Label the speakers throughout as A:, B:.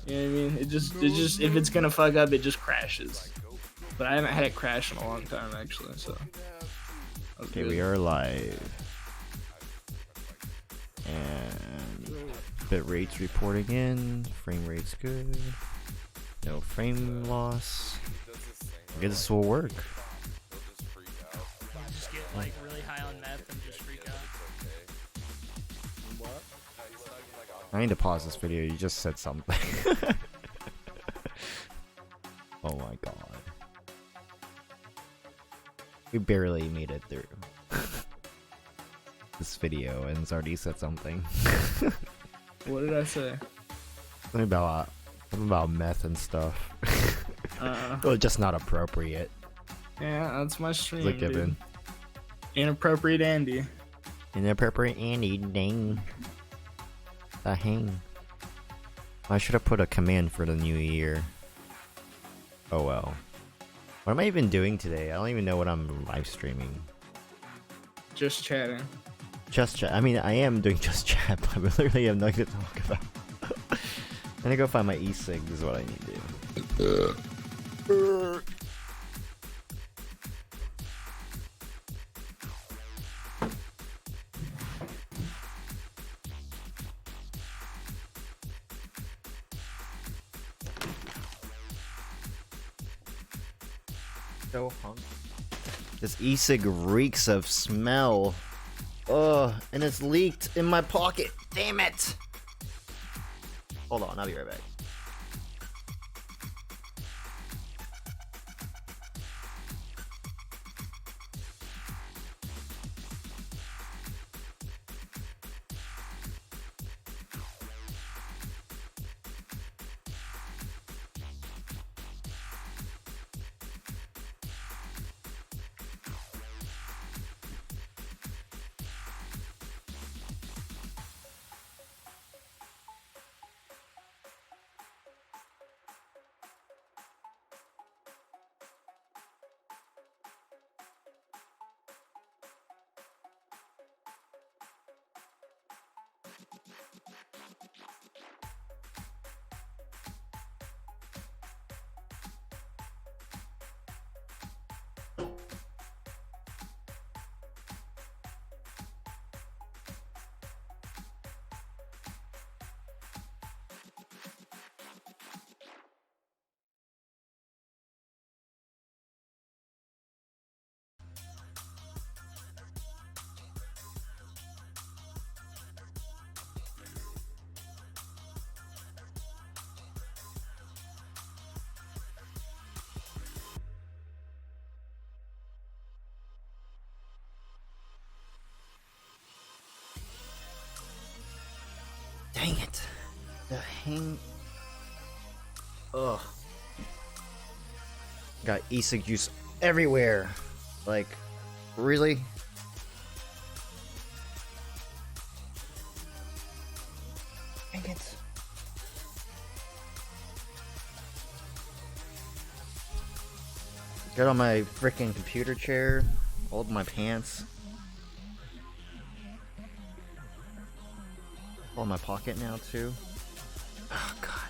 A: You know what I mean? It just if it's gonna fuck up, it just crashes. But I haven't had it crash in a long time actually, so.
B: Okay, we are live. And bit rates reporting in. Frame rate's good. No frame loss. I guess this will work.
C: Just get like really high on meth and just freak out.
A: What?
B: I need to pause this video. You just said something. Oh my god. We barely made it through this video and it's already said something.
A: What did I say?
B: Something about meth and stuff. Well, just not appropriate.
A: Yeah, that's my stream.
B: It's a given.
A: Dude. Inappropriate Andy.
B: Inappropriate Andy, dang. The hang. I should have put a command for the new year. Oh well. What am I even doing today? I don't even know what I'm live streaming.
A: Just chatting.
B: Just chat. I mean, I am doing just chat, but I literally have nothing to talk about. I'm gonna go find my e-cig is what I need to do. So hungry. This e-cig reeks of smell. Ugh, and it's leaked in my pocket. Damn it! Hold on, I'll be right back. Dang it. The hang. Ugh. Got e-cig juice everywhere. Like, really? Dang it. Got on my freaking computer chair, all of my pants. All in my pocket now too. Oh god.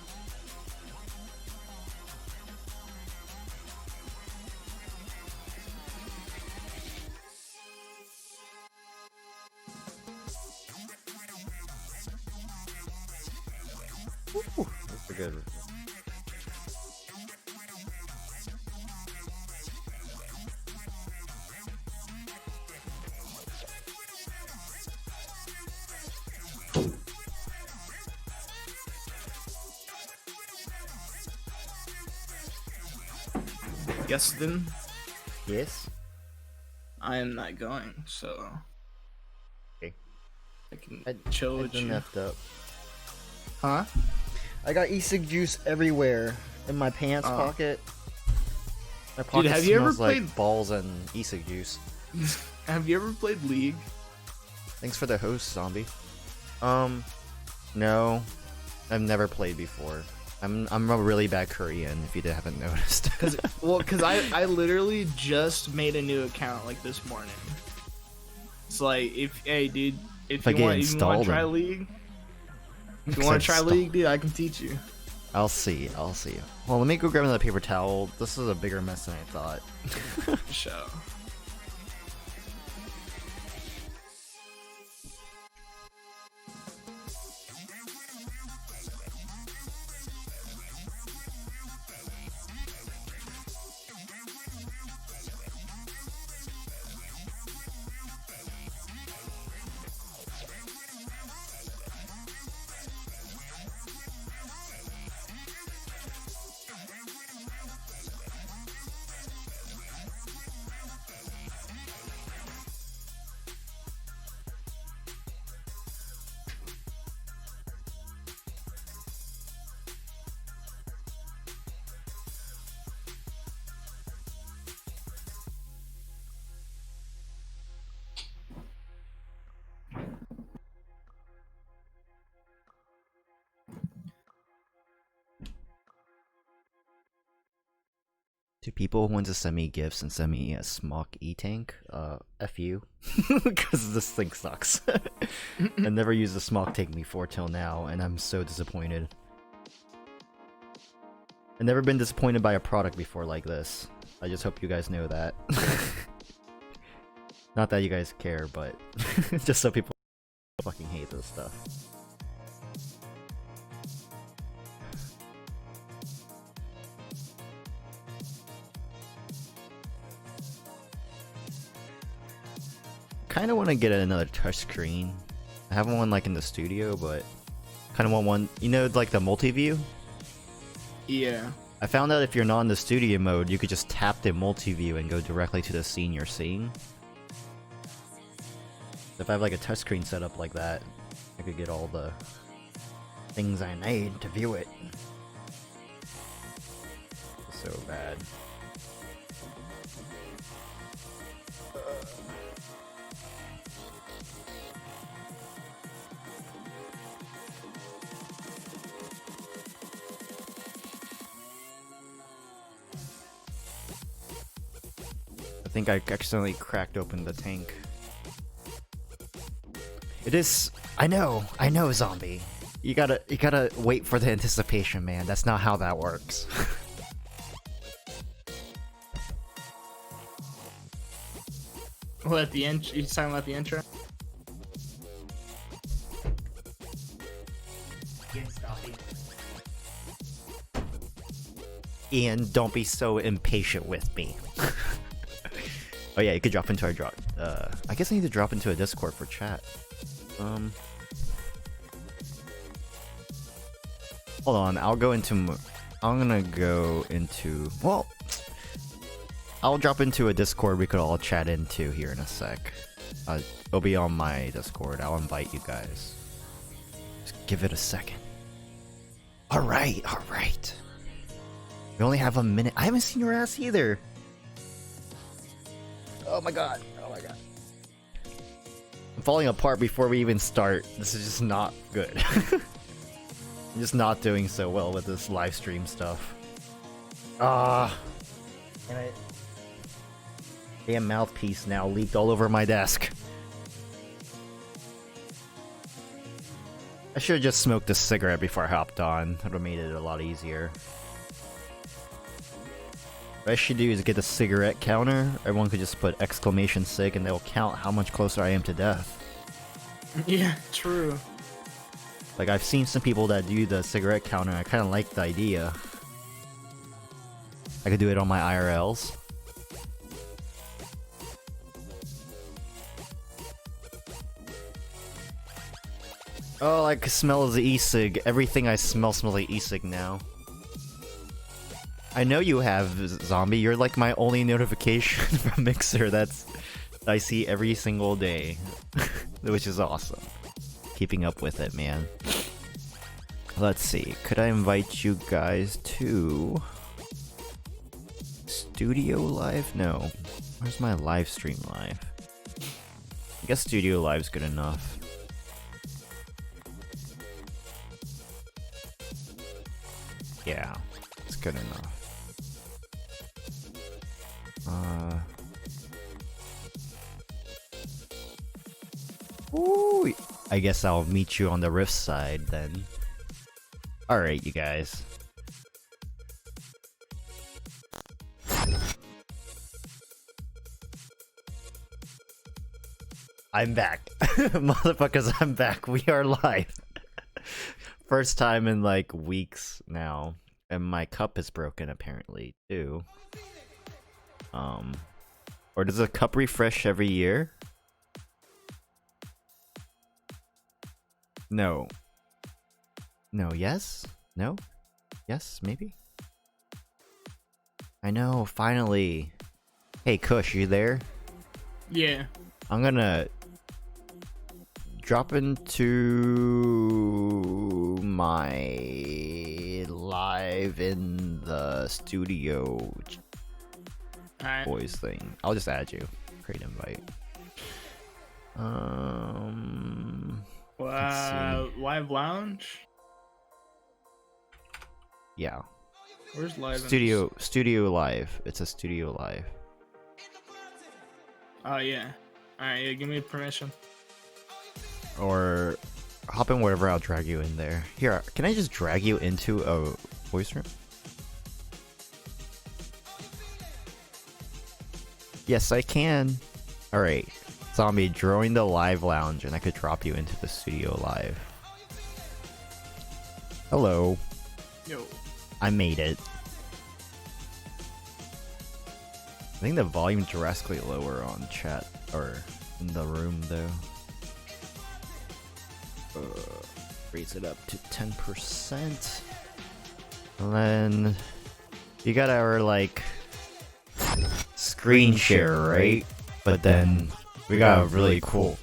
B: Ooh, that's a good.
A: Yes, then
B: Yes.
A: I am not going, so
B: Okay.
A: I can chill with you.
B: Effed up.
A: Huh?
B: I got e-cig juice everywhere in my pants pocket. My pocket
A: have you ever
B: smells like
A: played-
B: balls and e-cig juice.
A: Have you ever played League?
B: Thanks for the host, zombie. No, I've never played before. I'm a really bad Korean, if you haven't noticed.
A: Cause I literally just made a new account like this morning. It's like hey dude, if you want to try League, if you want to try League, dude, I can teach you.
B: I'll see. I'll see. Well, let me go grab another paper towel. This is a bigger mess than I thought.
A: Show.
B: To people who want to send me gifts and send me a Smock E-Tank, F you. Because this thing sucks. I never used a Smock tank before till now, and I'm so disappointed. I've never been disappointed by a product before like this. I just hope you guys know that. Not that you guys care, but just so people fucking hate this stuff. Kind of want to get another touchscreen. I have one like in the studio, but kind of want one, you know, like the multi-view?
A: Yeah.
B: I found out if you're not in the studio mode, you could just tap the multi-view and go directly to the scene you're seeing. If I have like a touchscreen set up like that, I could get all the things I need to view it. So bad. I think I accidentally cracked open the tank. It is. I know, zombie. You gotta wait for the anticipation, man. That's not how that works.
A: What, at the end? You talking about the intro?
B: Ian, don't be so impatient with me. Oh yeah, you could drop into our drop. I guess I need to drop into a Discord for chat. Hold on, I'll go into. I'm gonna go into. Well, I'll drop into a Discord we could all chat into here in a sec. It'll be on my Discord. I'll invite you guys. Just give it a second. All right, all right. We only have a minute. I haven't seen your ass either. Oh my god. Oh my god. I'm falling apart before we even start. This is just not good. I'm just not doing so well with this live stream stuff. Damn mouthpiece now leaked all over my desk. I should have just smoked a cigarette before I hopped on. That would have made it a lot easier. What I should do is get a cigarette counter. Everyone could just put exclamation cig and they'll count how much closer I am to death.
A: Yeah, true.
B: Like, I've seen some people that do the cigarette counter, I kind of like the idea. I could do it on my IRLs. Oh, I can smell the e-cig. Everything I smell smells like e-cig now. I know you have, Zombie. You're like my only notification from Mixer that's I see every single day. Which is awesome. Keeping up with it, man. Let's see. Could I invite you guys to Studio Live? No. Where's my live stream live? I guess Studio Live's good enough. Yeah, it's good enough. Ooh, I guess I'll meet you on the Rift side then. Alright, you guys. I'm back. Motherfuckers, I'm back. We are live. First time in like weeks now. And my cup is broken apparently too. Or does a cup refresh every year? No. No, yes? No? Yes, maybe? I know, finally. Hey Kush, you there?
A: Yeah.
B: I'm gonna drop into my live in the studio
A: Alright.
B: boys thing. I'll just add you. Create invite.
A: Wow. Live lounge?
B: Yeah.
A: Where's live?
B: Studio live. It's a studio live.
A: Oh yeah. Alright, yeah, give me permission.
B: Or hop in wherever, I'll drag you in there. Here, can I just drag you into a voice room? Yes, I can. Alright. Zombie, join the live lounge and I could drop you into the studio live. Hello.
A: Yo.
B: I made it. I think the volume drastically lower on chat or in the room though. Raise it up to 10%. And then you got our like screen share, right? But then we got a really cool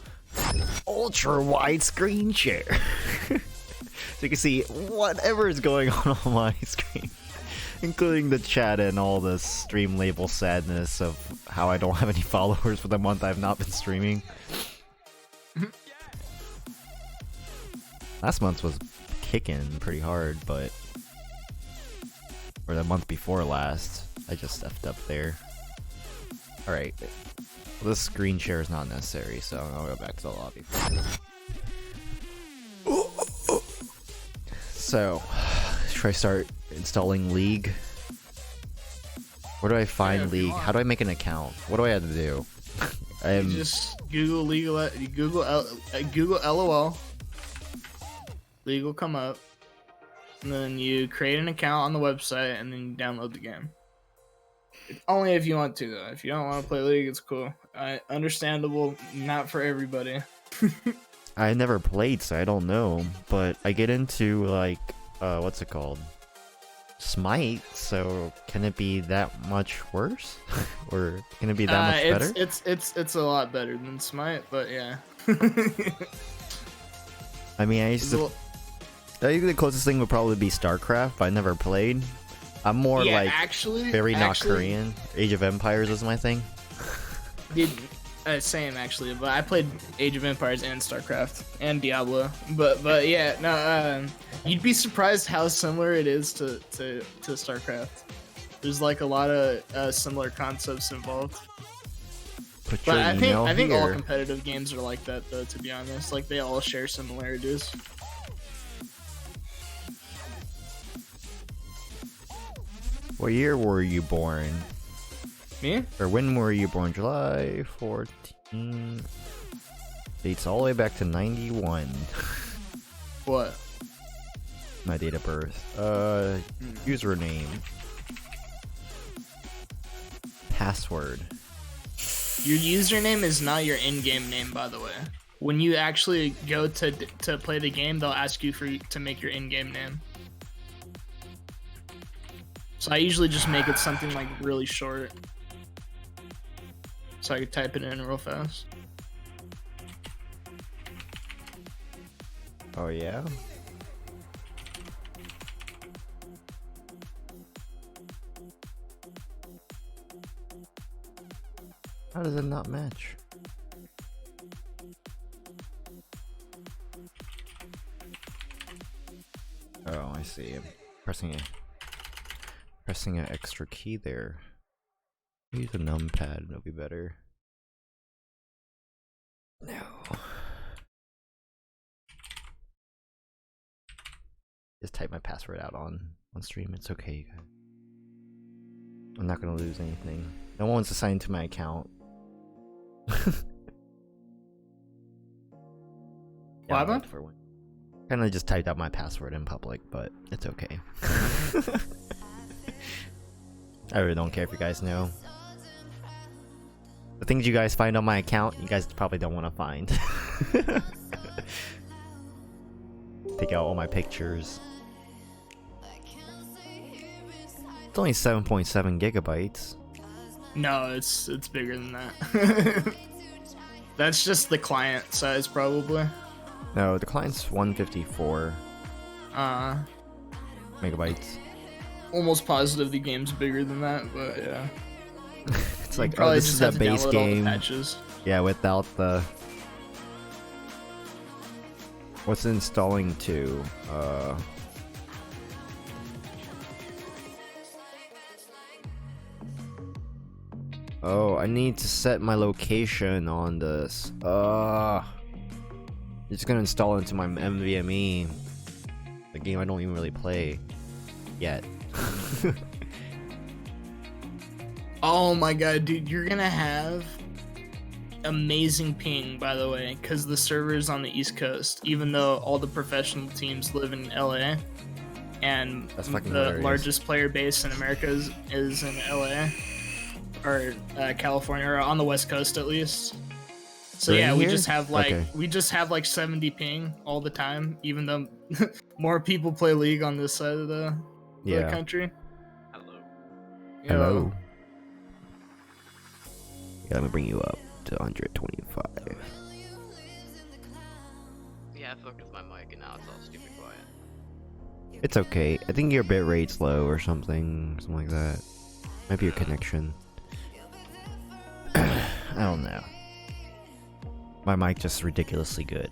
B: ultra wide screen share. So you can see whatever is going on my screen, including the chat and all the stream label sadness of how I don't have any followers for the month I've not been streaming. Last month was kicking pretty hard, but or the month before last, I just effed up there. Alright, this screen share is not necessary, so I'll go back to the lobby. So, should I start installing League? Where do I find League? How do I make an account? What do I have to do?
A: You just Google legal. Google LOL. League will come up, and then you create an account on the website, and then you download the game. Only if you want to, though. If you don't want to play League, it's cool. Understandable, not for everybody.
B: I never played, so I don't know. But I get into like, what's it called? Smite. So can it be that much worse, or can it be that much better?
A: It's a lot better than Smite, but yeah.
B: I mean, I think the closest thing would probably be StarCraft, but I never played. I'm more like very not Korean. Age of Empires is my thing.
A: Dude, same actually, but I played Age of Empires and StarCraft and Diablo. But yeah, no, you'd be surprised how similar it is to StarCraft. There's like a lot of similar concepts involved. But I think all competitive games are like that, though. To be honest, like they all share similarities.
B: What year were you born?
A: Me?
B: Or when were you born? July 14. Dates all the way back to 91.
A: What?
B: My date of birth. Username. Password.
A: Your username is not your in-game name, by the way. When you actually go to play the game, they'll ask you to make your in-game name. So I usually just make it something like really short, so I could type it in real fast.
B: Oh yeah? How does it not match? Oh, I see. I'm pressing an extra key there. Use a numpad, it'll be better. No. Just type my password out on stream. It's okay, you guys. I'm not gonna lose anything. No one's assigned to my account.
A: What happened?
B: for one. Kind of just typed out my password in public, but it's okay. I really don't care if you guys know. The things you guys find on my account, you guys probably don't want to find. Take out all my pictures. It's only 7.7 gigabytes.
A: No, it's bigger than that. That's just the client size, probably.
B: No, the client's 154 megabytes.
A: Almost positive the game's bigger than that, but yeah.
B: It's like,
A: probably
B: oh, this
A: just
B: is a
A: have to
B: base
A: download all the
B: game.
A: patches.
B: Yeah, without the... What's it installing to? Oh, I need to set my location on this. It's gonna install into my NVMe. The game I don't even really play yet.
A: Oh my god, dude, you're gonna have amazing ping, by the way, because the server is on the East Coast, even though all the professional teams live in LA, and
B: That's fucking
A: the
B: hilarious.
A: largest player base in America is in LA, or California, or on the West Coast at least. So
B: Really
A: yeah, we
B: here?
A: just have like
B: Okay.
A: 70 ping all the time, even though more people play League on this side of the
B: Yeah.
A: country.
D: Hello.
A: Yo.
B: Hello. Yeah, let me bring you up to 125.
D: Yeah, I fucked with my mic and now it's all stupid quiet.
B: It's okay. I think your bit rate's low or something like that. Might be your connection. I don't know. My mic just ridiculously good.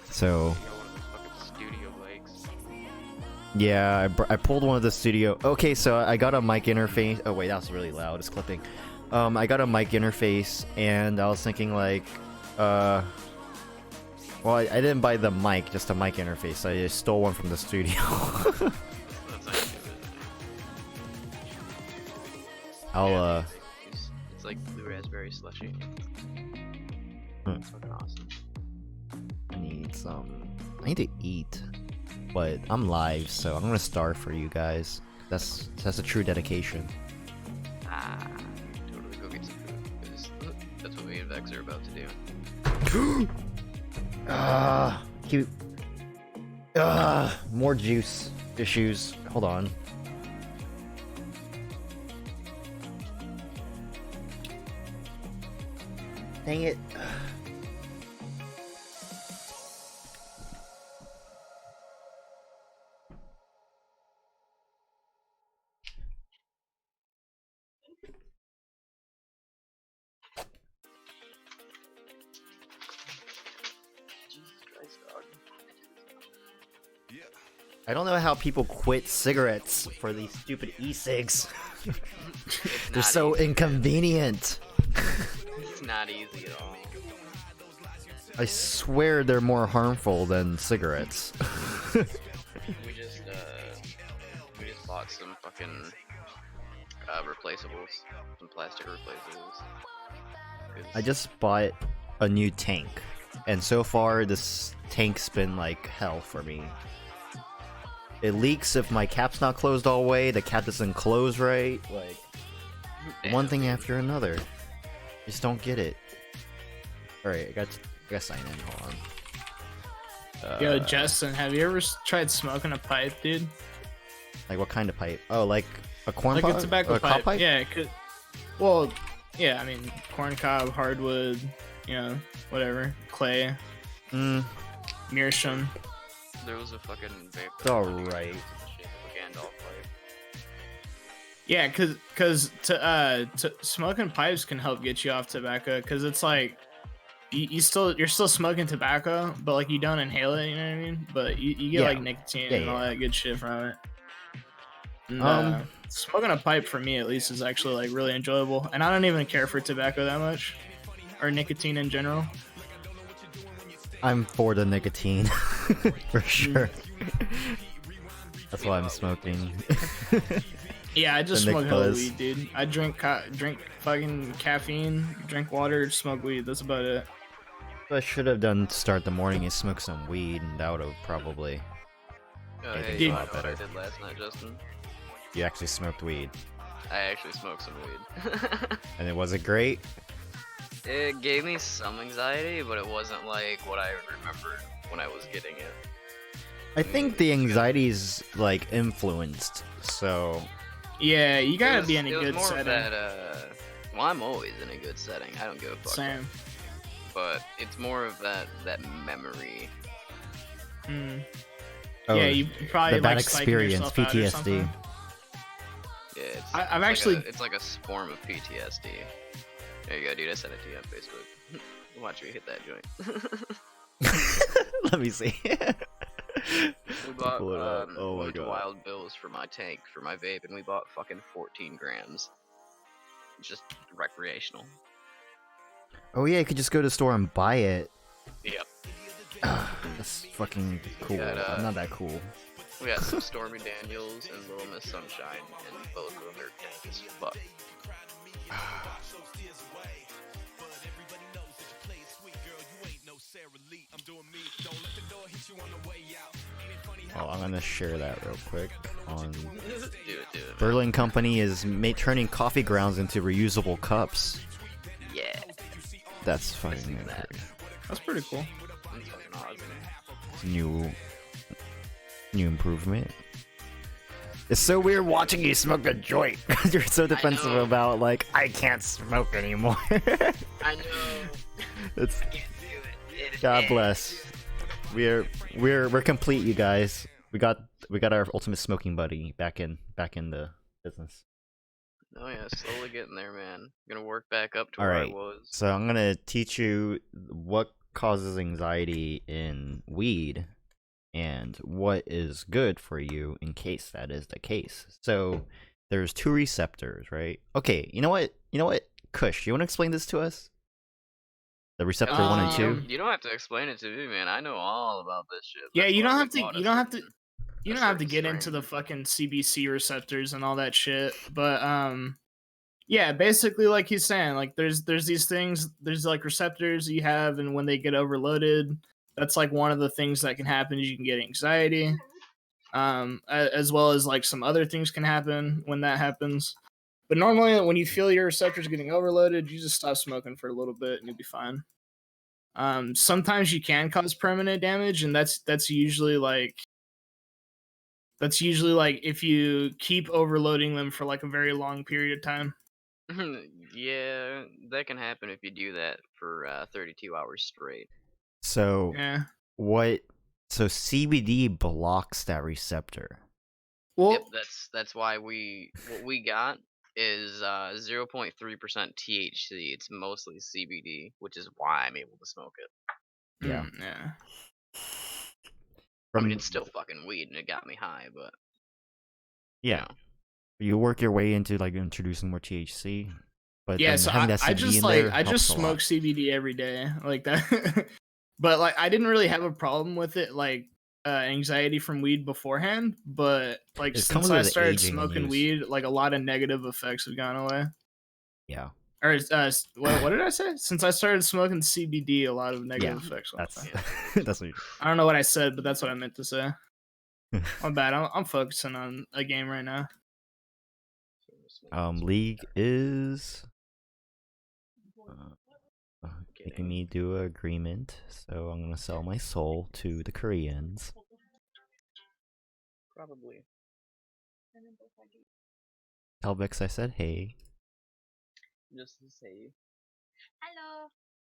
B: So
D: You know, one of those fucking studio mics.
B: yeah, I pulled one of the studio. Okay, so I got a mic interface. Oh wait, that was really loud. It's clipping. I got a mic interface, and I was thinking like, well, I didn't buy the mic, just a mic interface. I just stole one from the studio.
D: That's not stupid.
B: I'll
D: It's like blue raspberry slushy.
B: Hmm.
D: It's fucking awesome.
B: I need to eat, but I'm live, so I'm gonna starve for you guys. That's a true dedication.
D: Ah, totally go get some food. 'Cause that's what me and Vex are about to do.
B: Keep. More juice issues. Hold on. Dang it.
D: Jesus Christ, dog.
B: I don't know how people quit cigarettes for these stupid e-cigs.
D: It's
B: They're
D: not
B: so
D: easy.
B: inconvenient.
D: It's not easy at all.
B: I swear they're more harmful than cigarettes.
D: We just bought some fucking replaceables, some plastic replaceables. 'Cause
B: I just bought a new tank, and so far this tank's been like hell for me. It leaks if my cap's not closed all the way, the cap doesn't close right, like one thing after another. Just don't get it. Alright, I gotta sign in, hold on.
A: Yo, Justin, have you ever tried smoking a pipe, dude?
B: Like what kind of pipe? Oh, like a corn
A: Like
B: pipe?
A: a tobacco
B: A cob pipe?
A: Yeah, well, yeah, I mean, corn cob, hardwood, you know, whatever, clay,
B: Mm,
D: there
A: meerschaum.
D: was a fucking vape.
B: it's alright.
D: Gandalf pipe.
A: Yeah, cause to smoking pipes can help get you off tobacco, cause it's like you're still smoking tobacco, but like you don't inhale it, you know what I mean? But you get
B: Yeah.
A: like nicotine
B: Yeah,
A: and all
B: yeah.
A: that good shit from it. And, smoking a pipe for me at least is actually like really enjoyable, and I don't even care for tobacco that much, or nicotine in general.
B: I'm for the nicotine, for sure. That's why I'm smoking.
A: Yeah, I just
B: The
A: smoke hella
B: Nicholas.
A: weed, dude. I drink fucking caffeine, drink water, smoke weed. That's about it.
B: What I should have done to start the morning is smoke some weed, and that would have probably
D: Oh,
B: made
D: hey,
B: things
D: you
B: a
A: Dude.
D: wanna
B: lot
D: know what I
B: better.
D: did last night, Justin?
B: You actually smoked weed,
D: I actually smoked some weed.
B: and it wasn't great.
D: It gave me some anxiety, but it wasn't like what I remembered when I was getting it.
B: I think the anxiety's like influenced, so
A: Yeah, you gotta
D: was-
A: be in a
D: it was
A: good
D: more of
A: setting.
D: that, well, I'm always in a good setting. I don't give a fuck.
A: Same.
D: But it's more of that memory.
A: Mm.
B: oh,
A: Yeah, you probably
B: the bad
A: like psyching
B: experience,
A: yourself out or
B: PTSD.
A: something.
D: Yeah, it's,
A: I've
D: it's
A: actually-
D: like it's like a form of PTSD. There you go, dude. I sent it to you on Facebook. Watch me hit that joint.
B: Let me see.
D: We bought
B: Pull it up. Oh
D: we
B: my
D: went to
B: god.
D: Wild Bill's for my tank for my vape, and we bought fucking 14 grams. Just recreational.
B: Oh yeah, you could just go to the store and buy it.
D: Yep.
B: That's fucking cool.
D: got,
B: I'm not that cool.
D: We got some Stormy Daniels and Little Miss Sunshine, and both of them are dank as fuck.
B: Oh, I'm gonna share that real quick on.
D: Do it.
B: Berlin Company is turning coffee grounds into reusable cups.
D: Yeah.
B: That's fucking
D: see that.
A: That's pretty cool.
D: That's fucking awesome.
B: New improvement. It's so weird watching you smoke a joint because you're so defensive
D: know.
B: about like I can't smoke anymore.
D: I know.
B: It's
D: I can't do it.
B: God bless. We're complete, you guys. We got our ultimate smoking buddy back in the business.
D: Oh yeah, slowly getting there, man. Gonna work back up to
B: All
D: where
B: right.
D: I was.
B: So I'm gonna teach you what causes anxiety in weed and what is good for you in case that is the case. So there's two receptors, right? Okay, you know what? Kush, you want to explain this to us? The receptor 1 and 2?
D: You don't have to explain it to me, man. I know all about this shit.
A: Yeah,
D: That's
A: you
D: why
A: don't
D: we
A: have to.
D: bought a
A: You don't have to.
D: certain-
A: You
D: a
A: don't have to
D: certain
A: get into
D: strain.
A: the fucking CBC receptors and all that shit. But yeah, basically, like he's saying, like there's these things, there's like receptors you have, and when they get overloaded, that's like one of the things that can happen is you can get anxiety. As well as like some other things can happen when that happens. But normally, when you feel your receptors getting overloaded, you just stop smoking for a little bit and you'll be fine. Sometimes you can cause permanent damage, and that's usually like if you keep overloading them for like a very long period of time.
D: Yeah, that can happen if you do that for 32 hours straight.
B: So
A: Yeah.
B: So CBD blocks that receptor.
A: Well,
D: Yep, that's why what we got is 0.3% THC. It's mostly CBD, which is why I'm able to smoke it.
B: Yeah.
A: Yeah.
D: I mean, it's still fucking weed, and it got me high, but
B: yeah. You work your way into like introducing more THC, but
A: Yeah,
B: then
A: so
B: having that CBD
A: I just
B: in
A: like
B: there
A: I just
B: helps a
A: smoke
B: lot.
A: CBD every day like that. But like I didn't really have a problem with it like anxiety from weed beforehand, but like
B: It comes
A: since I
B: with
A: started
B: aging and
A: smoking
B: use.
A: weed, like a lot of negative effects have gone away.
B: Yeah.
A: Or what did I say? Since I started smoking CBD, a lot of negative effects went
B: That's
A: away.
B: that's what you
A: I don't know what I said, but that's what I meant to say. My bad. I'm focusing on a game right now.
B: League is making me do an agreement, so I'm gonna sell my soul to the Koreans.
D: probably.
B: Tell Vex I said hey.
D: Just to say.
E: Hello.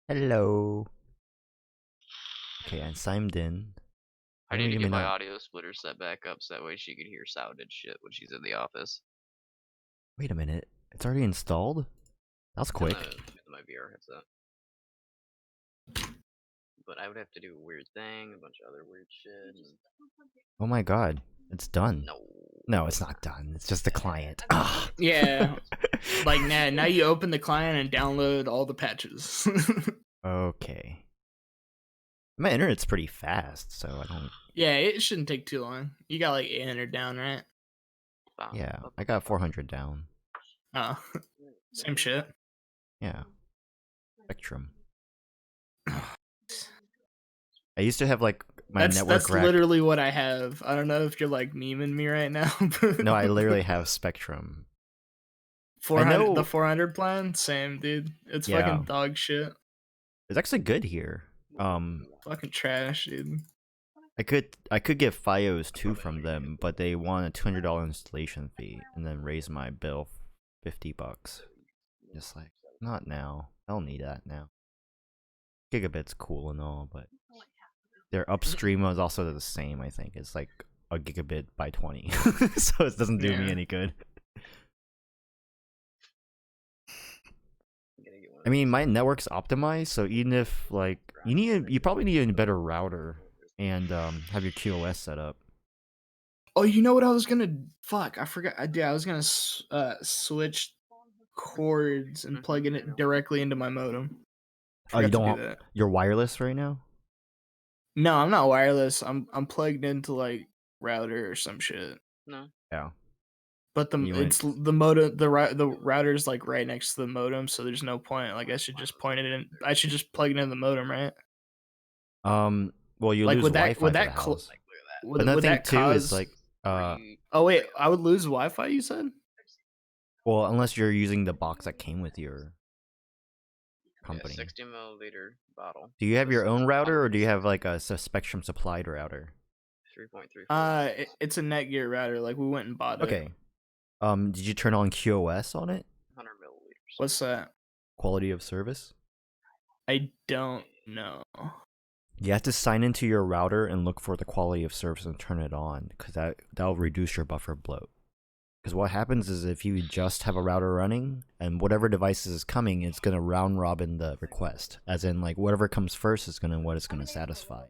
B: Hello. Okay, I signed in.
D: I
B: Why
D: need
B: don't
D: to
B: you
D: get
B: give me
D: my
B: that-
D: audio splitter set back up so that way she could hear sounded shit when she's in the office.
B: Wait a minute. It's already installed? That was quick.
D: In my VR headset. But I would have to do a weird thing, a bunch of other weird shit. and-
B: Oh my god. It's done.
D: No.
B: No, it's not done. It's just the client. Ah.
A: Yeah. Like now you open the client and download all the patches.
B: Okay. My internet's pretty fast, so I don't.
A: Yeah, it shouldn't take too long. You got like 800 down, right?
B: Yeah, I got 400 down.
A: Oh, same shit.
B: Yeah. Spectrum. I used to have like my network
A: That's
B: rack.
A: literally what I have. I don't know if you're like memeing me right now. But
B: No, I literally have Spectrum.
A: 400, the
B: know-
A: 400 plan, same dude. It's
B: Yeah.
A: fucking dog shit.
B: It's actually good here.
A: Fucking trash, dude.
B: I could get FiOS too from them, but they want a $200 installation fee and then raise my bill $50. Just like, not now. I don't need that now. Gigabit's cool and all, but their upstream was also the same. I think it's like a gigabit by 20, so it doesn't do me
A: Yeah.
B: any good. I mean, my network's optimized, so even if like you probably need a better router and have your QoS set up.
A: Oh, you know what I was gonna? Fuck, I forgot. I was gonna switch cords and plug it directly into my modem.
B: Oh, you
A: Forgot to
B: don't
A: do that.
B: you're wireless right now?
A: No, I'm not wireless. I'm plugged into like router or some shit.
D: No.
B: Yeah.
A: But the
B: You
A: it's the modem the router's like right next to the modem, so there's no point. Like I should just point it in. I should just plug it in the modem, right?
B: Well, you
A: Like
B: lose
A: would that
B: Wi-Fi
A: would
B: for the
A: that
B: house.
A: would,
B: But another
A: would
B: thing
A: that
B: too
A: cause?
B: is like
A: Oh wait, I would lose Wi-Fi. You said?
B: well, unless you're using the box that came with your company.
D: 60 milliliter bottle.
B: Do you have your own
D: This is
B: router, or do you
D: 100%.
B: have like a Spectrum supplied router?
D: 3.3.
A: It's a Netgear router. Like we went and bought it.
B: Okay. Did you turn on QoS on it?
D: 100 milliliters.
A: What's that?
B: Quality of service?
A: I don't know.
B: You have to sign into your router and look for the quality of service and turn it on, because that'll reduce your buffer bloat. Because what happens is if you just have a router running and whatever device is coming, it's gonna round robin the request. As in, like whatever comes first is what it's gonna satisfy.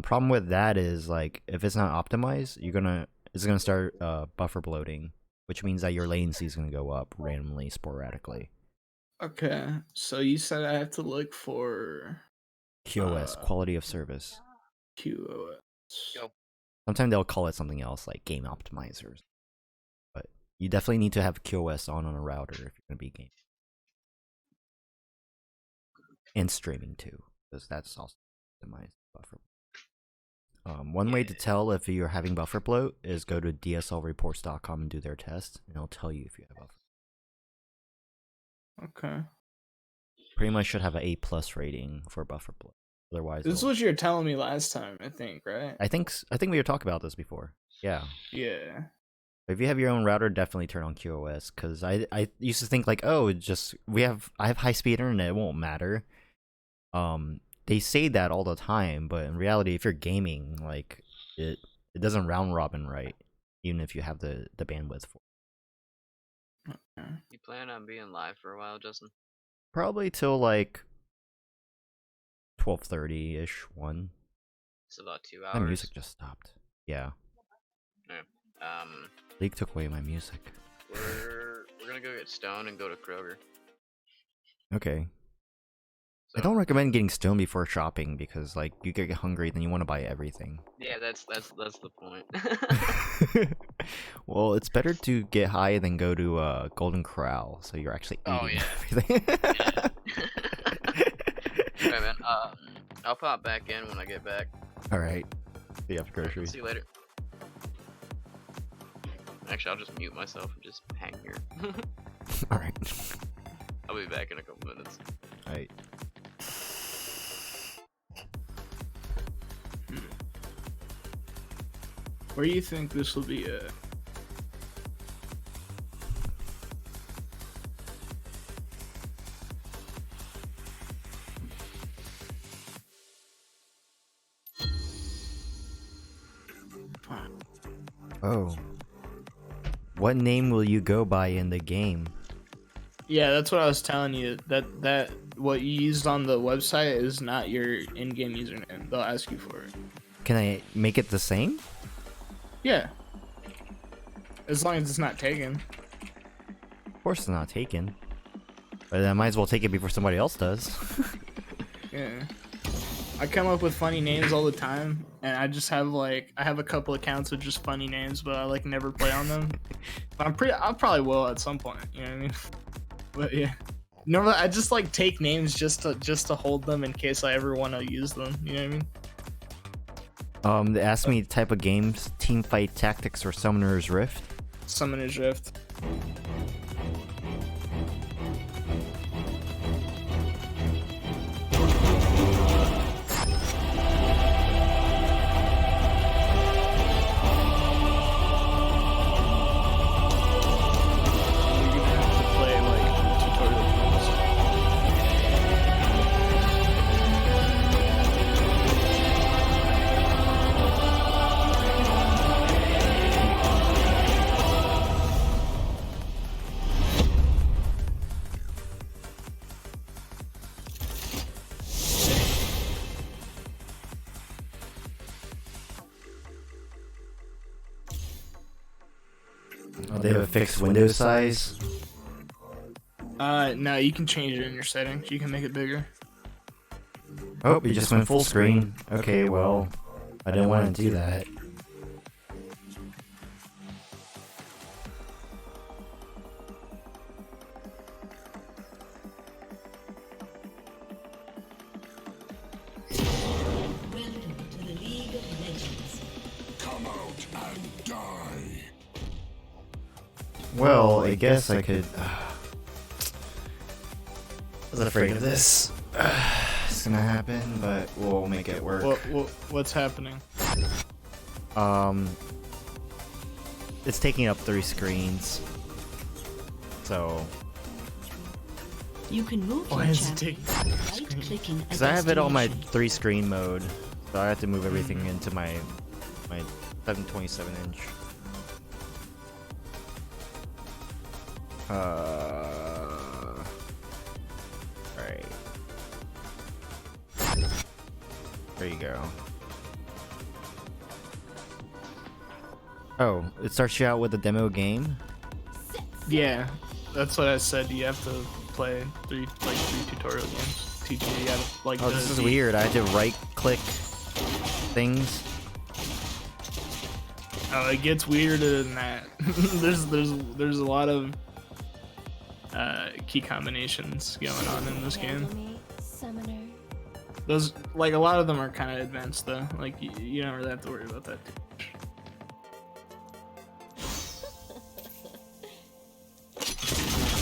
B: Problem with that is like if it's not optimized, it's gonna start buffer bloating, which means that your latency is gonna go up randomly, sporadically.
A: Okay, so you said I have to look for
B: QoS, quality of service.
A: QoS.
D: Go.
B: Sometimes they'll call it something else like game optimizers, but you definitely need to have QoS on a router if you're gonna be gaming and streaming too, because that's also optimized buffer. One way to tell if you're having buffer bloat is go to dslreports.com and do their test, and it'll tell you if you have buffer.
A: Okay.
B: Pretty much should have an A+ rating for buffer bloat. Otherwise,
A: This is what you were telling me last time, I think, right?
B: I think we were talking about this before. Yeah.
A: Yeah.
B: If you have your own router, definitely turn on QoS, because I used to think like, oh, I have high speed internet, it won't matter. They say that all the time, but in reality, if you're gaming, like it doesn't round robin right, even if you have the bandwidth for it.
A: Okay.
D: You plan on being live for a while, Justin?
B: Probably till like 12:30ish, 1.
D: It's about 2
B: My
D: hours.
B: music just stopped. Yeah. League took away my music.
D: We're gonna go get stoned and go to Kroger.
B: Okay.
D: So,
B: I don't recommend getting stoned before shopping because like you get hungry, then you want to buy everything.
D: Yeah, that's the point.
B: Well, it's better to get high than go to Golden Corral, so you're actually eating everything.
D: Alright, man. I'll pop back in when I get back.
B: All right. See you after groceries.
D: See you later. Actually, I'll just mute myself and just hang here.
B: All right.
D: I'll be back in a couple minutes.
B: All right.
A: Where do you think this will be at?
B: Oh. What name will you go by in the game?
A: Yeah, that's what I was telling you. That what you used on the website is not your in-game username. They'll ask you for it.
B: Can I make it the same?
A: Yeah. As long as it's not taken.
B: Of course it's not taken. But I might as well take it before somebody else does.
A: Yeah. I come up with funny names all the time, and I just have like I have a couple accounts with just funny names, but I like never play on them. But I probably will at some point. You know what I mean? But yeah, normally I just like take names just to hold them in case I ever want to use them. You know what I mean?
B: They asked me type of games: Team Fight Tactics or Summoner's Rift.
A: Summoner's Rift.
B: Oh, they have a fixed window size.
A: No, you can change it in your settings. You can make it bigger.
B: Oh, you just went full screen. Okay, well, I didn't want to do that.
E: Welcome to the League of Legends.
F: Come out and die.
B: Well, I guess I could. I was afraid of this. It's gonna happen, but we'll make it work.
A: What's happening?
B: It's taking up 3 screens. So,
E: You can move
A: Why
E: your
A: is it
E: champion
A: taking
E: by right-clicking a
B: because I have it on my
E: destination.
B: 3 screen mode, so I have to move everything into my 727 inch. Right. There you go. Oh, it starts you out with a demo game?
A: Yeah, that's what I said. You have to play three tutorial games. Teach you how to like.
B: Oh, this is weird. I had to right click things.
A: Oh, it gets weirder than that. there's a lot of key combinations going on in this game.
G: Me, summoner.
A: Those like a lot of them are kind of advanced though. Like you don't really have to worry about that too much.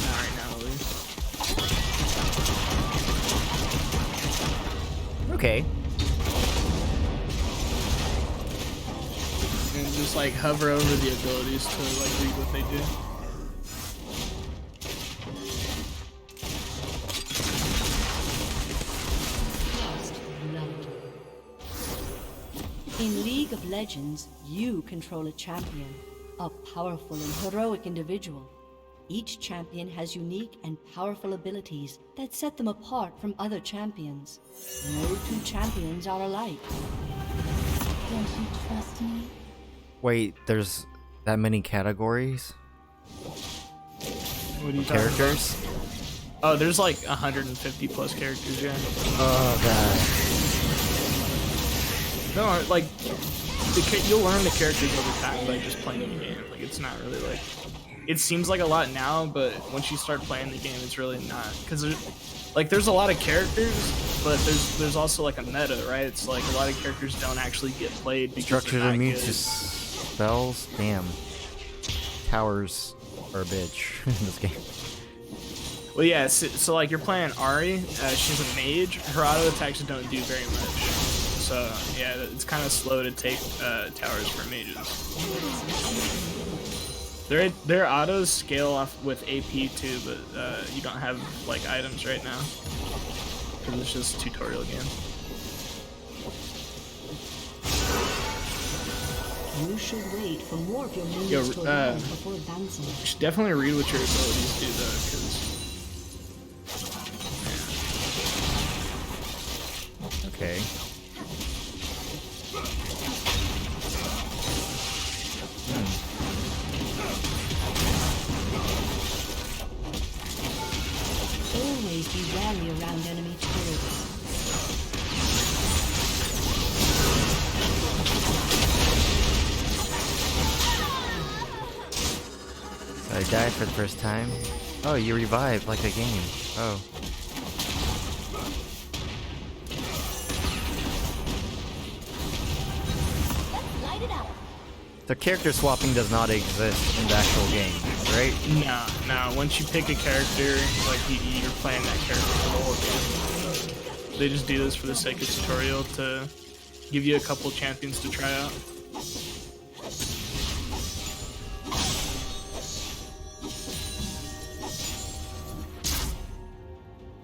A: Not right now, at least.
B: Okay.
A: And just like hover over the abilities to like read what they do.
E: In League of Legends, you control a champion, a powerful and heroic individual. Each champion has unique and powerful abilities that set them apart from other champions. No two champions are alike.
G: Don't you trust me?
B: Wait, there's that many categories?
A: What are you talking
B: Characters?
A: about? Oh, there's like 150 plus characters, yeah.
B: Oh god.
A: No, like you'll learn the characters over time by just playing the game. Like it's not really like it seems like a lot now, but once you start playing the game, it's really not because there's a lot of characters, but there's also like a meta, right? It's like a lot of characters don't actually get played because
B: Structured
A: they're not
B: immune
A: good.
B: to spells? Damn. Towers are a bitch in this game.
A: Well, yeah. So like you're playing Ari. She's a mage. Her auto attacks don't do very much. So yeah, it's kind of slow to take towers for mages. Their autos scale off with AP too, but you don't have like items right now because it's just a tutorial game.
E: You should wait for more of your minions
A: Yo,
E: to arrive before advancing.
A: You should definitely read what your abilities do though, because
B: Okay.
E: Always be wary around enemy turrets.
B: I died for the first time. Oh, you revived like a game. Oh.
G: Let's light it up.
B: So character swapping does not exist in the actual game, right?
A: No. Once you pick a character, like you're playing that character for the whole game. They just do this for the sake of tutorial to give you a couple champions to try out.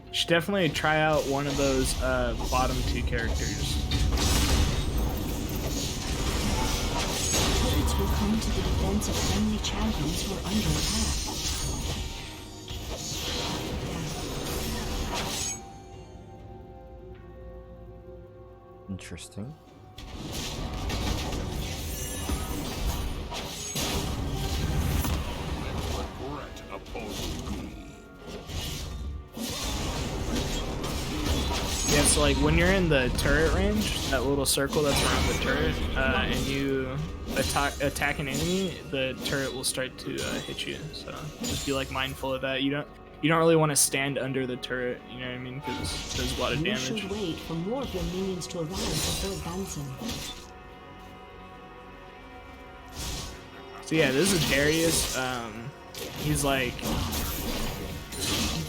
A: You should definitely try out one of those bottom 2 characters.
E: Turrets will come to the defense of friendly champions who are under attack.
B: Interesting.
F: Regret opposing me.
A: Yeah, so like when you're in the turret range, that little circle that's around the turret, and you attack an enemy, the turret will start to hit you. So just be like mindful of that. You don't really want to stand under the turret. You know what I mean? Because there's a lot of
E: You
A: damage.
E: should wait for more of your minions to arrive before advancing.
A: So yeah, this is Darius. He's like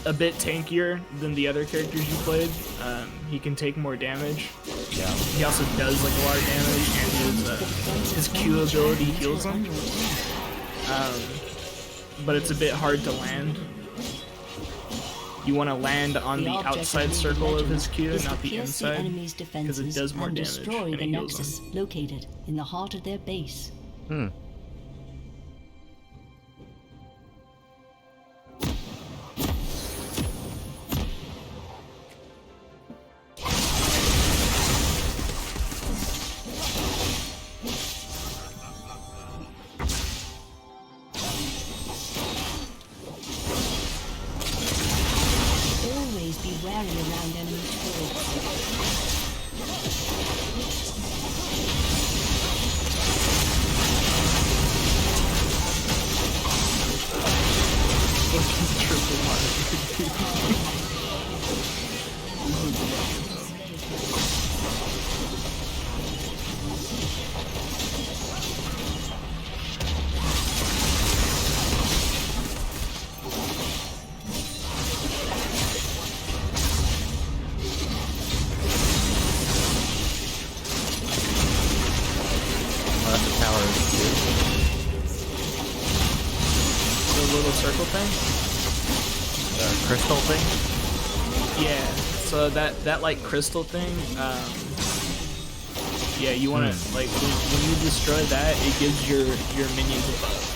A: a bit tankier than the other characters you played. He can take more damage.
B: Yeah.
A: He also does like a lot of damage, and his Q ability heals him. But it's a bit hard to land. You want to land on the outside circle of his Q, not the inside, because it does more damage
E: destroy
A: and
E: the
A: it heals
E: nexus
A: him.
E: located in the heart of their base.
B: Hmm.
E: Always be wary around enemy turrets.
B: Oh, that's a tower too.
A: The little circle thing.
B: The crystal thing.
A: Yeah. So that like crystal thing. Yeah, you want to like when you destroy that, it gives your minions a buff.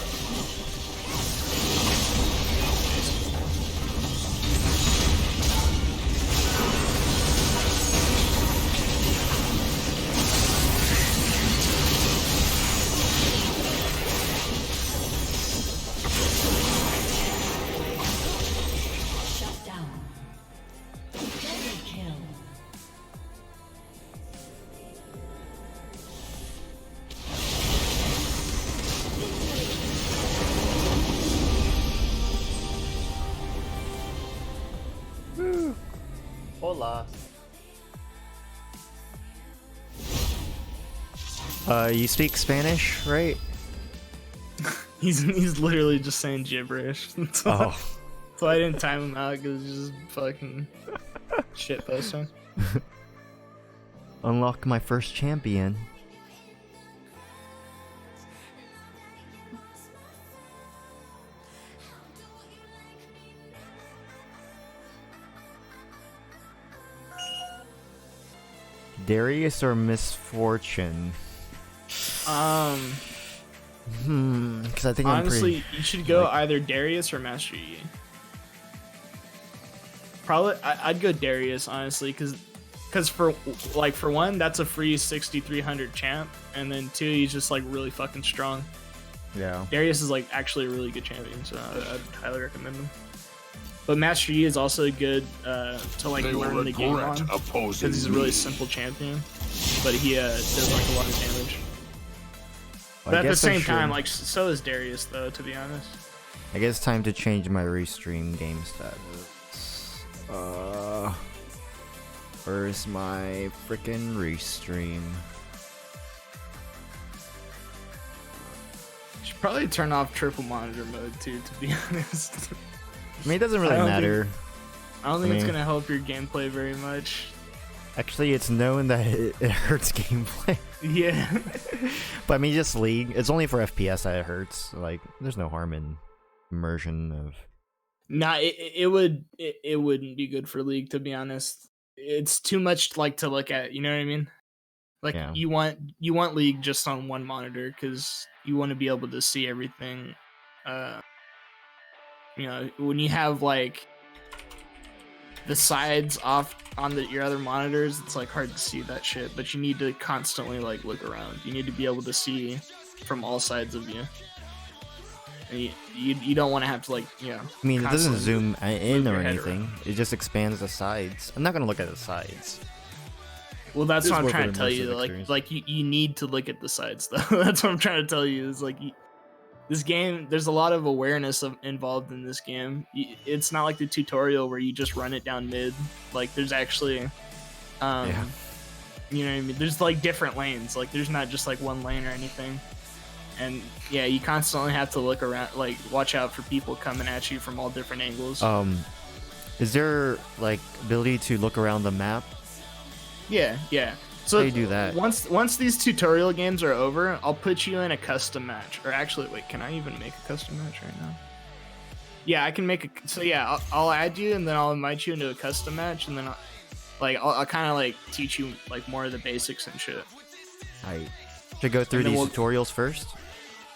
E: Shut down. Double kill.
B: Hola. You speak Spanish, right?
A: He's literally just saying gibberish.
B: Oh.
A: So I didn't time him out because he's just fucking shit posting.
B: Unlock my first champion. Darius or Misfortune? Because I think
A: Honestly,
B: I'm
A: you should go
B: like-
A: either Darius or Master Yi. Probably, I'd go Darius honestly, because for one, that's a free 6,300 champ, and then 2, he's just like really fucking strong.
B: Yeah.
A: Darius is like actually a really good champion, so I'd highly recommend him. But Master Yi is also good to like
F: They will
A: learn the game
F: regret
A: on,
F: opposing
A: because he's a really
F: me.
A: simple champion, but he does like a lot of damage.
B: I
A: But at the
B: guess I
A: same time,
B: should-
A: like so is Darius though, to be honest.
B: I guess time to change my restream game status. Where's my freaking restream?
A: Should probably turn off triple monitor mode too, to be honest.
B: I mean, it doesn't really
A: I don't
B: matter.
A: I don't think it's
B: mean-
A: gonna help your gameplay very much.
B: Actually, it's known that it hurts gameplay.
A: Yeah.
B: But I mean, just League. It's only for FPS that it hurts. Like, there's no harm in immersion of.
A: Nah, it wouldn't be good for League, to be honest. It's too much like to look at. You know what I mean? Like
B: Yeah.
A: you want League just on one monitor because you want to be able to see everything. When you have like the sides off on your other monitors, it's like hard to see that shit. But you need to constantly like look around. You need to be able to see from all sides of you. And you don't want to have to like
B: I mean, it doesn't
A: constantly
B: zoom in
A: move
B: or
A: your head
B: anything.
A: around.
B: It just expands the sides. I'm not gonna look at the sides.
A: Well, that's
B: Just
A: what I'm
B: more
A: trying
B: for
A: to tell you.
B: immersive experience.
A: Like you need to look at the sides though. That's what I'm trying to tell you. Is like this game. There's a lot of awareness involved in this game. It's not like the tutorial where you just run it down mid. Like there's actually,
B: Yeah.
A: you know what I mean. There's like different lanes. Like there's not just like one lane or anything. And yeah, you constantly have to look around, like watch out for people coming at you from all different angles.
B: Is there like ability to look around the map?
A: Yeah. So
B: How do you do that?
A: Once these tutorial games are over, I'll put you in a custom match. Or actually, wait, can I even make a custom match right now? Yeah, I can make a. So yeah, I'll add you, and then I'll invite you into a custom match, and then I'll kind of like teach you like more of the basics and shit.
B: I should go through
A: And then
B: these
A: we'll-
B: tutorials first,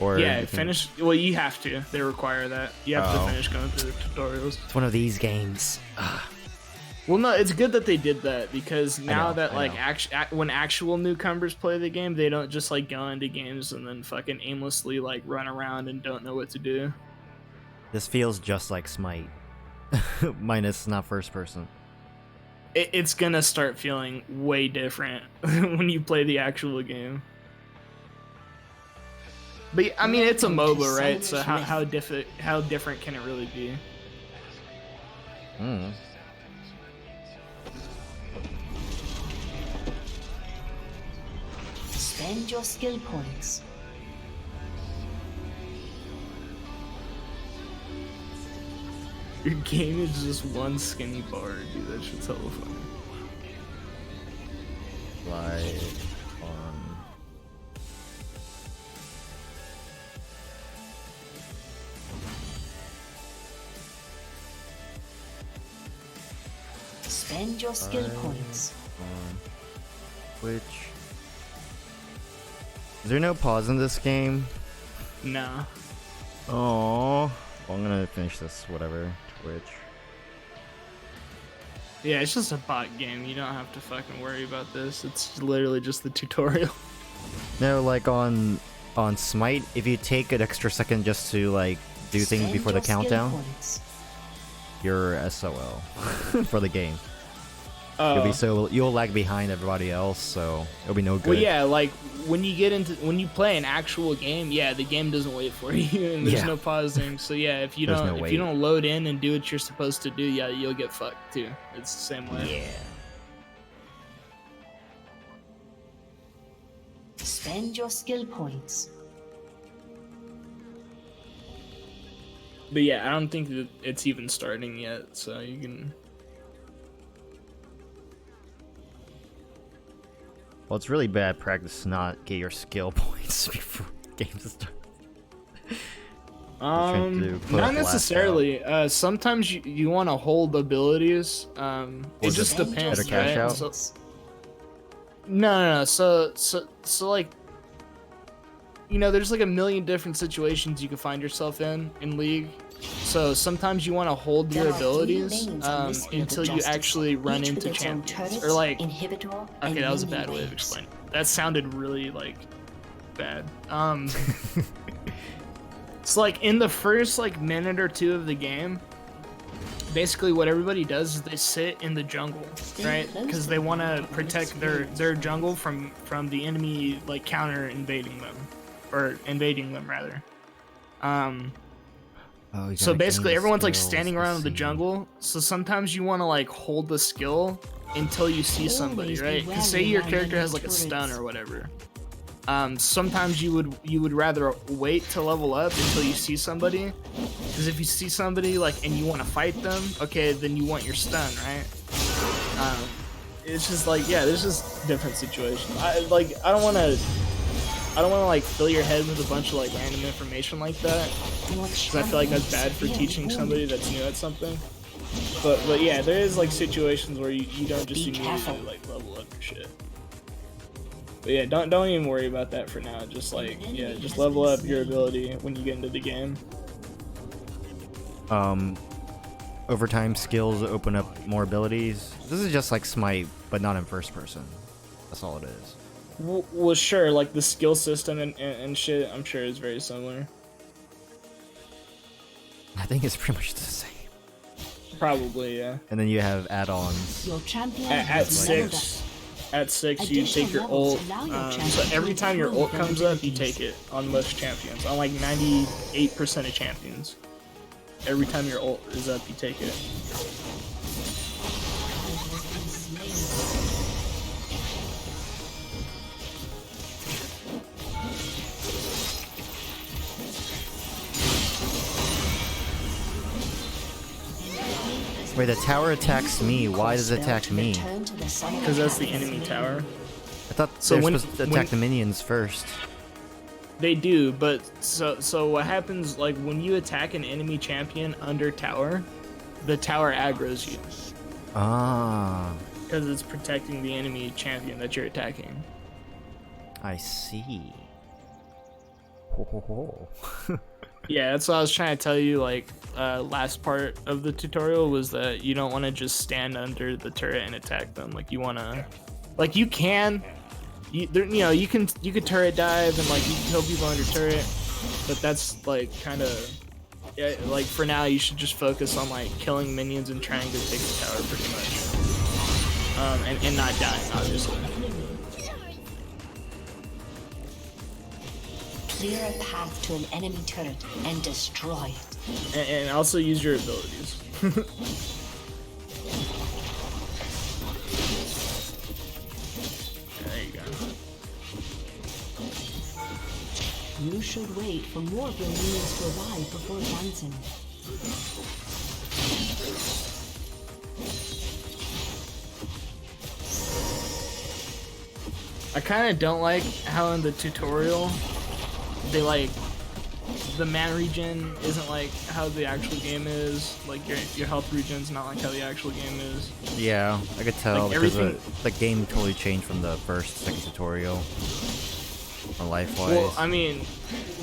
B: or
A: Yeah,
B: you can-
A: finish. Well, you have to. They require that. You have
B: Oh.
A: to finish going through the tutorials.
B: It's one of these games.
A: Well, no, it's good that they did that because now
B: know,
A: that
B: I
A: like
B: know.
A: when actual newcomers play the game, they don't just like go into games and then fucking aimlessly like run around and don't know what to do.
B: This feels just like Smite, minus not first person.
A: It's gonna start feeling way different when you play the actual game. But I mean, it's a
E: Welcome to
A: MOBA, right? So
E: Silent
A: how different can it really be?
B: Hmm.
E: Spend your skill points.
A: Your game is just one skinny bar, dude. That shit's hella funny.
B: Like on.
E: Spend your skill
B: Fine.
E: points.
B: On Twitch. Is there no pause in this game?
A: Nah.
B: Oh, well, I'm gonna finish this. Whatever. Twitch.
A: Yeah, it's just a bot game. You don't have to fucking worry about this. It's literally just the tutorial.
B: No, like on Smite, if you take an extra second just to like do things
E: Spend
B: before the
E: your skill
B: countdown,
E: points.
B: you're SOL for the game. You'll lag behind everybody else, so it'll be no good.
A: Well, yeah, like when you play an actual game, yeah, the game doesn't wait for you, and there's
B: Yeah.
A: no pausing. So yeah, if you
B: There's
A: don't
B: no
A: if
B: wait.
A: you don't load in and do what you're supposed to do, yeah, you'll get fucked too. It's the same way.
B: Yeah.
E: Spend your skill points.
A: But yeah, I don't think that it's even starting yet, so you can.
B: Well, it's really bad practice to not get your skill points before games start. trying to put a
A: Not
B: blast
A: necessarily. Sometimes you want to hold abilities. It
B: Was it
A: just
E: Spend your
A: depends.
B: better cash
A: right?
B: out?
A: So, no. So like, there's like a million different situations you can find yourself in League. So sometimes you want to hold your
E: There are three
A: abilities
E: lanes on this field of
A: until you
E: justice,
A: actually run
E: each with
A: into
E: its own
A: champions,
E: turrets,
A: or like.
E: inhibitor, and
A: Okay, that was a
E: minion
A: bad way of
E: waves.
A: explaining. That sounded really like bad. It's like in the first like minute or two of the game, basically what everybody does is they sit in the jungle, right? Because they want to protect their jungle from the enemy like counter invading them, or invading them rather.
B: Oh, you
A: So
B: gotta
A: basically,
B: gain
A: everyone's like
B: skills,
A: standing
B: I
A: around in the
B: see.
A: jungle. So sometimes you want to like hold the skill until you see somebody,
E: Always be
A: right? Because say
E: wary
A: your
E: around
A: character
E: enemy
A: has like a stun
E: turrets.
A: or whatever. Sometimes you would rather wait to level up until you see somebody. Because if you see somebody like and you want to fight them, okay, then you want your stun, right? It's just like, yeah, there's just different situations. I don't want to like fill your head with a bunch of like random information like that, because I feel like that's bad for teaching somebody that's new at something. But yeah, there is like situations where you don't just
E: Be
A: immediately
E: careful.
A: like level up your shit. But yeah, don't even worry about that for now. Just like, yeah, just level up your ability when you get into the game.
B: Overtime skills open up more abilities. This is just like Smite, but not in first person. That's all it is.
A: Well, sure, like the skill system and shit, I'm sure is very similar.
B: I think it's pretty much the same.
A: Probably, yeah.
B: And then you have add-ons.
E: Your champion
A: At
E: has leveled
A: 6, at 6, you take your
E: Additional
A: ult.
E: levels allow your
A: So
E: champion
A: every
E: to
A: time your
E: improve
A: ult
E: their
A: comes up, you
E: abilities.
A: take it on most champions. On like 98% of champions. Every time your ult is up, you take it.
B: Wait, the tower attacks me. Why does it attack me?
A: Because that's the enemy tower.
B: I thought
A: So
B: they're
A: when-
B: supposed to attack
A: when-
B: the minions first.
A: They do, but so what happens, like when you attack an enemy champion under tower, the tower aggroes you.
B: Ah,
A: Because it's protecting the enemy champion that you're attacking.
B: I see. Ho, ho, ho.
A: Yeah, that's what I was trying to tell you, like, last part of the tutorial was that you don't want to just stand under the turret and attack them. Like, you want to... Like, you can... You know, you can turret dive and, like, you can kill people under turret, but that's, like, kind of... Yeah, like, for now, you should just focus on, like, killing minions and trying to take the tower, pretty much. And not dying, obviously.
E: Clear a path to an enemy turret and destroy it.
A: And also use your abilities. There you go.
E: You should wait for more of your minions to arrive before advancing.
A: I kind of don't like how in the tutorial they like the mana regen isn't like how the actual game is. Like your health regen's not like how the actual game is.
B: Yeah, I could tell
A: Like,
B: because
A: everything-
B: the game totally changed from the second tutorial. Or life-wise.
A: Well, I mean,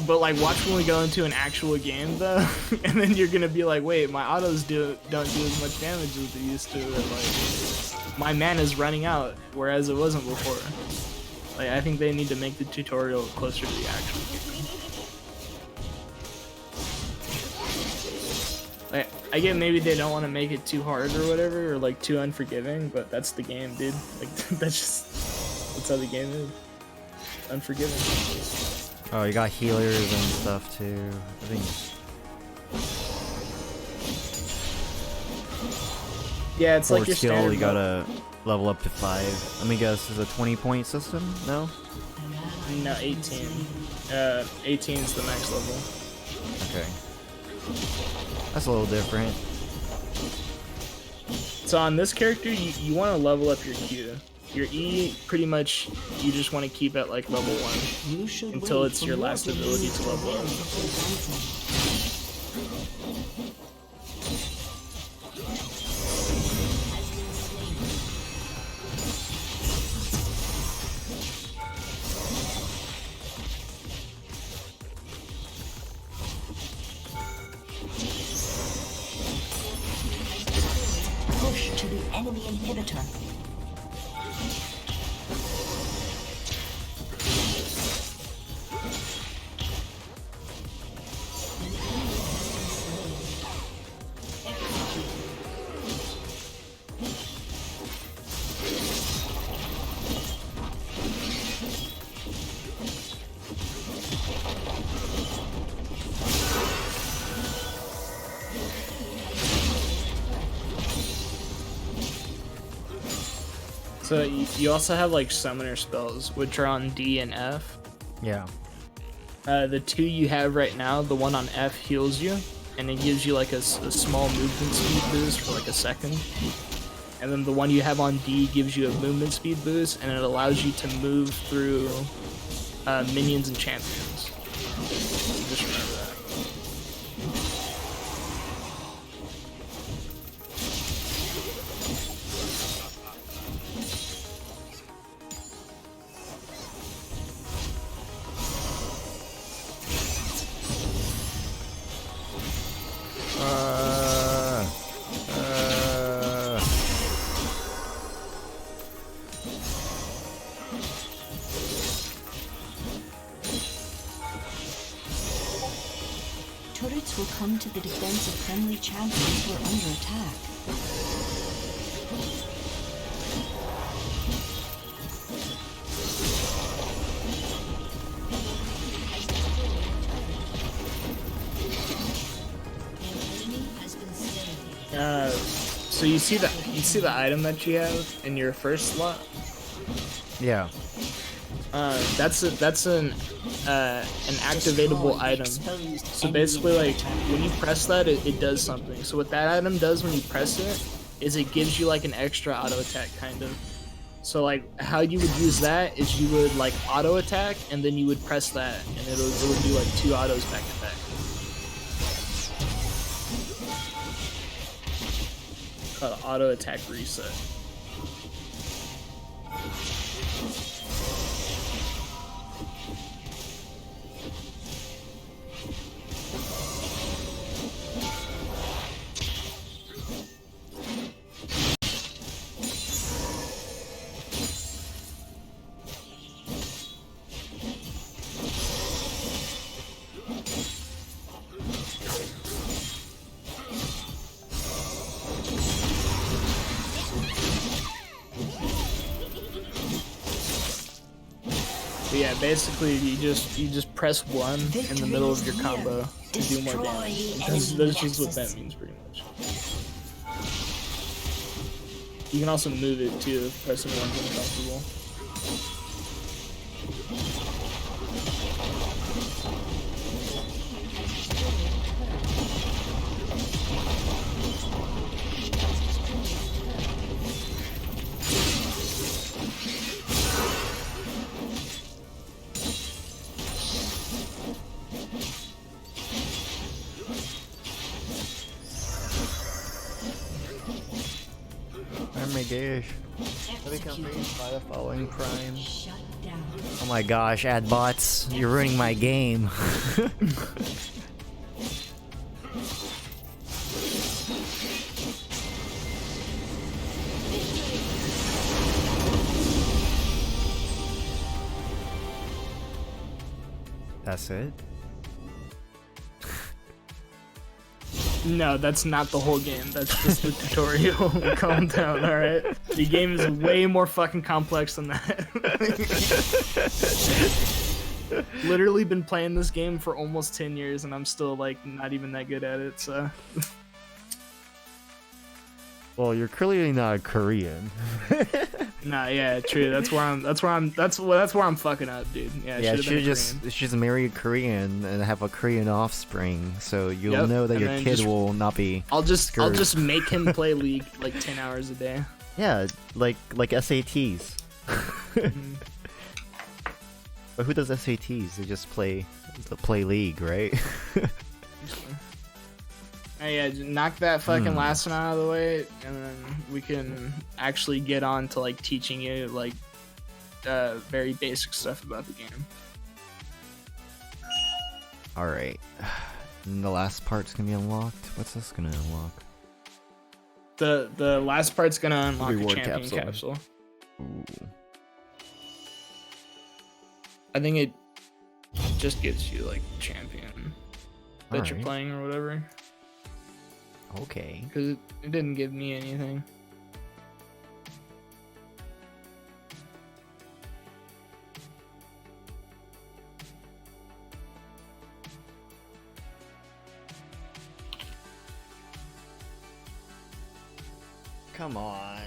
A: but like watch when we go into an actual game though, and then you're gonna be like, wait, my autos don't do as much damage as they used to. Or, like my mana's running out, whereas it wasn't before. Like I think they need to make the tutorial closer to the actual game. Like, I get maybe they don't want to make it too hard or whatever, or like too unforgiving, but that's the game, dude. Like that's how the game is. Unforgiving.
B: Oh, you got healers and stuff too. I think.
A: Yeah, it's like
B: Forward
A: your
B: skill,
A: standard.
B: you gotta level up to 5. Let me guess, is it a 20-point system? No?
A: No, 18. 18 is the max level.
B: Okay. That's a little different.
A: So on this character, you want to level up your Q. Your E, pretty much, you just want to keep at like level 1.
E: You should
A: Until
E: wait
A: it's
E: for
A: your
E: more
A: last
E: of your
A: ability
E: minions
A: to level
E: arrive
A: up.
E: before advancing. Push to the enemy inhibitor.
A: So you also have like summoner spells, which are on D and F.
B: Yeah.
A: The two you have right now, the one on F heals you, and it gives you like a small movement speed boost for like a second. And then the one you have on D gives you a movement speed boost, and it allows you to move through minions and champions. Just remember that.
E: Turrets will come to the defense of friendly champions who are under attack.
A: So you see the item that you have in your first slot.
B: Yeah.
A: That's an activatable item. So basically, like when you press that, it does something. So what that item does when you press it is it gives you like an extra auto attack kind of. So like how you would use that is you would like auto attack and then you would press that and it would do like 2 autos back to back. Called auto attack reset. But yeah, basically you just press 1 in the middle of your combo to do more damage. That's just what that means pretty much. You can also move it too if pressing 1's uncomfortable.
B: Oh my gosh. I become famous by the following crime.
E: Shut down.
B: Oh my gosh, ad bots, you're ruining my game. That's it?
A: No, that's not the whole game. That's just the tutorial. Calm down, alright? The game is way more fucking complex than that. Literally been playing this game for almost 10 years and I'm still like not even that good at it, so.
B: Well, you're clearly not Korean.
A: Nah, yeah, true. That's where I'm fucking up, dude. Yeah,
B: Yeah,
A: should
B: just marry a Korean and have a Korean offspring, so you'll know that
A: and
B: your
A: then
B: kid
A: just-
B: will not be.
A: I'll
B: screwed.
A: just make him play League like 10 hours a day.
B: Yeah, like SATs. But who does SATs? They just play League, right?
A: Hey, yeah, just knock that fucking last one out of the way, and then we can actually get on to like teaching you like very basic stuff about the game.
B: All right. And the last part's gonna be unlocked. What's this gonna unlock?
A: The last part's gonna unlock a
B: Reward
A: champion
B: capsule.
A: capsule.
B: Ooh.
A: I think it just gets you like champion that you're
B: Alright.
A: playing or whatever.
B: Okay.
A: Because it didn't give me anything.
B: Come on.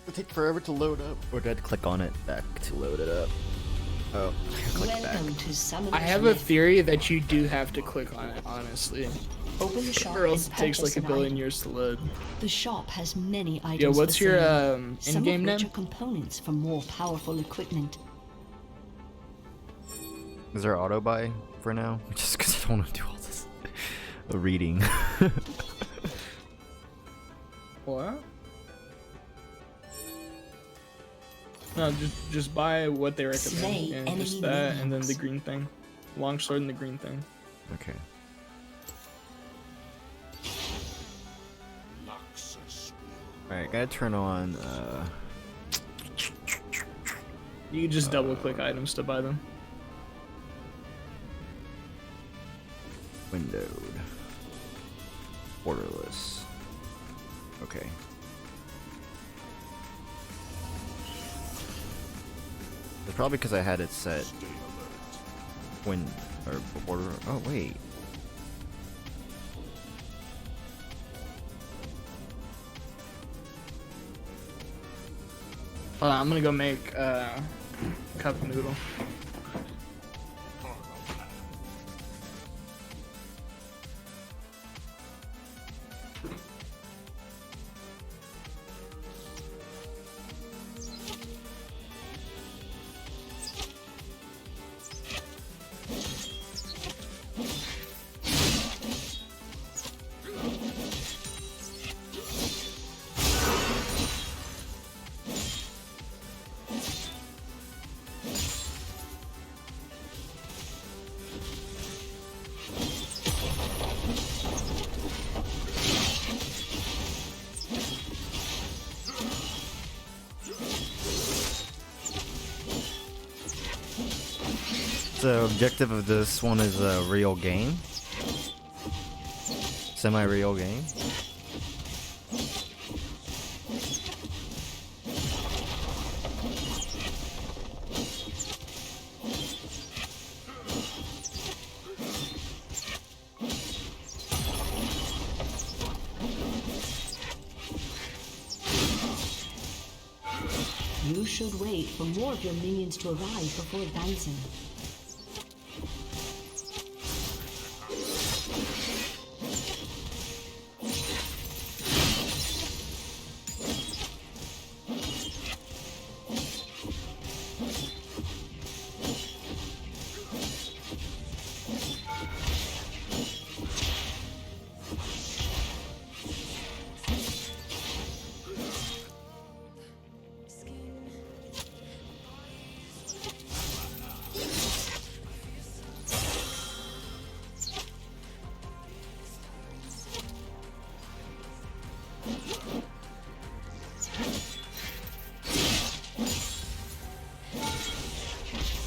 B: It take forever to load up. Or did I click on it back to load it up? Oh, click back.
E: Welcome to Summoner's
A: I have a
E: Rift.
A: theory that you do have to click on it, honestly.
E: Open the shop
A: Or else
E: and
A: it takes
E: purchase
A: like a
E: an
A: billion
E: item.
A: years to load.
E: The shop has many items.
A: Yo, what's
E: for
A: your
E: sale, some
A: in-game
E: of which
A: name?
E: are components for more powerful equipment.
B: Is there auto buy for now? Just because I don't want to do all this reading.
A: What? No, just buy what they recommend,
E: Slay
A: and just
E: enemy
A: that, and then
E: minions.
A: the green thing, longsword and the green thing.
B: Okay.
F: Noxus
B: Alright, gotta turn on,
A: You can just double click items to buy them.
B: windowed. Borderless. Okay. It's probably because I had it set when, or border, oh wait.
A: Hold on, I'm gonna go make cup noodle.
B: The objective of this one is a real game. Semi-real game.
E: You should wait for more of your minions to arrive before advancing.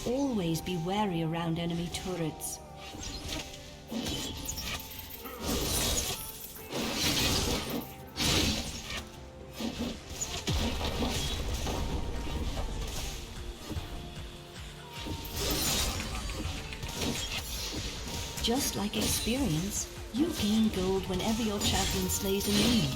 E: Always be wary around enemy turrets. Just like experience, you gain gold whenever your champion slays a minion.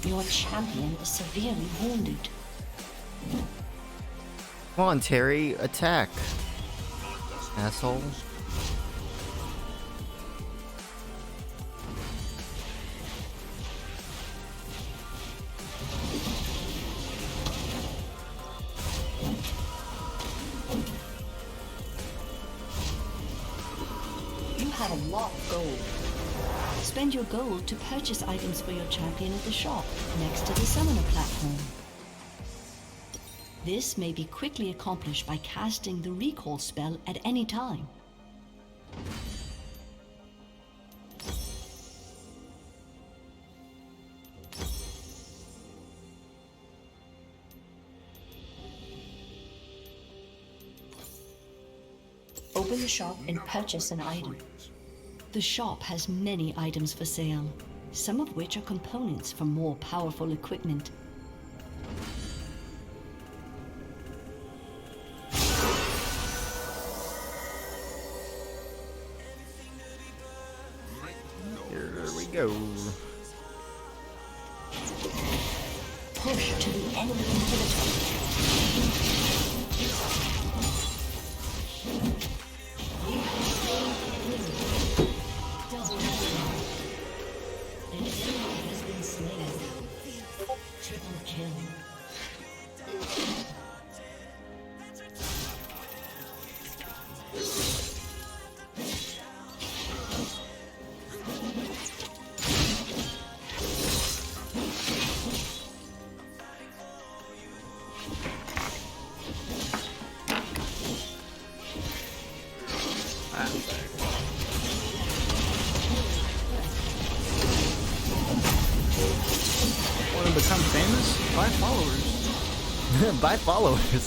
E: Your champion is severely wounded.
B: Come on, Terry, attack. Asshole.
E: You have a lot of gold. Spend your gold to purchase items for your champion at the shop next to the summoner platform. This may be quickly accomplished by casting the recall spell at any time. Open the shop and purchase an item. The shop has many items for sale, some of which are components for more powerful equipment.
B: Here we go.
E: Push to the enemy inhibitor. An enemy has been slain. Triple kill.
A: Want to become famous? Buy followers.
B: Buy followers.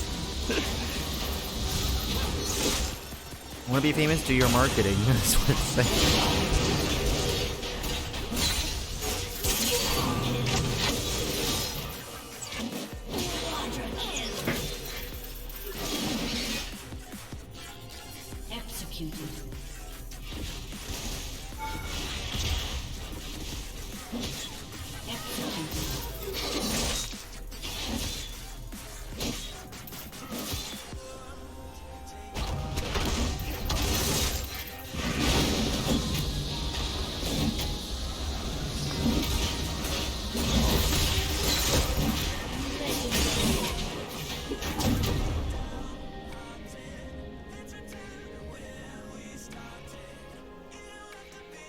B: Want to be famous? Do your marketing. That's what it's saying.
E: Executed.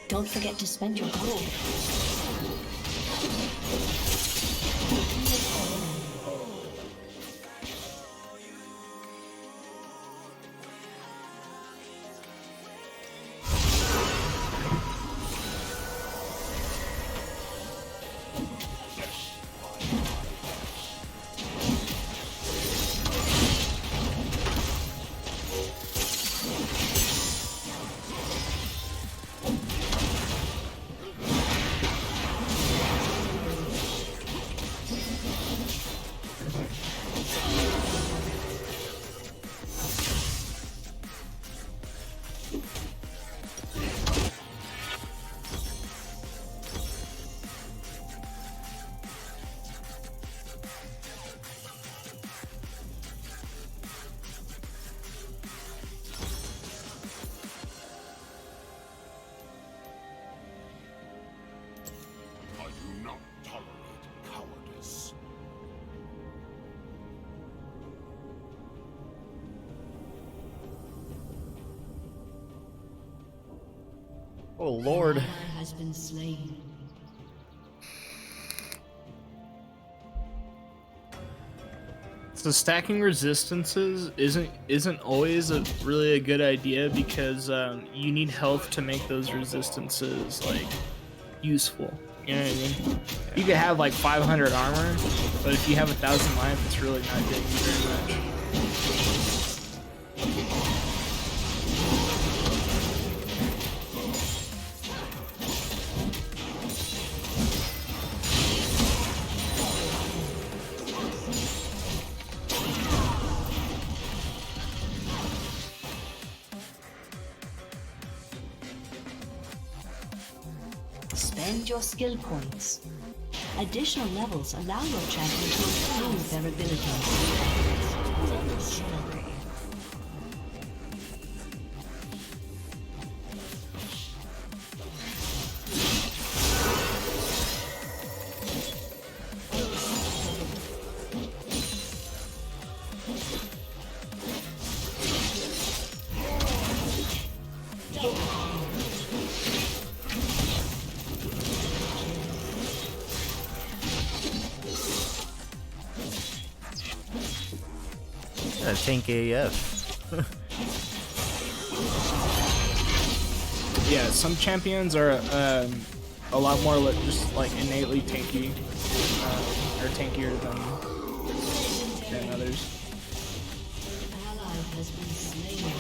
E: Don't forget to spend your gold.
F: I do not tolerate cowardice.
B: Oh lord.
E: An ally has been slain.
A: So stacking resistances isn't always really a good idea because you need health to make those resistances like useful. You know what I mean? You could have like 500 armor, but if you have 1,000 life, it's really not doing you very much.
E: Spend your skill points. Additional levels allow your champion to improve their abilities.
B: I think AF.
A: Yeah, some champions are a lot more just like innately tanky, or tankier than others.
E: Ally has been slain.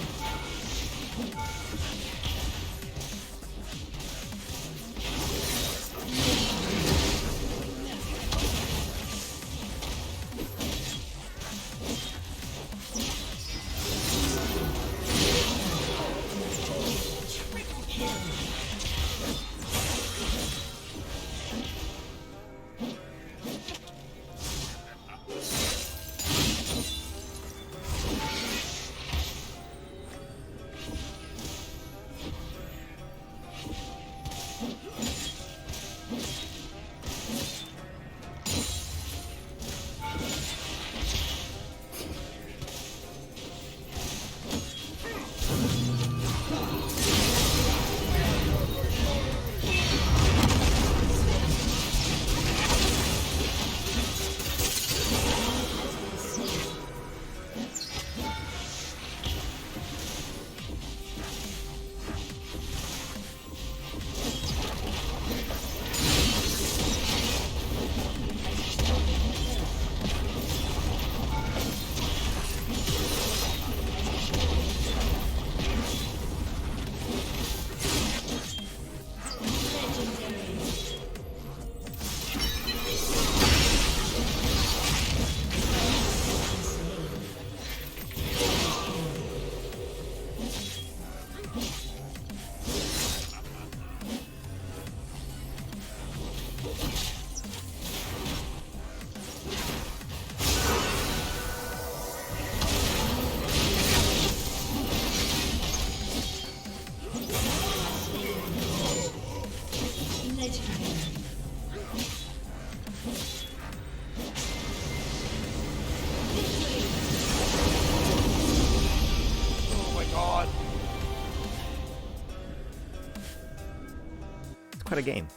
B: It's quite a game.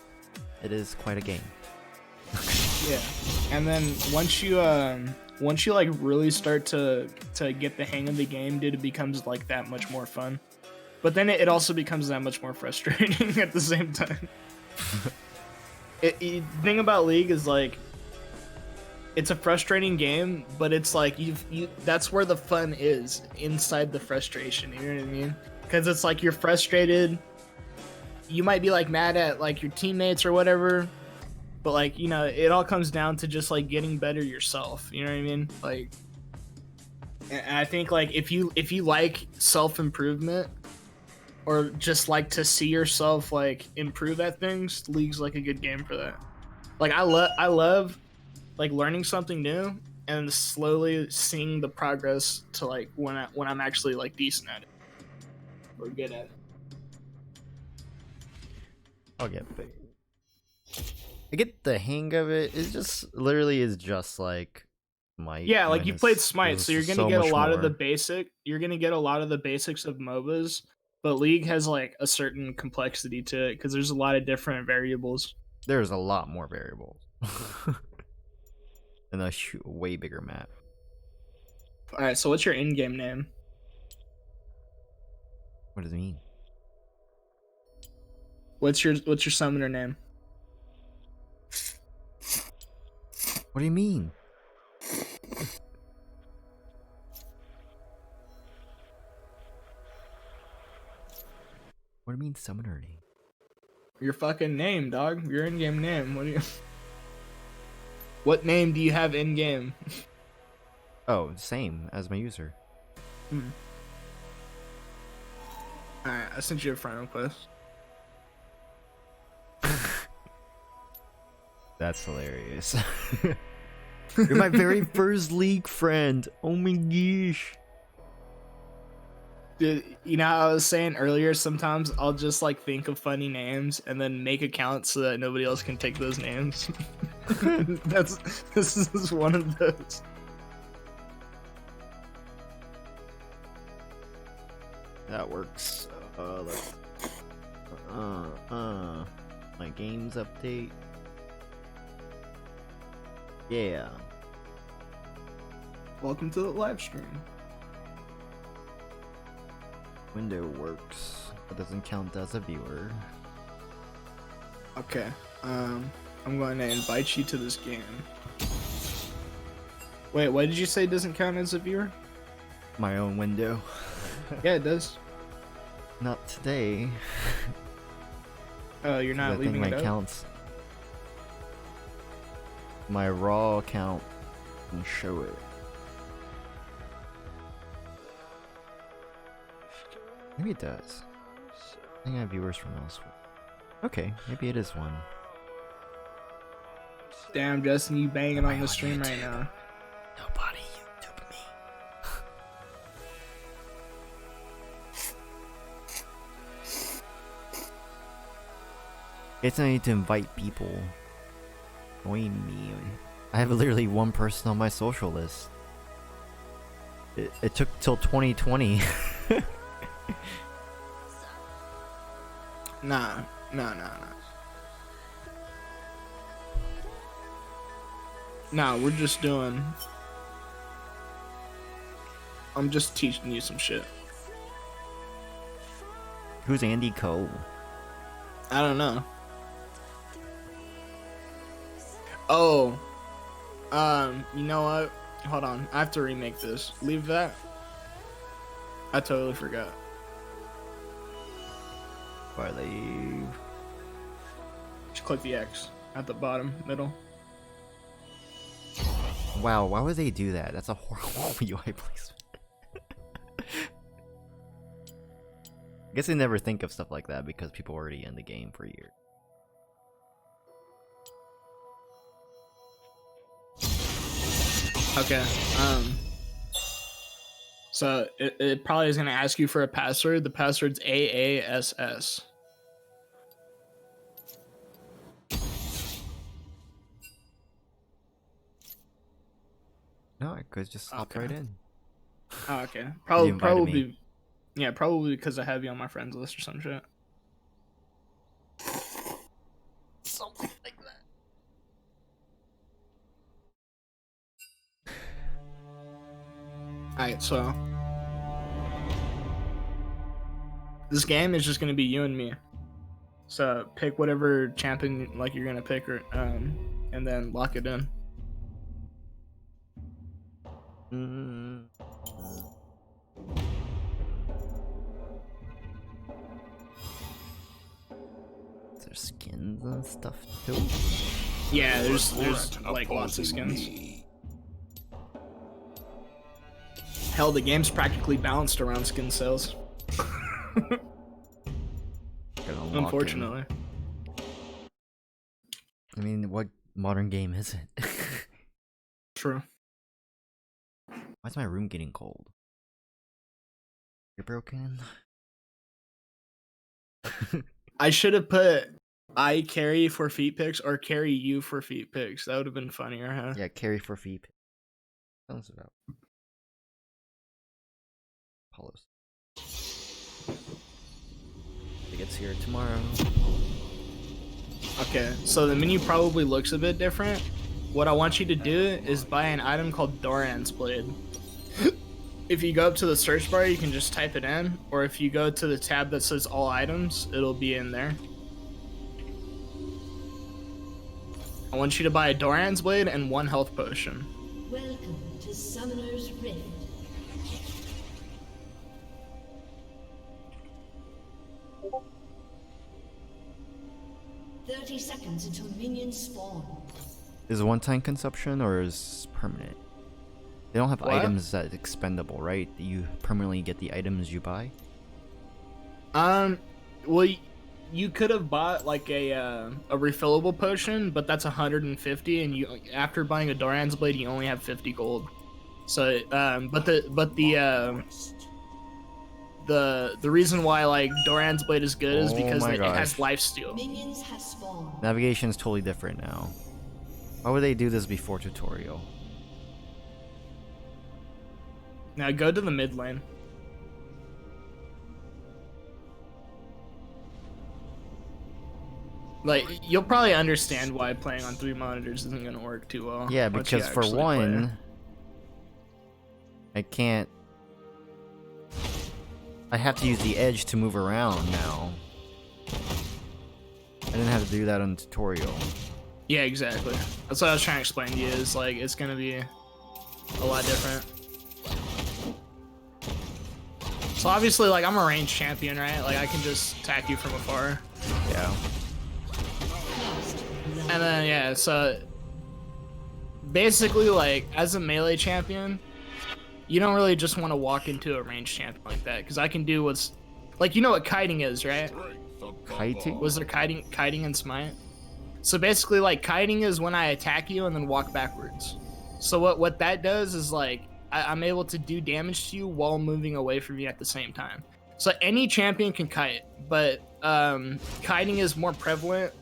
B: It is quite a game.
A: Yeah, and then once you like really start to get the hang of the game, dude, it becomes like that much more fun. But then it also becomes that much more frustrating at the same time. The thing about League is like, it's a frustrating game, but it's like you that's where the fun is, inside the frustration. You know what I mean? Because it's like you're frustrated. You might be like mad at like your teammates or whatever, but like, you know, it all comes down to just like getting better yourself. You know what I mean? Like, and I think like if you like self improvement, or just like to see yourself like improve at things, League's like a good game for that. Like I love like learning something new and slowly seeing the progress to like when I'm actually like decent at it or good at it.
B: I'll get big. I get the hang of it. It just literally is just like Smite.
A: Yeah, like you
B: minus-
A: played Smite,
B: there's
A: so you're
B: just
A: gonna
B: so
A: get a
B: much
A: lot of the
B: more.
A: basic. You're gonna get a lot of the basics of MOBAs, but League has like a certain complexity to it because there's a lot of different variables.
B: There's a lot more variables. And a way bigger map.
A: All right, so what's your in-game name?
B: What does it mean?
A: What's your summoner name?
B: What do you mean? What do you mean summoner name?
A: Your fucking name, dog. Your in-game name. What do you? What name do you have in-game?
B: Oh, same as my user.
A: Alright, I sent you a friend request.
B: That's hilarious. You're my very first League friend. Oh my gosh.
A: Dude, you know how I was saying earlier, sometimes I'll just like think of funny names and then make accounts so that nobody else can take those names. This is one of those.
B: That works. My games update. Yeah.
A: Welcome to the live stream.
B: Window works. It doesn't count as a viewer.
A: Okay. I'm going to invite you to this game. Wait, what did you say doesn't count as a viewer?
B: My own window.
A: Yeah, it does.
B: Not today.
A: Oh, you're not
B: I think
A: leaving
B: my
A: it up?
B: counts. My raw account can show it. Maybe it does. I think I have viewers from elsewhere. Okay, maybe it is one.
A: Damn, Justin, you banging on the stream right now.
B: Nobody YouTube me. It's not need to invite people. Join me. I have literally one person on my social list. It took till 2020.
A: Nah. Nah, we're just doing... I'm just teaching you some shit.
B: Who's Andy Cole?
A: I don't know. Oh. You know what? Hold on. I have to remake this. Leave that. I totally forgot.
B: Or leave.
A: Just click the X at the bottom, middle.
B: Wow, why would they do that? That's a horrible UI placement. I guess they never think of stuff like that because people are already in the game for years.
A: Okay. So it probably is gonna ask you for a password. The password's AASS.
B: No, I could just hop
A: Okay.
B: right in.
A: Oh, okay.
B: You invited
A: Probably. Yeah, probably because I have you on my friends list or some shit. Something like that. Alright, so this game is just gonna be you and me. So pick whatever champion like you're gonna pick, or and then lock it in.
B: There's skins and stuff too.
A: Yeah, there's
F: Regret
A: like lots of
F: opposing
A: skins.
F: me.
A: Hell, the game's practically balanced around skin sales.
B: Gotta unlock 'em.
A: Unfortunately.
B: I mean, what modern game is it?
A: True.
B: Why is my room getting cold? You're broken?
A: I should have put I carry for feet picks or carry you for feet picks. That would have been funnier, huh?
B: Yeah, carry for feet. Sounds about. Apollos. It gets here tomorrow.
A: Okay, so the menu probably looks a bit different. What I want you to do is buy an item called Doran's Blade. If you go up to the search bar, you can just type it in, or if you go to the tab that says all items, it'll be in there. I want you to buy a Doran's Blade and 1 health potion.
E: Welcome to Summoner's Rift. 30 seconds until minions spawn.
B: Is it one-time consumption or is permanent? They don't have
A: What?
B: items that expendable, right? You permanently get the items you buy?
A: Well, you could have bought like a refillable potion, but that's 150, and you after buying a Doran's blade, you only have 50 gold. So, the reason why like Doran's blade is good is
B: Oh
A: because
B: my
A: it has
B: gosh.
A: lifesteal.
E: Minions have spawned.
B: Navigation's totally different now. Why would they do this before tutorial?
A: Now go to the mid lane. Like, you'll probably understand why playing on 3 monitors isn't gonna work too well.
B: Yeah,
A: once you
B: because for
A: actually
B: one,
A: play.
B: I can't. I have to use the edge to move around now. I didn't have to do that on the tutorial.
A: Yeah, exactly. That's what I was trying to explain to you, is like, it's gonna be a lot different. So obviously, like, I'm a ranged champion, right? Like, I can just attack you from afar.
B: Yeah.
A: And then, yeah, so basically, like, as a melee champion, you don't really just want to walk into a ranged champion like that, because I can do what's, like, you know what kiting is, right?
B: Kiting?
A: Was there kiting and smite? So basically, like, kiting is when I attack you and then walk backwards. So what that does is, like, I'm able to do damage to you while moving away from you at the same time. So any champion can kite, but kiting is more prevalent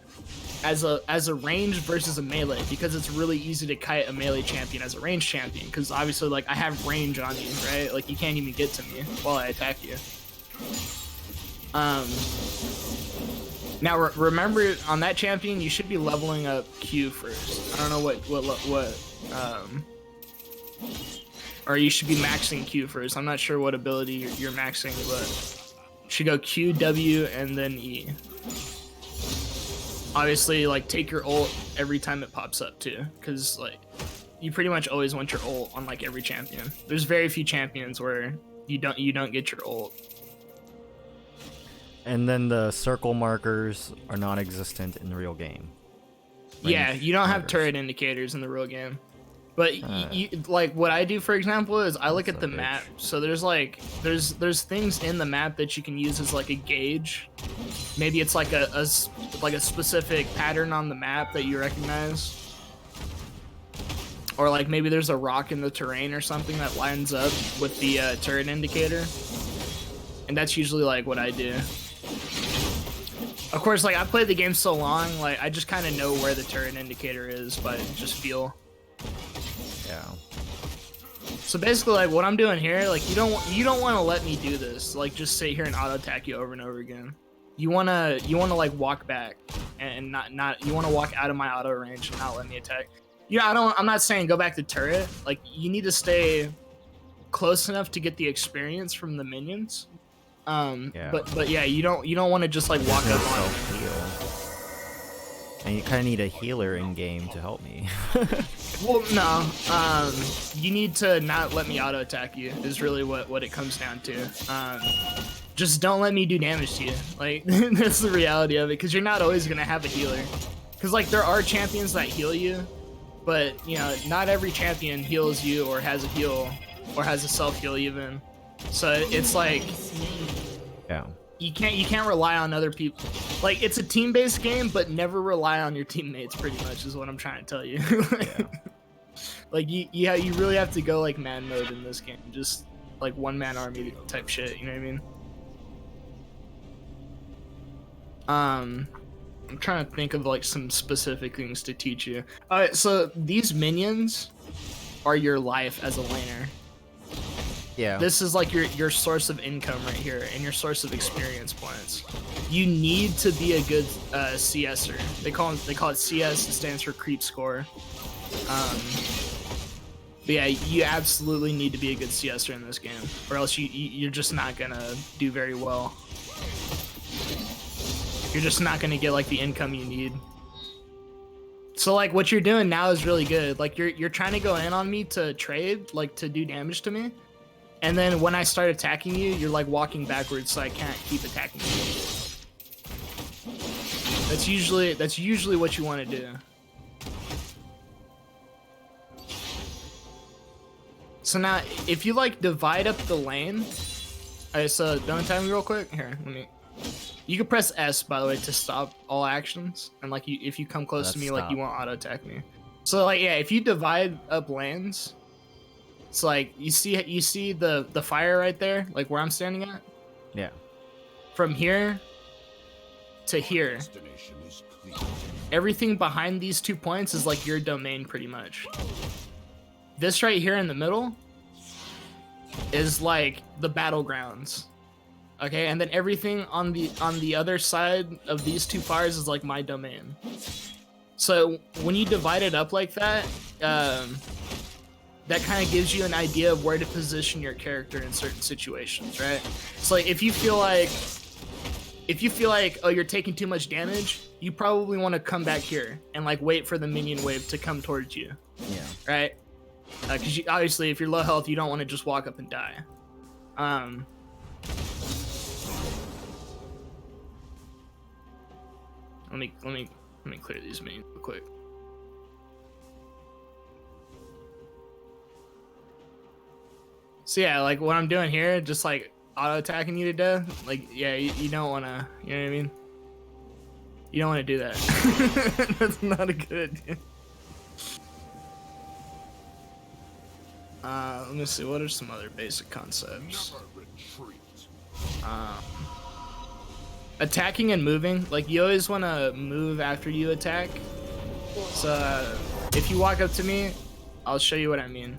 A: as a range versus a melee, because it's really easy to kite a melee champion as a ranged champion, because obviously, like, I have range on you, right? Like, you can't even get to me while I attack you. Now remember, on that champion, you should be leveling up Q first. I don't know what or you should be maxing Q first. I'm not sure what ability you're maxing, but you should go Q, W, and then E. Obviously, like, take your ult every time it pops up too, because like you pretty much always want your ult on like every champion. There's very few champions where you don't get your ult.
B: And then the circle markers are non-existent in the real game.
A: Yeah, you don't have
B: markers.
A: turret indicators in the real game. But like what I do, for example, is I look at the map. So there's like there's things in the map that you can use as like a gauge. Maybe it's like a specific pattern on the map that you recognize, or like maybe there's a rock in the terrain or something that lines up with the turret indicator. And that's usually like what I do. Of course, like, I've played the game so long, like, I just kind of know where the turret indicator is by just feel.
B: Yeah.
A: So basically, like, what I'm doing here, like, you don't want to let me do this. Like, just sit here and auto attack you over and over again. You wanna like walk back and not you want to walk out of my auto range and not let me attack. I'm not saying go back to turret. Like, you need to stay close enough to get the experience from the minions.
B: Yeah.
A: But yeah, you don't want to just like walk up on it.
B: Heal. And you kind of need a healer in game to help me.
A: Well, no. You need to not let me auto attack you. Is really what it comes down to. Just don't let me do damage to you. Like, that's the reality of it, because you're not always gonna have a healer. Because like there are champions that heal you, but you know not every champion heals you or has a heal or has a self heal even. So it's like,
B: Yeah.
A: you can't rely on other people. Like, it's a team-based game, but never rely on your teammates, pretty much is what I'm trying to tell you. Like, you really have to go like man mode in this game, just like one-man army type shit, you know what I mean? I'm trying to think of like some specific things to teach you. Alright, so these minions are your life as a laner.
B: Yeah.
A: This is like your source of income right here, and your source of experience points. You need to be a good CSer. They call it CS. It stands for creep score. But yeah, you absolutely need to be a good CSer in this game, or else you're just not gonna do very well. You're just not gonna get like the income you need. So like what you're doing now is really good. Like you're trying to go in on me to trade, like to do damage to me. And then when I start attacking you, you're like walking backwards, so I can't keep attacking you. That's usually what you want to do. So now, if you like divide up the lane, alright. So don't time me real quick. Here, let me. You can press S, by the way, to stop all actions, and like if you come close to me, like you won't auto attack me. So like yeah, if you divide up lanes, it's like you see the fire right there, like where I'm standing at.
B: Yeah.
A: From here to here,
F: Destination is clear.
A: everything behind these 2 points is like your domain, pretty much. This right here in the middle is like the battlegrounds. Okay, and then everything on the other side of these 2 fires is like my domain. So when you divide it up like that, that kind of gives you an idea of where to position your character in certain situations, right? So like if you feel like oh, you're taking too much damage, you probably want to come back here and like wait for the minion wave to come towards you.
B: Yeah.
A: Right? Because obviously, if you're low health, you don't want to just walk up and die. Let me clear these minions real quick. So yeah, like what I'm doing here, just like auto attacking you to death. Like yeah, you don't want to. You know what I mean? You don't want to do that. That's not a good idea. Let me see. What are some other basic concepts?
F: Never retreat.
A: Attacking and moving. Like you always want to move after you attack. So if you walk up to me, I'll show you what I mean.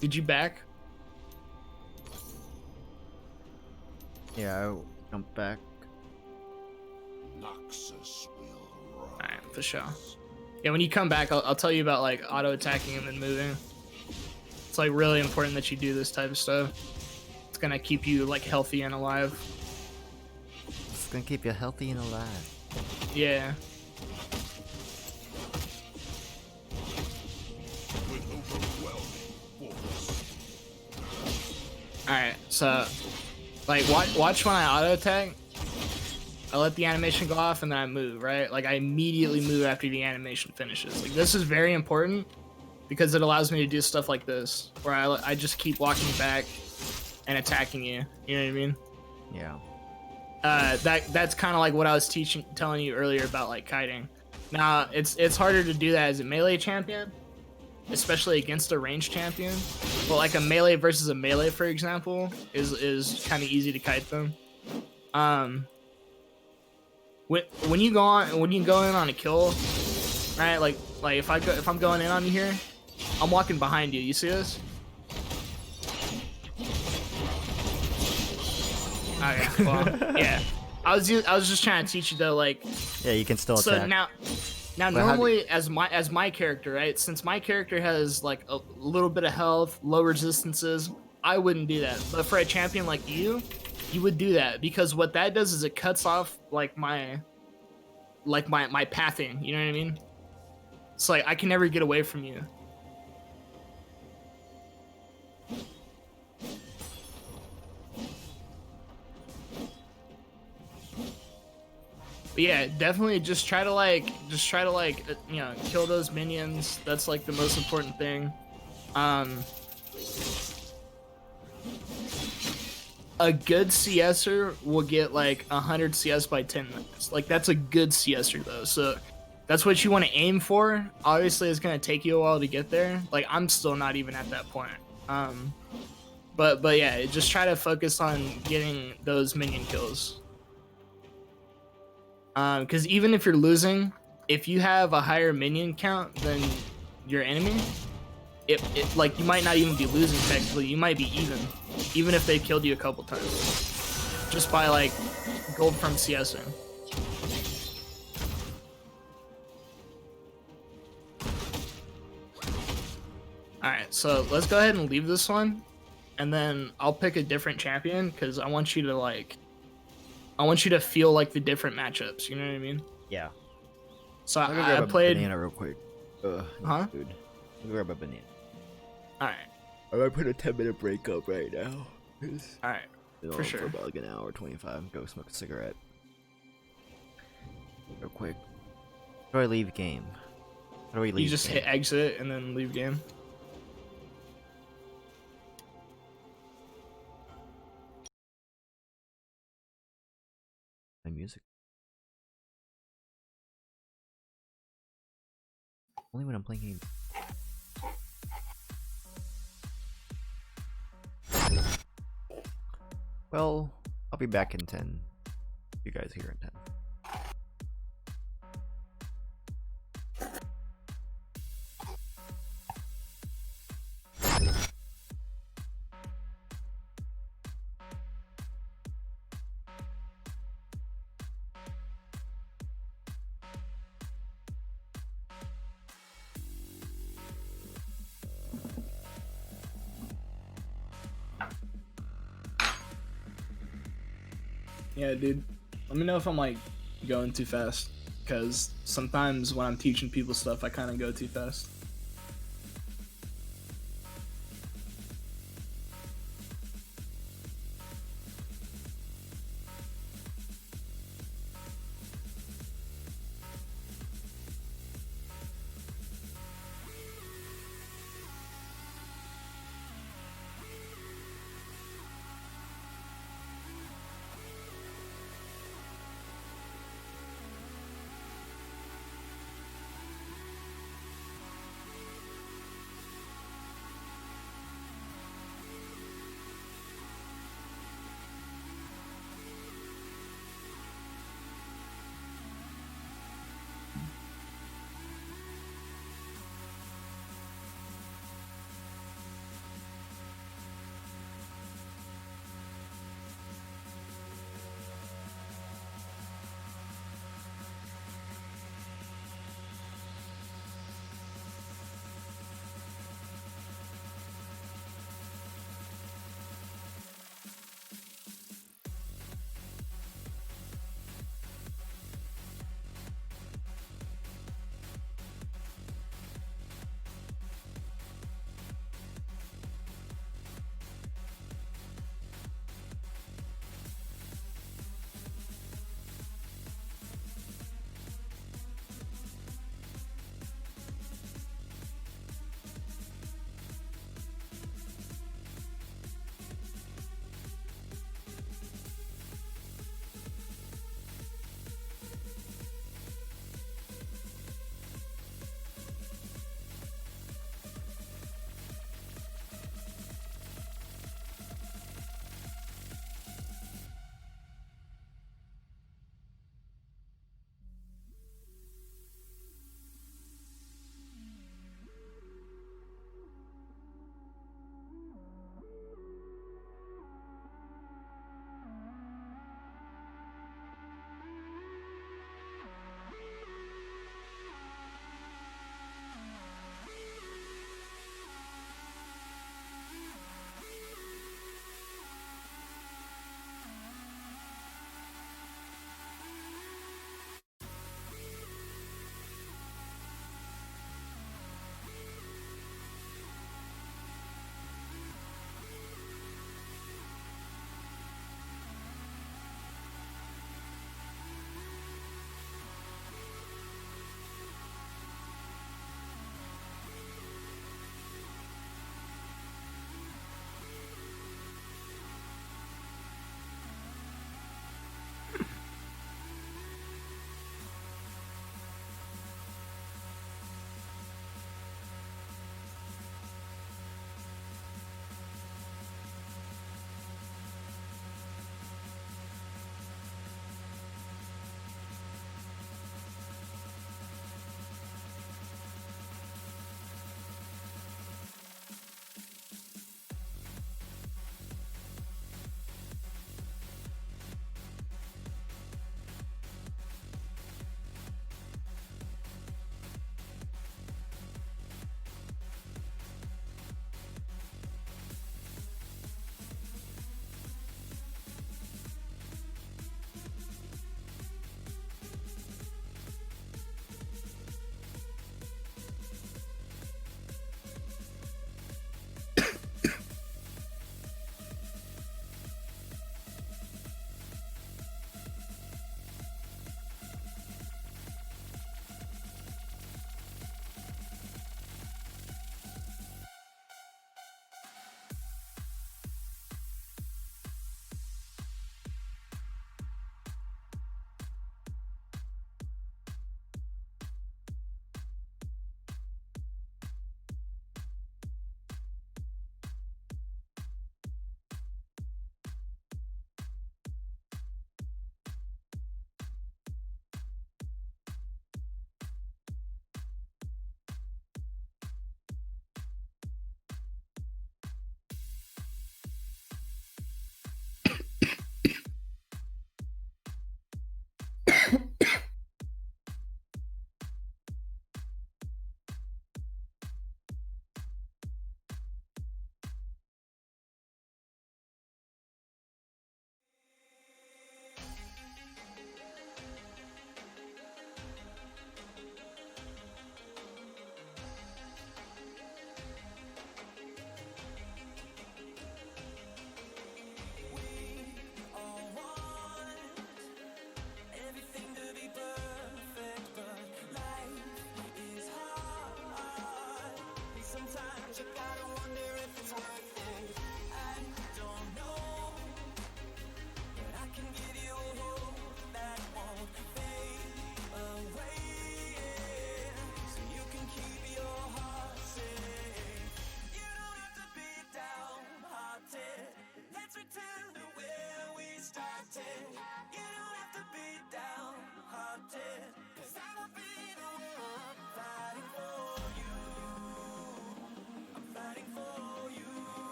A: Did you back?
B: Yeah, I'll jump back.
F: Noxus will rise.
A: Alright, for sure. Yeah, when you come back, I'll tell you about like auto attacking and then moving. It's like really important that you do this type of stuff. It's gonna keep you like healthy and alive.
B: It's gonna keep you healthy and alive.
A: Yeah.
F: With overwhelming force.
A: Alright, so like watch when I auto attack. I let the animation go off and then I move, right? Like I immediately move after the animation finishes. Like this is very important because it allows me to do stuff like this, where I just keep walking back and attacking you. You know what I mean?
B: Yeah.
A: That's kind of like what I was telling you earlier about like kiting. Now it's harder to do that as a melee champion, especially against a ranged champion. But like a melee versus a melee, for example, is kind of easy to kite them. When you go in on a kill, right? Like if I'm going in on you here, I'm walking behind you. You see this? Okay, well, yeah. I was just trying to teach you though, like.
B: Yeah, you can still attack.
A: So now normally as my character, right? Since my character has like a little bit of health, low resistances, I wouldn't do that. But for a champion like you would do that because what that does is it cuts off like my pathing. You know what I mean? It's like I can never get away from you. But yeah, definitely just try to you know, kill those minions. That's like the most important thing. A good CSer will get like 100 CS by 10 minutes. Like that's a good CSer though. So that's what you want to aim for. Obviously it's going to take you a while to get there. Like I'm still not even at that point. But yeah, just try to focus on getting those minion kills. Because even if you're losing, if you have a higher minion count than your enemy, it like you might not even be losing technically. You might be even if they killed you a couple times, just by like gold from CSing. All right, so let's go ahead and leave this one, and then I'll pick a different champion because I want you to feel like the different matchups. You know what I mean?
B: Yeah.
A: So
B: I'm gonna
A: I
B: grab
A: played.
B: a banana real quick.
A: Huh?
B: Food. Let me grab a banana.
A: All right.
B: I'm gonna put a 10-minute break up right now.
A: All right. For sure.
B: For about like an hour 25. Go smoke a cigarette. Real quick. How do I leave game? How do we leave?
A: You just
B: game?
A: hit exit and then leave game.
B: music. Only when I'm playing games. Well, I'll be back in 10. You guys here in 10.
A: Yeah, dude. Let me know if I'm like going too fast, because sometimes when I'm teaching people stuff, I kind of go too fast.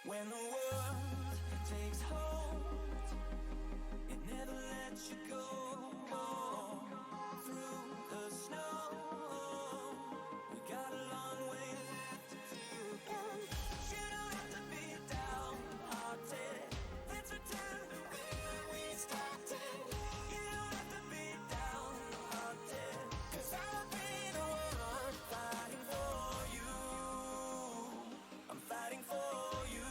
H: When the world takes hold, it never lets you go. Through the snow, we got a long way left to do. You don't have to be downhearted. Let's return to where we started. You don't have to be downhearted, 'cause I'll be the one fighting for you. I'm fighting for you.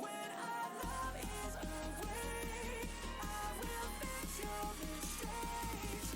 H: When our love is away, I will fix your mistakes.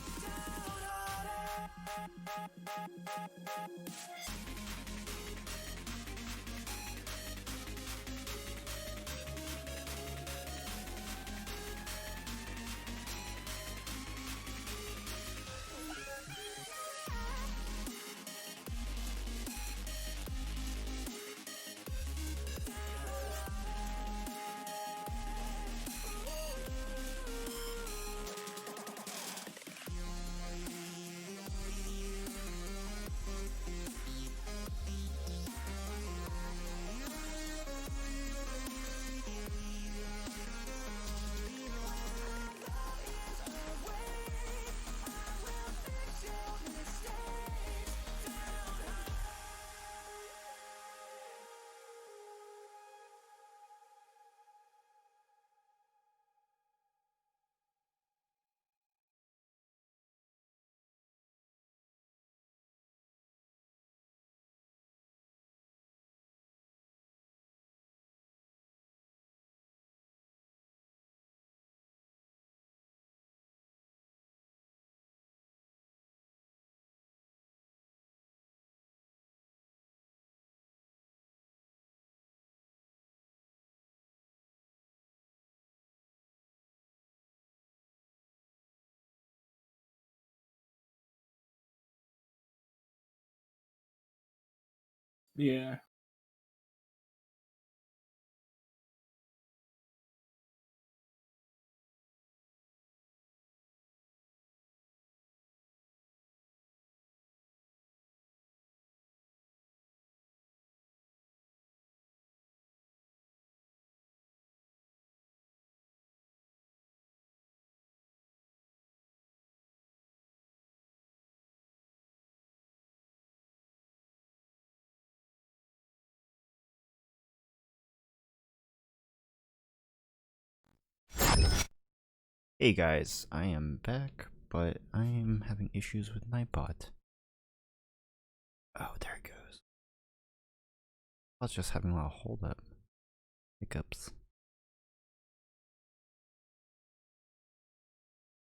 A: Yeah.
B: Hey guys, I am back, but I am having issues with my bot. Oh, there it goes. I was just having a lot of hold up hiccups.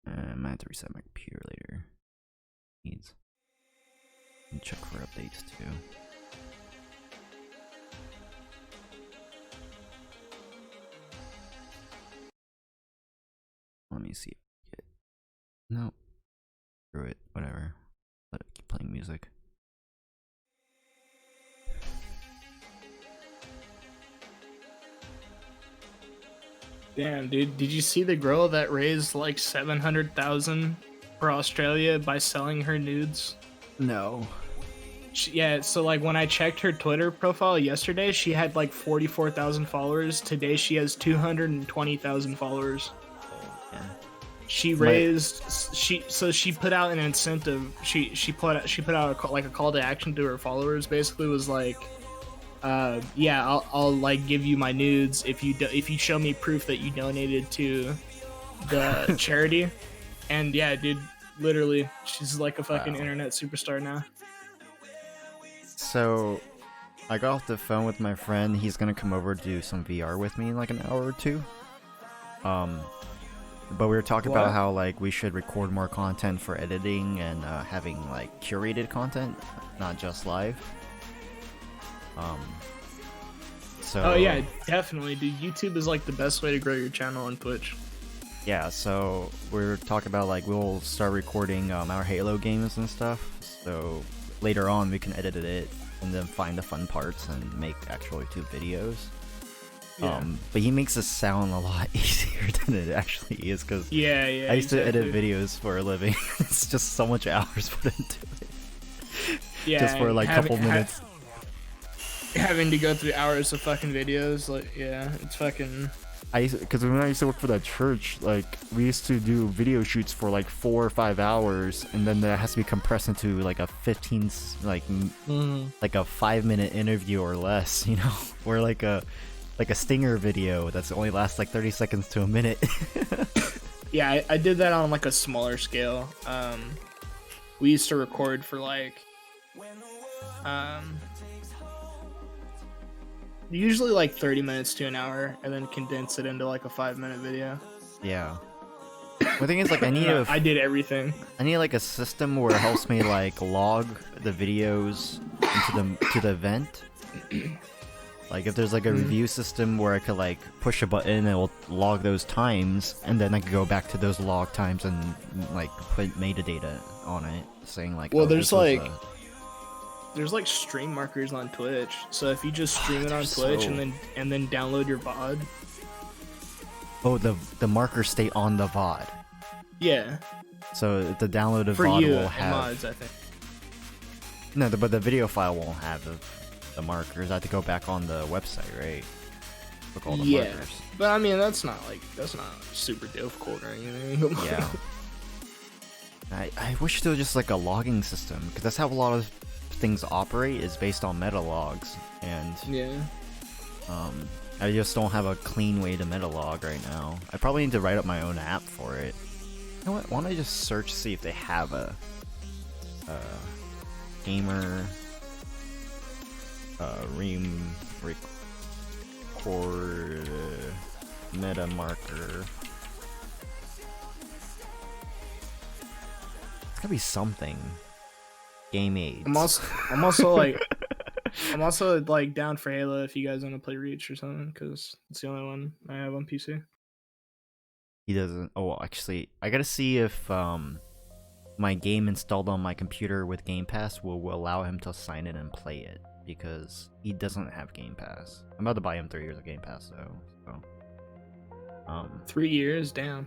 B: I might have to reset my computer later. Needs. And check for updates too. Let me see. No. Screw it. Whatever. Let it keep playing music.
A: Damn, dude. Did you see the girl that raised like 700,000 for Australia by selling her nudes?
B: No.
A: Yeah, so like when I checked her Twitter profile yesterday, she had like 44,000 followers. Today she has 220,000 followers.
B: Yeah.
A: She raised she put out an incentive. She put out a call to action to her followers. Basically, was like, yeah, I'll like give you my nudes if you show me proof that you donated to the charity. And yeah, dude, literally, she's like a fucking internet superstar now.
B: So, I got off the phone with my friend. He's gonna come over to do some VR with me in like an hour or two. But we were talking about how like we should record more content for editing and having like curated content, not just live. So.
A: Oh yeah, definitely, dude. YouTube is like the best way to grow your channel on Twitch.
B: Yeah, so we're talking about like we'll start recording our Halo games and stuff. So later on we can edit it and then find the fun parts and make actual YouTube videos.
A: Yeah.
B: But he makes it sound a lot easier than it actually is because
A: I
B: used to edit videos for a living. It's just so much hours put into it.
A: Yeah,
B: just for like a couple minutes.
A: Having to go through hours of fucking videos, like yeah, it's fucking.
I: Because when I used to work for that church, like we used to do video shoots for like 4 or 5 hours, and then that has to be compressed into like a 15, like like a 5-minute interview or less, you know, or like a stinger video that's only lasts like 30 seconds to a minute.
A: Yeah, I did that on like a smaller scale. We used to record for like usually like 30 minutes to an hour and then condense it into like a 5-minute video.
B: Yeah. The thing is, like,
A: I did everything.
B: I need like a system where it helps me like log the videos into the event. Like if there's like a review system where I could like push a button and it will log those times, and then I could go back to those log times and like put metadata on it, saying like,
A: well,
B: oh,
A: there's like there's like stream markers on Twitch. So if you just stream it on Twitch and then download your VOD.
B: Oh, the markers stay on the VOD.
A: Yeah.
B: So the downloaded
A: for
B: VOD
A: you
B: will have
A: mods, I think.
B: No, but the video file won't have the markers. I have to go back on the website, right? Look all the markers.
A: But I mean that's not super difficult or anything.
B: Yeah. I wish there was just like a logging system, because that's how a lot of things operate, is based on meta logs, and I just don't have a clean way to meta log right now. I probably need to write up my own app for it. You know what? Why don't I just search, see if they have a gamer record meta marker. It's gotta be something. Game aids.
A: I'm also like down for Halo if you guys want to play Reach or something, because it's the only one I have on PC.
B: He doesn't. Oh, actually, I gotta see if my game installed on my computer with Game Pass will allow him to sign in and play it, because he doesn't have Game Pass. I'm about to buy him 3 years of Game Pass though. So,
A: 3 years, damn.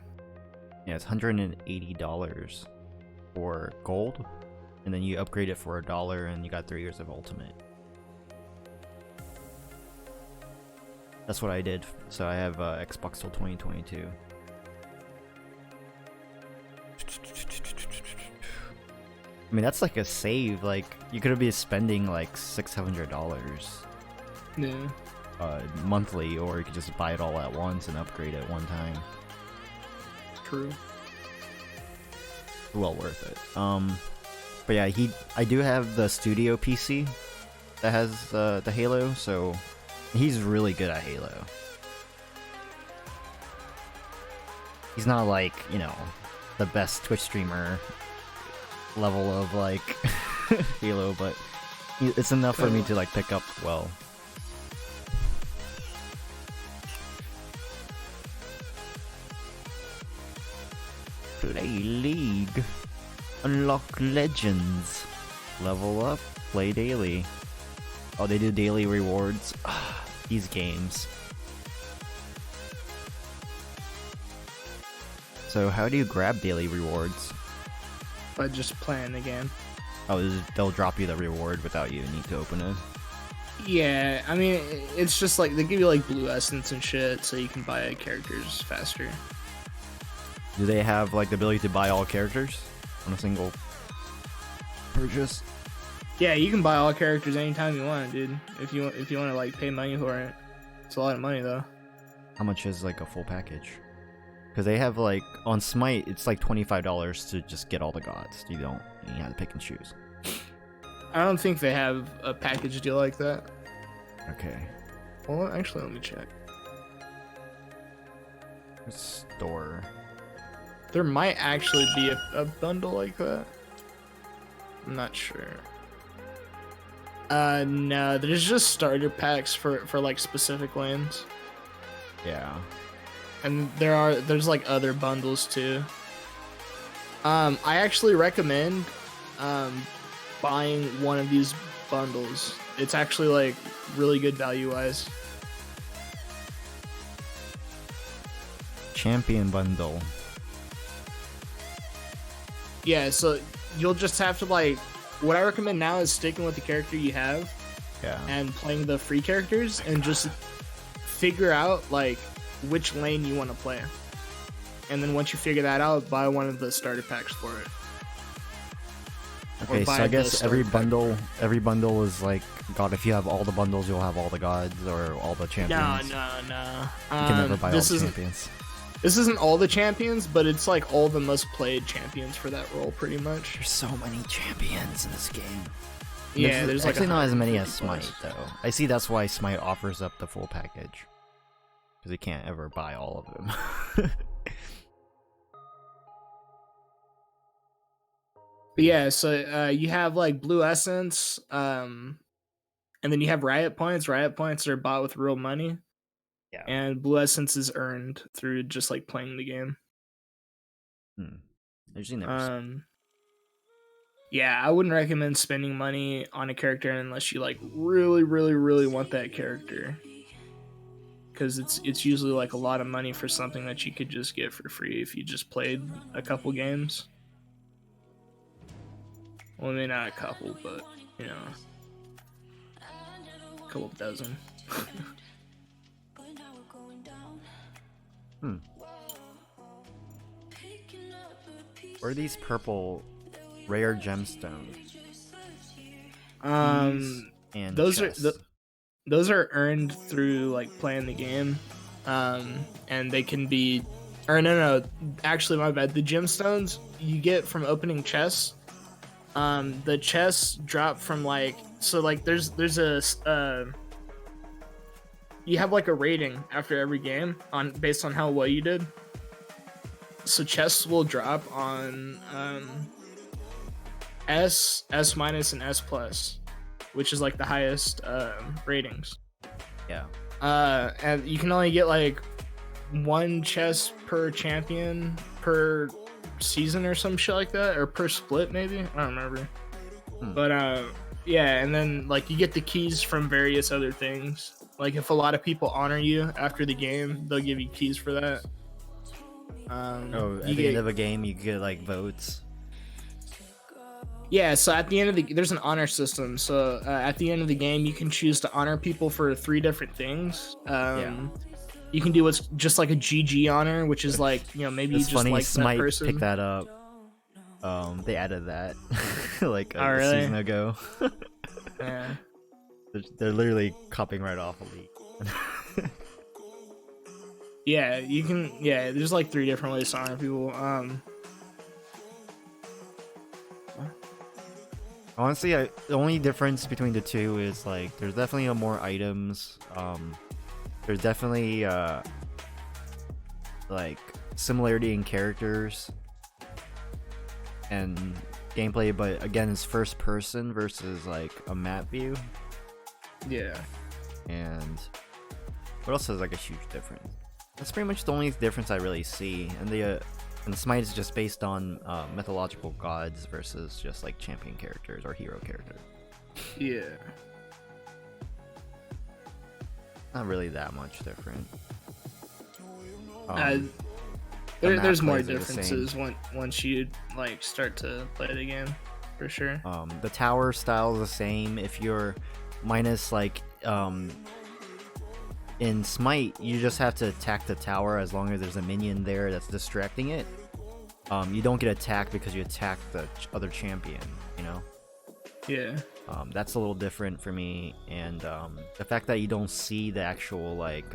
B: Yeah, it's $180 for gold, and then you upgrade it for $1, and you got 3 years of Ultimate. That's what I did. So I have Xbox till 2022. I mean, that's like a save. Like, you could be spending like $600-700 monthly, or you could just buy it all at once and upgrade it one time.
A: True.
B: Well worth it. But yeah, I do have the studio PC that has the Halo, so he's really good at Halo. He's not like, you know, the best Twitch streamer level of like Halo, but it's enough for me to like pick up well. Play League. Unlock legends. Level up. Play daily. Oh, they do daily rewards. These games. So how do you grab daily rewards?
A: By just playing the game.
B: they'll drop you the reward without you need to open it.
A: Yeah, I mean, it's just like they give you like blue essence and shit, so you can buy characters faster.
B: Do they have like the ability to buy all characters on a single purchase?
A: Yeah, you can buy all characters anytime you want, dude. If you want to like pay money for it, it's a lot of money though.
B: How much is like a full package? Because they have like on Smite, it's like $25 to just get all the gods. You have to pick and choose.
A: I don't think they have a package deal like that.
B: Okay.
A: Well, actually, let me check.
B: Store.
A: There might actually be a bundle like that. I'm not sure. No, there's just starter packs for like specific lanes.
B: Yeah.
A: And there's like other bundles too. I actually recommend buying one of these bundles. It's actually like really good value wise.
B: Champion bundle.
A: Yeah, so you'll just have to like, what I recommend now is sticking with the character you have.
B: Yeah.
A: And playing the free characters and just figure out like which lane you want to play. And then once you figure that out, buy one of the starter packs for it.
B: Okay, so I guess every bundle is like, God, if you have all the bundles, you'll have all the gods or all the champions.
A: No.
B: You can never buy all the champions.
A: This isn't all the champions, but it's like all the most played champions for that role, pretty much.
B: There's so many champions in this game.
A: Yeah, there's like
B: actually not as many as
A: 150
B: Smite though. I see that's why Smite offers up the full package, because you can't ever buy all of them.
A: But yeah, so you have like blue essence, and then you have riot points. Riot points are bought with real money.
B: Yeah.
A: And blue essence is earned through just like playing the game.
B: I usually never.
A: Yeah, I wouldn't recommend spending money on a character unless you like really want that character. Because it's usually like a lot of money for something that you could just get for free if you just played a couple games. Well, maybe not a couple, but you know, a couple dozen.
B: Where are these purple rare gemstones? And
A: Those are earned through like playing the game, and they can be, or no, actually my bad. The gemstones you get from opening chests. The chests drop from like, so like there's a you have like a rating after every game based on how well you did. So chests will drop on S minus and S plus, which is like the highest ratings.
B: Yeah.
A: And you can only get like one chest per champion per season or some shit like that, or per split maybe. I don't remember. But yeah, and then like you get the keys from various other things. Like if a lot of people honor you after the game, they'll give you keys for that.
B: At the end of a game, you get like votes.
A: Yeah, so at the end of there's an honor system. So at the end of the game, you can choose to honor people for 3 different things. You can do what's just like a GG honor, which is like, you know, maybe
B: It's
A: you just
B: funny,
A: like
B: Smite
A: that person.
B: picked that up. They added that like a
A: really?
B: season ago.
A: Yeah.
B: They're literally copying right off of League.
A: Yeah, you can. Yeah, there's like 3 different ways to honor people.
B: Honestly, the only difference between the two is like there's definitely more items. There's definitely like similarity in characters and gameplay, but again, it's first person versus like a map view.
A: Yeah.
B: And what else is like a huge difference? That's pretty much the only difference I really see. And Smite is just based on mythological gods versus just like champion characters or hero characters.
A: Yeah.
B: Not really that much different.
A: There's
B: map
A: more
B: plays are the
A: differences once you like start to play the game, for sure.
B: The tower style is the same. If you're minus like in Smite, you just have to attack the tower as long as there's a minion there that's distracting it. You don't get attacked because you attack the other champion, you know?
A: Yeah.
B: That's a little different for me, and the fact that you don't see the actual like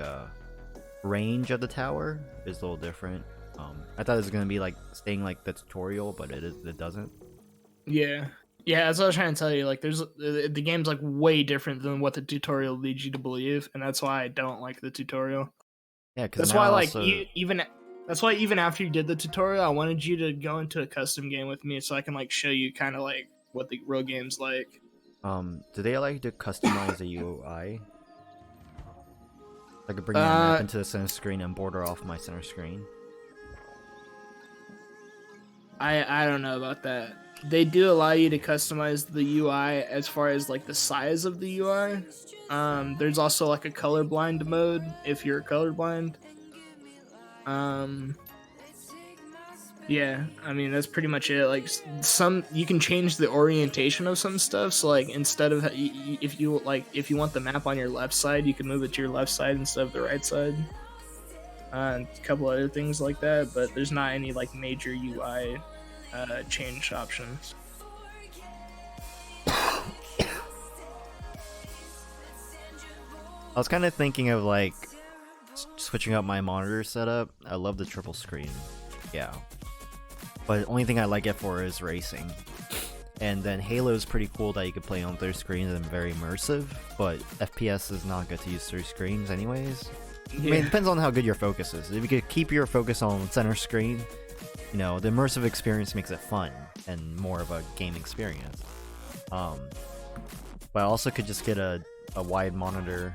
B: range of the tower is a little different. I thought it was gonna be like staying like the tutorial, but it doesn't.
A: Yeah. Yeah, that's what I was trying to tell you. Like, there's the game's like way different than what the tutorial leads you to believe, and that's why I don't like the tutorial.
B: Yeah, because
A: That's why, like, that's why even after you did the tutorial, I wanted you to go into a custom game with me so I can like show you kind of like what the real game's like.
B: Do they allow you to customize the UI? I could bring that map into the center screen and border off my center screen.
A: I don't know about that. They do allow you to customize the UI as far as like the size of the UI. There's also like a colorblind mode if you're colorblind. Yeah, I mean that's pretty much it. Like some, you can change the orientation of some stuff. So like instead of if you want the map on your left side, you can move it to your left side instead of the right side. And a couple other things like that, but there's not any like major UI change options.
B: I was kind of thinking of like switching up my monitor setup. I love the triple screen, yeah, but the only thing I like it for is racing. And then Halo is pretty cool that you can play on 3 screens and very immersive, but FPS is not good to use 3 screens anyways. I mean, it depends on how good your focus is. If you could keep your focus on center screen, you know, the immersive experience makes it fun and more of a game experience. But I also could just get a wide monitor,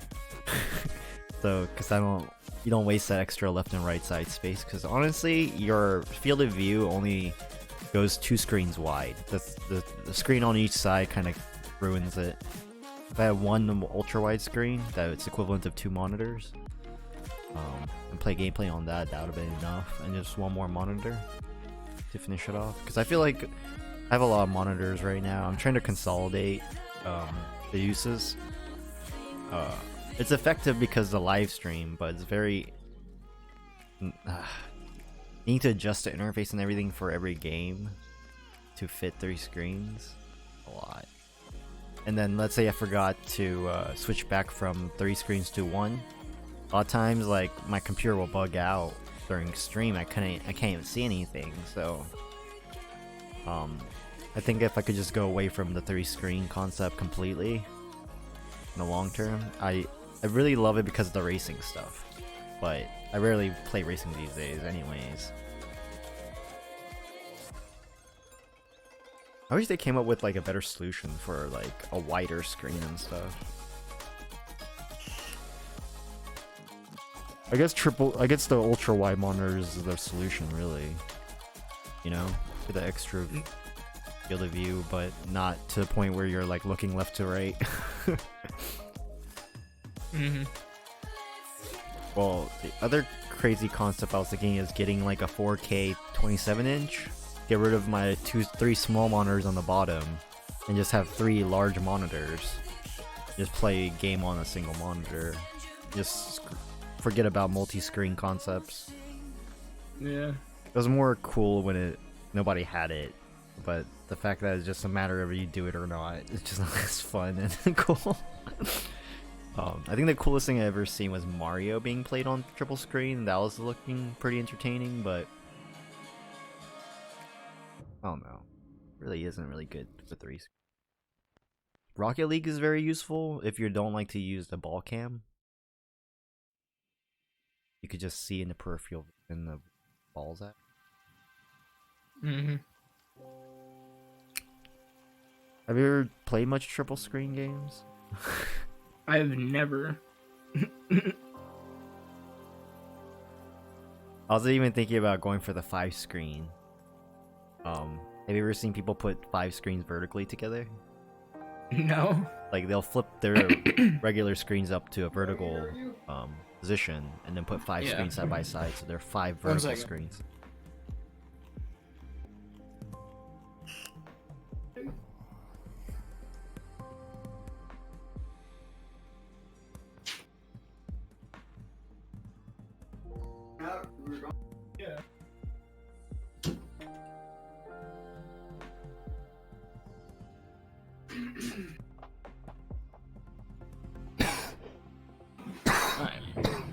B: so because you don't waste that extra left and right side space. Because honestly, your field of view only goes 2 screens wide. The screen on each side kind of ruins it. If I had one ultra wide screen, that's equivalent of 2 monitors. And play gameplay on that, that would have been enough, and just one more monitor to finish it off. Because I feel like I have a lot of monitors right now. I'm trying to consolidate the uses. It's effective because of the live stream, but it's very you need to adjust the interface and everything for every game to fit 3 screens. A lot. And then let's say I forgot to switch back from 3 screens to 1. A lot of times, like, my computer will bug out during stream. I can't even see anything. So, I think if I could just go away from the 3 screen concept completely in the long term, I really love it because of the racing stuff. But I rarely play racing these days, anyways. I wish they came up with like a better solution for like a wider screen and stuff.
I: I guess the ultra wide monitor is the solution, really.
B: You know, for the extra field of view, but not to the point where you're like looking left to right. Well, the other crazy concept I was thinking is getting like a 4K 27-inch, get rid of my 3 small monitors on the bottom, and just have 3 large monitors. Just play a game on a single monitor. Just forget about multi-screen concepts.
A: Yeah.
B: It was more cool when nobody had it, but the fact that it's just a matter of you do it or not, it's just not as fun and cool. I think the coolest thing I ever seen was Mario being played on triple screen. That was looking pretty entertaining, but I don't know. Really isn't really good for 3. Rocket League is very useful if you don't like to use the ball cam. You could just see in the peripheral in the balls at.
I: Have you ever played much triple screen games?
A: I've never.
B: I was even thinking about going for the 5 screen. Have you ever seen people put 5 screens vertically together?
A: No.
B: Like they'll flip their regular screens up to a vertical position and then put 5 screens side by side, so they're 5 vertical screens.
A: Yeah. Alright,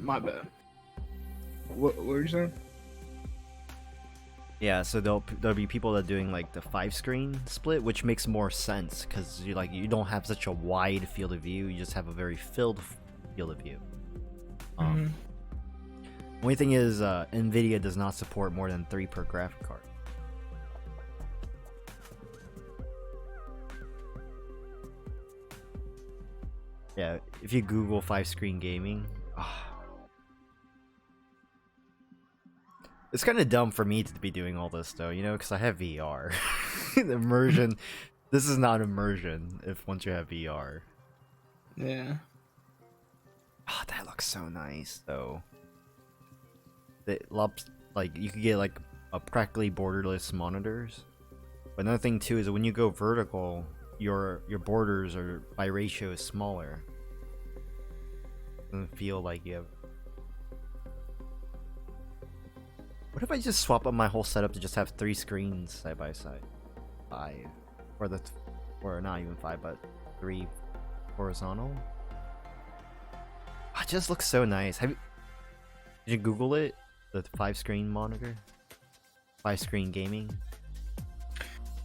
A: my bad. What were you saying?
B: Yeah, so there'll be people that are doing like the 5-screen split, which makes more sense because you don't have such a wide field of view. You just have a very filled field of view. Only thing is, Nvidia does not support more than 3 per graphic card. Yeah, if you Google 5-screen gaming, it's kind of dumb for me to be doing all this though, you know, because I have VR. Immersion. This is not immersion if once you have VR.
A: Yeah.
B: Oh, that looks so nice though. Like you could get like a practically borderless monitors. But another thing too is that when you go vertical, your borders are by ratio is smaller. Doesn't feel like you have. What if I just swap up my whole setup to just have 3 screens side by side? 5, or not even 5, but 3 horizontal. It just looks so nice. Did you Google it? The 5-screen monitor, 5-screen gaming.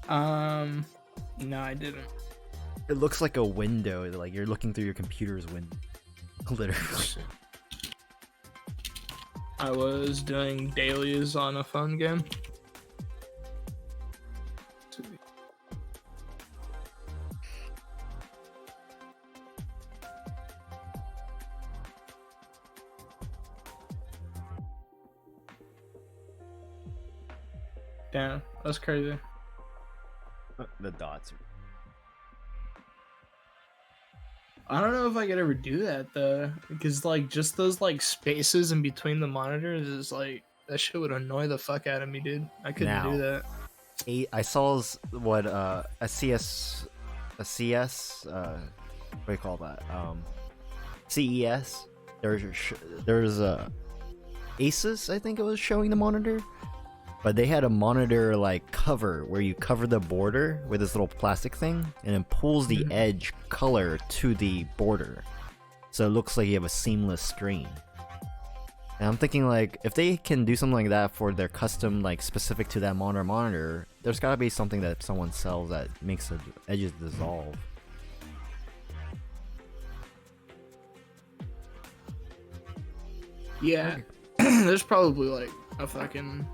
A: No, I didn't.
B: It looks like a window, like you're looking through your computer's window. Literally.
A: I was doing dailies on a phone game. Damn, that's crazy.
B: The dots.
A: I don't know if I could ever do that though, because like just those like spaces in between the monitors is like that shit would annoy the fuck out of me, dude. I couldn't do that.
B: I saw what a CS what do you call that? CES. There's Asus, I think it was showing the monitor. But they had a monitor like cover where you cover the border with this little plastic thing and it pulls the edge color to the border. So it looks like you have a seamless screen. And I'm thinking like if they can do something like that for their custom like specific to that monitor, there's gotta be something that someone sells that makes the edges dissolve.
A: Yeah. There's probably like a fucking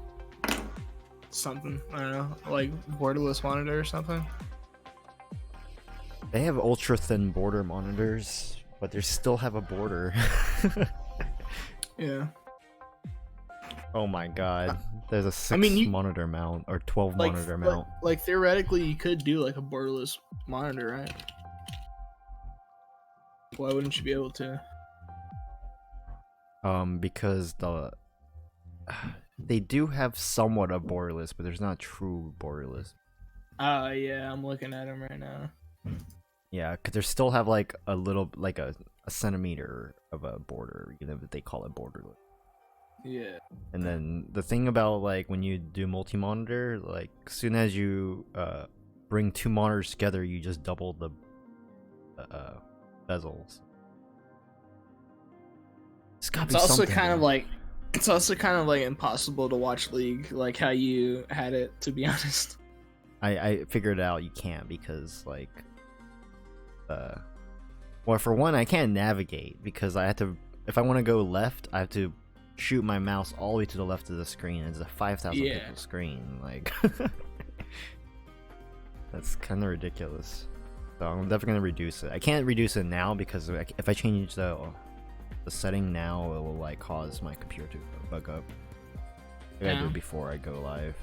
A: something, I don't know, like borderless monitor or something.
B: They have ultra thin border monitors, but they still have a border.
A: Yeah.
B: Oh my god. There's a 6 monitor mount or 12
A: like,
B: monitor mount.
A: Like theoretically you could do like a borderless monitor, right? Why wouldn't you be able to?
B: Because they do have somewhat of borderless, but there's not true borderless.
A: Yeah, I'm looking at them right now.
B: Yeah, because they still have like a little, like a centimeter of a border, even if they call it borderless.
A: Yeah.
B: And then the thing about like when you do multi-monitor, like as soon as you bring 2 monitors together, you just double the bezels.
A: It's also kind of like impossible to watch League like how you had it, to be honest.
B: I figured out you can't because like well, for one, I can't navigate because I have to, if I want to go left, I have to shoot my mouse all the way to the left of the screen. It's a 5,000 pixel screen, like that's kind of ridiculous. So I'm definitely gonna reduce it. I can't reduce it now because if I change the setting now, it will like cause my computer to bug up. I gotta do it before I go live.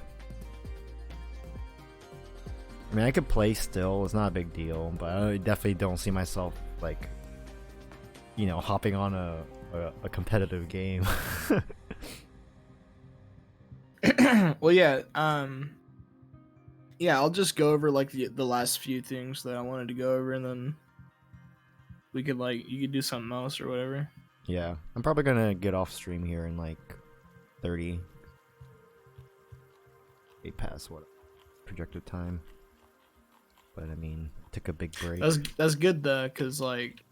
B: I mean, I could play still, it's not a big deal, but I definitely don't see myself like, you know, hopping on a competitive game.
A: Well, yeah, yeah, I'll just go over like the last few things that I wanted to go over, and then we could like, you could do something else or whatever.
B: Yeah, I'm probably gonna get off stream here in like 30. Way past what projected time. But I mean, took a big break.
A: That's good though, cause like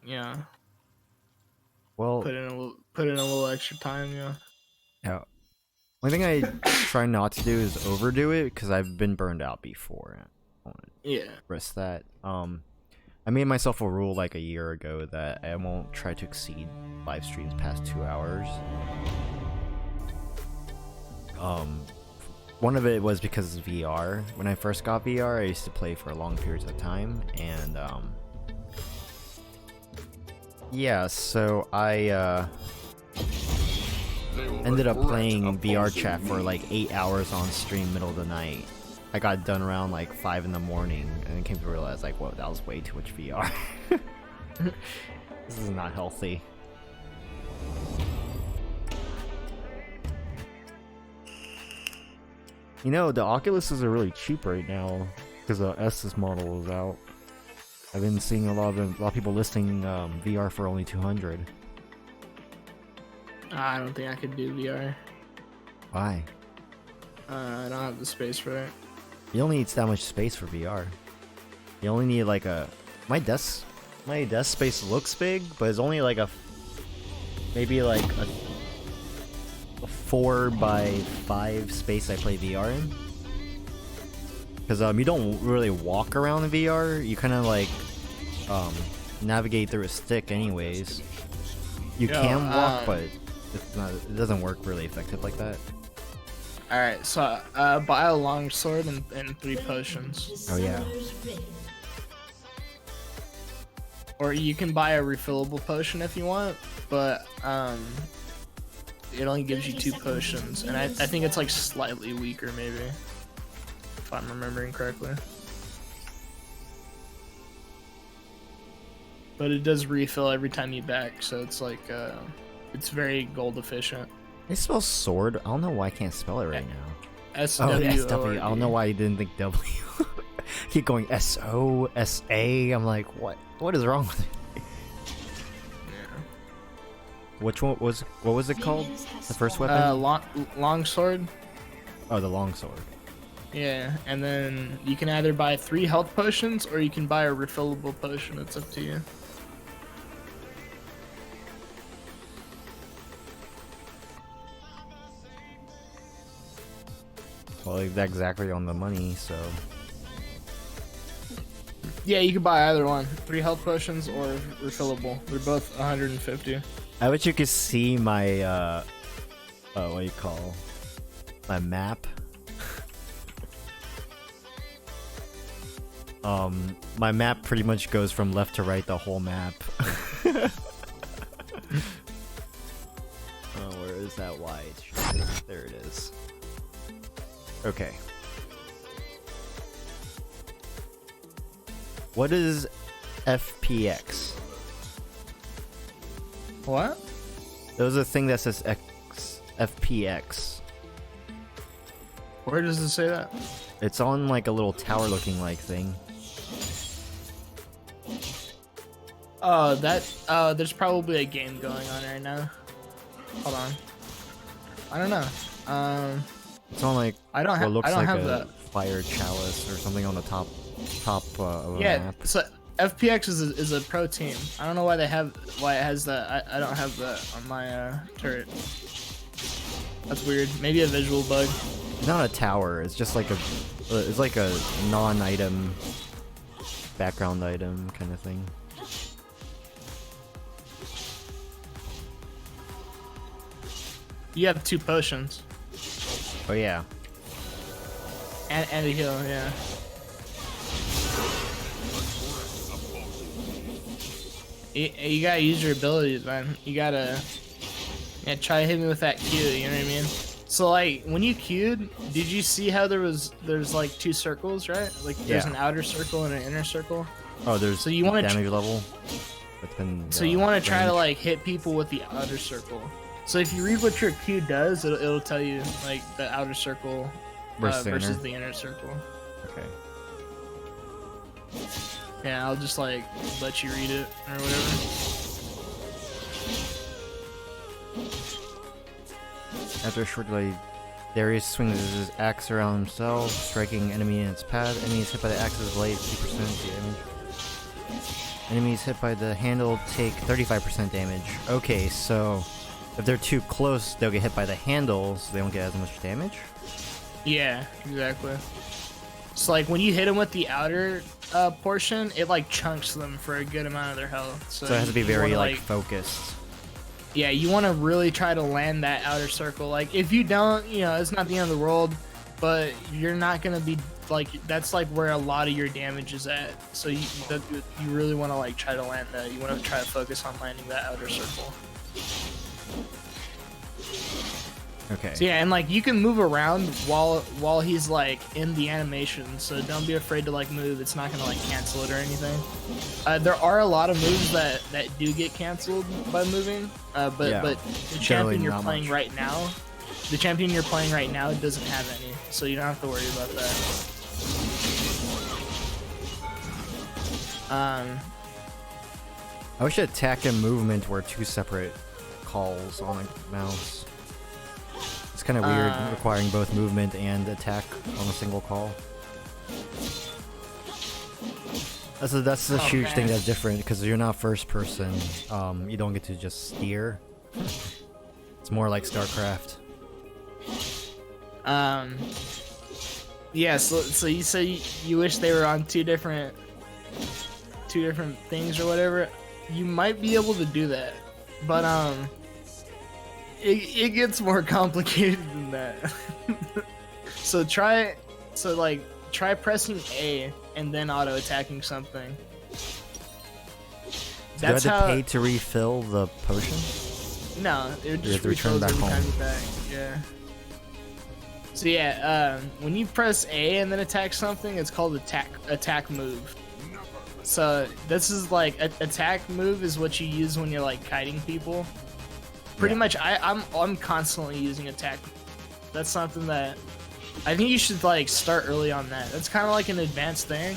B: Well,
A: put in a little extra time,
B: yeah. One thing I try not to do is overdo it because I've been burned out before. I don't want to
A: Yeah.
B: risk that. I made myself a rule like a year ago that I won't try to exceed live streams past 2 hours. One of it was because of VR. When I first got VR, I used to play for long periods of time, and yeah, so I ended up playing VR chat for like 8 hours on stream, middle of the night. I got done around like 5 in the morning, and then came to realize like, whoa, that was way too much VR. This is not healthy.
I: You know, the Oculuses are really cheap right now because the Estes model is out. I've been seeing a lot of people listing VR for only 200.
A: I don't think I could do VR.
B: Why?
A: I don't have the space for it.
B: You don't need that much space for VR. You only need like a... My desk space looks big, but it's only like maybe like a 4x5 space I play VR in. Because you don't really walk around in VR. You kind of like navigate through a stick anyways. You can walk, but it doesn't work really effective like that.
A: Alright, so buy a long sword and 3 potions.
B: Oh yeah.
A: Or you can buy a refillable potion if you want, but it only gives you 2 potions, and I think it's like slightly weaker maybe, if I'm remembering correctly. But it does refill every time you back, so it's like it's very gold efficient.
B: I spell sword. I don't know why I can't spell it right now.
A: S-W-O-R-D.
B: Oh, S-W. I don't know why I didn't think W. Keep going S-O, S-A. I'm like, what is wrong with it? Which one was, what was it called? The first weapon?
A: Long sword.
B: Oh, the long sword.
A: Yeah, and then you can either buy 3 health potions or you can buy a refillable potion. It's up to you.
B: Well, that's exactly on the money, so...
A: Yeah, you can buy either one. 3 health potions or refillable. They're both 150.
B: I bet you could see my, what do you call... my map? My map pretty much goes from left to right, the whole map. Oh, where is that wide? There it is. Okay. What is FPX?
A: What?
B: There's a thing that says FPX.
A: Where does it say that?
B: It's on like a little tower looking like thing.
A: Oh, there's probably a game going on right now. Hold on. I don't know.
B: It's on like
A: I don't
B: what looks like
A: have
B: a
A: that.
B: fire chalice or something on the top of a
A: Yeah,
B: map.
A: so FPX is a pro team. I don't know why it has that. I don't have that on my turret. That's weird. Maybe a visual bug.
B: It's not a tower. It's just like a non-item background item kind of thing.
A: You have 2 potions
B: Oh yeah.
A: and a heal. Yeah. You gotta use your abilities, man. You gotta try to hit me with that Q. You know what I mean? So like when you Q'd, did you see how there's like 2 circles, right? Like there's an outer circle and an inner circle.
B: Oh, there's
A: So you want to
B: damage level. That's been,
A: So you want to try to
B: range.
A: like hit people with the outer circle. So if you read what your Q does, it'll tell you like the outer circle versus the inner circle.
B: Okay.
A: Yeah, I'll just like let you read it or whatever.
B: After a short delay, Darius swings his axe around himself, striking enemy in its path. Enemies hit by the axe's blade 50% damage. Enemies hit by the handle take 35% damage. Okay, so if they're too close, they'll get hit by the handle, so they don't get as much damage?
A: Yeah, exactly. So like when you hit them with the outer portion, it like chunks them for a good amount of their health.
B: So it has to be
A: you
B: very
A: wanna,
B: like focused.
A: Yeah, you want to really try to land that outer circle. Like if you don't, you know, it's not the end of the world, but you're not gonna be like, that's like where a lot of your damage is at. So you really want to like try to land that. You want to try to focus on landing that outer circle.
B: Okay.
A: So yeah, and like you can move around while he's like in the animation, so don't be afraid to like move. It's not gonna like cancel it or anything. There are a lot of moves that do get canceled by moving, but the champion you're playing right now, doesn't have any, so you don't have to worry about that.
B: I wish attack and movement were two separate calls on a mouse. It's kind of weird requiring both movement and attack on a single call. That's a huge thing that's different because you're not first person. You don't get to just steer. It's more like StarCraft.
A: Yeah. So you say you wish they were on two different things or whatever. You might be able to do that, but it gets more complicated than that. So try pressing A and then auto attacking something. That's
B: Do I have to
A: how.
B: pay to refill the potion?
A: No, it would
B: You have
A: just
B: to return
A: refills
B: back
A: every time
B: home.
A: you back. Yeah. So yeah, when you press A and then attack something, it's called attack move. So this is like attack move is what you use when you're like kiting people. Pretty much, I'm constantly using attack. That's something that I think you should like start early on that. That's kind of like an advanced thing,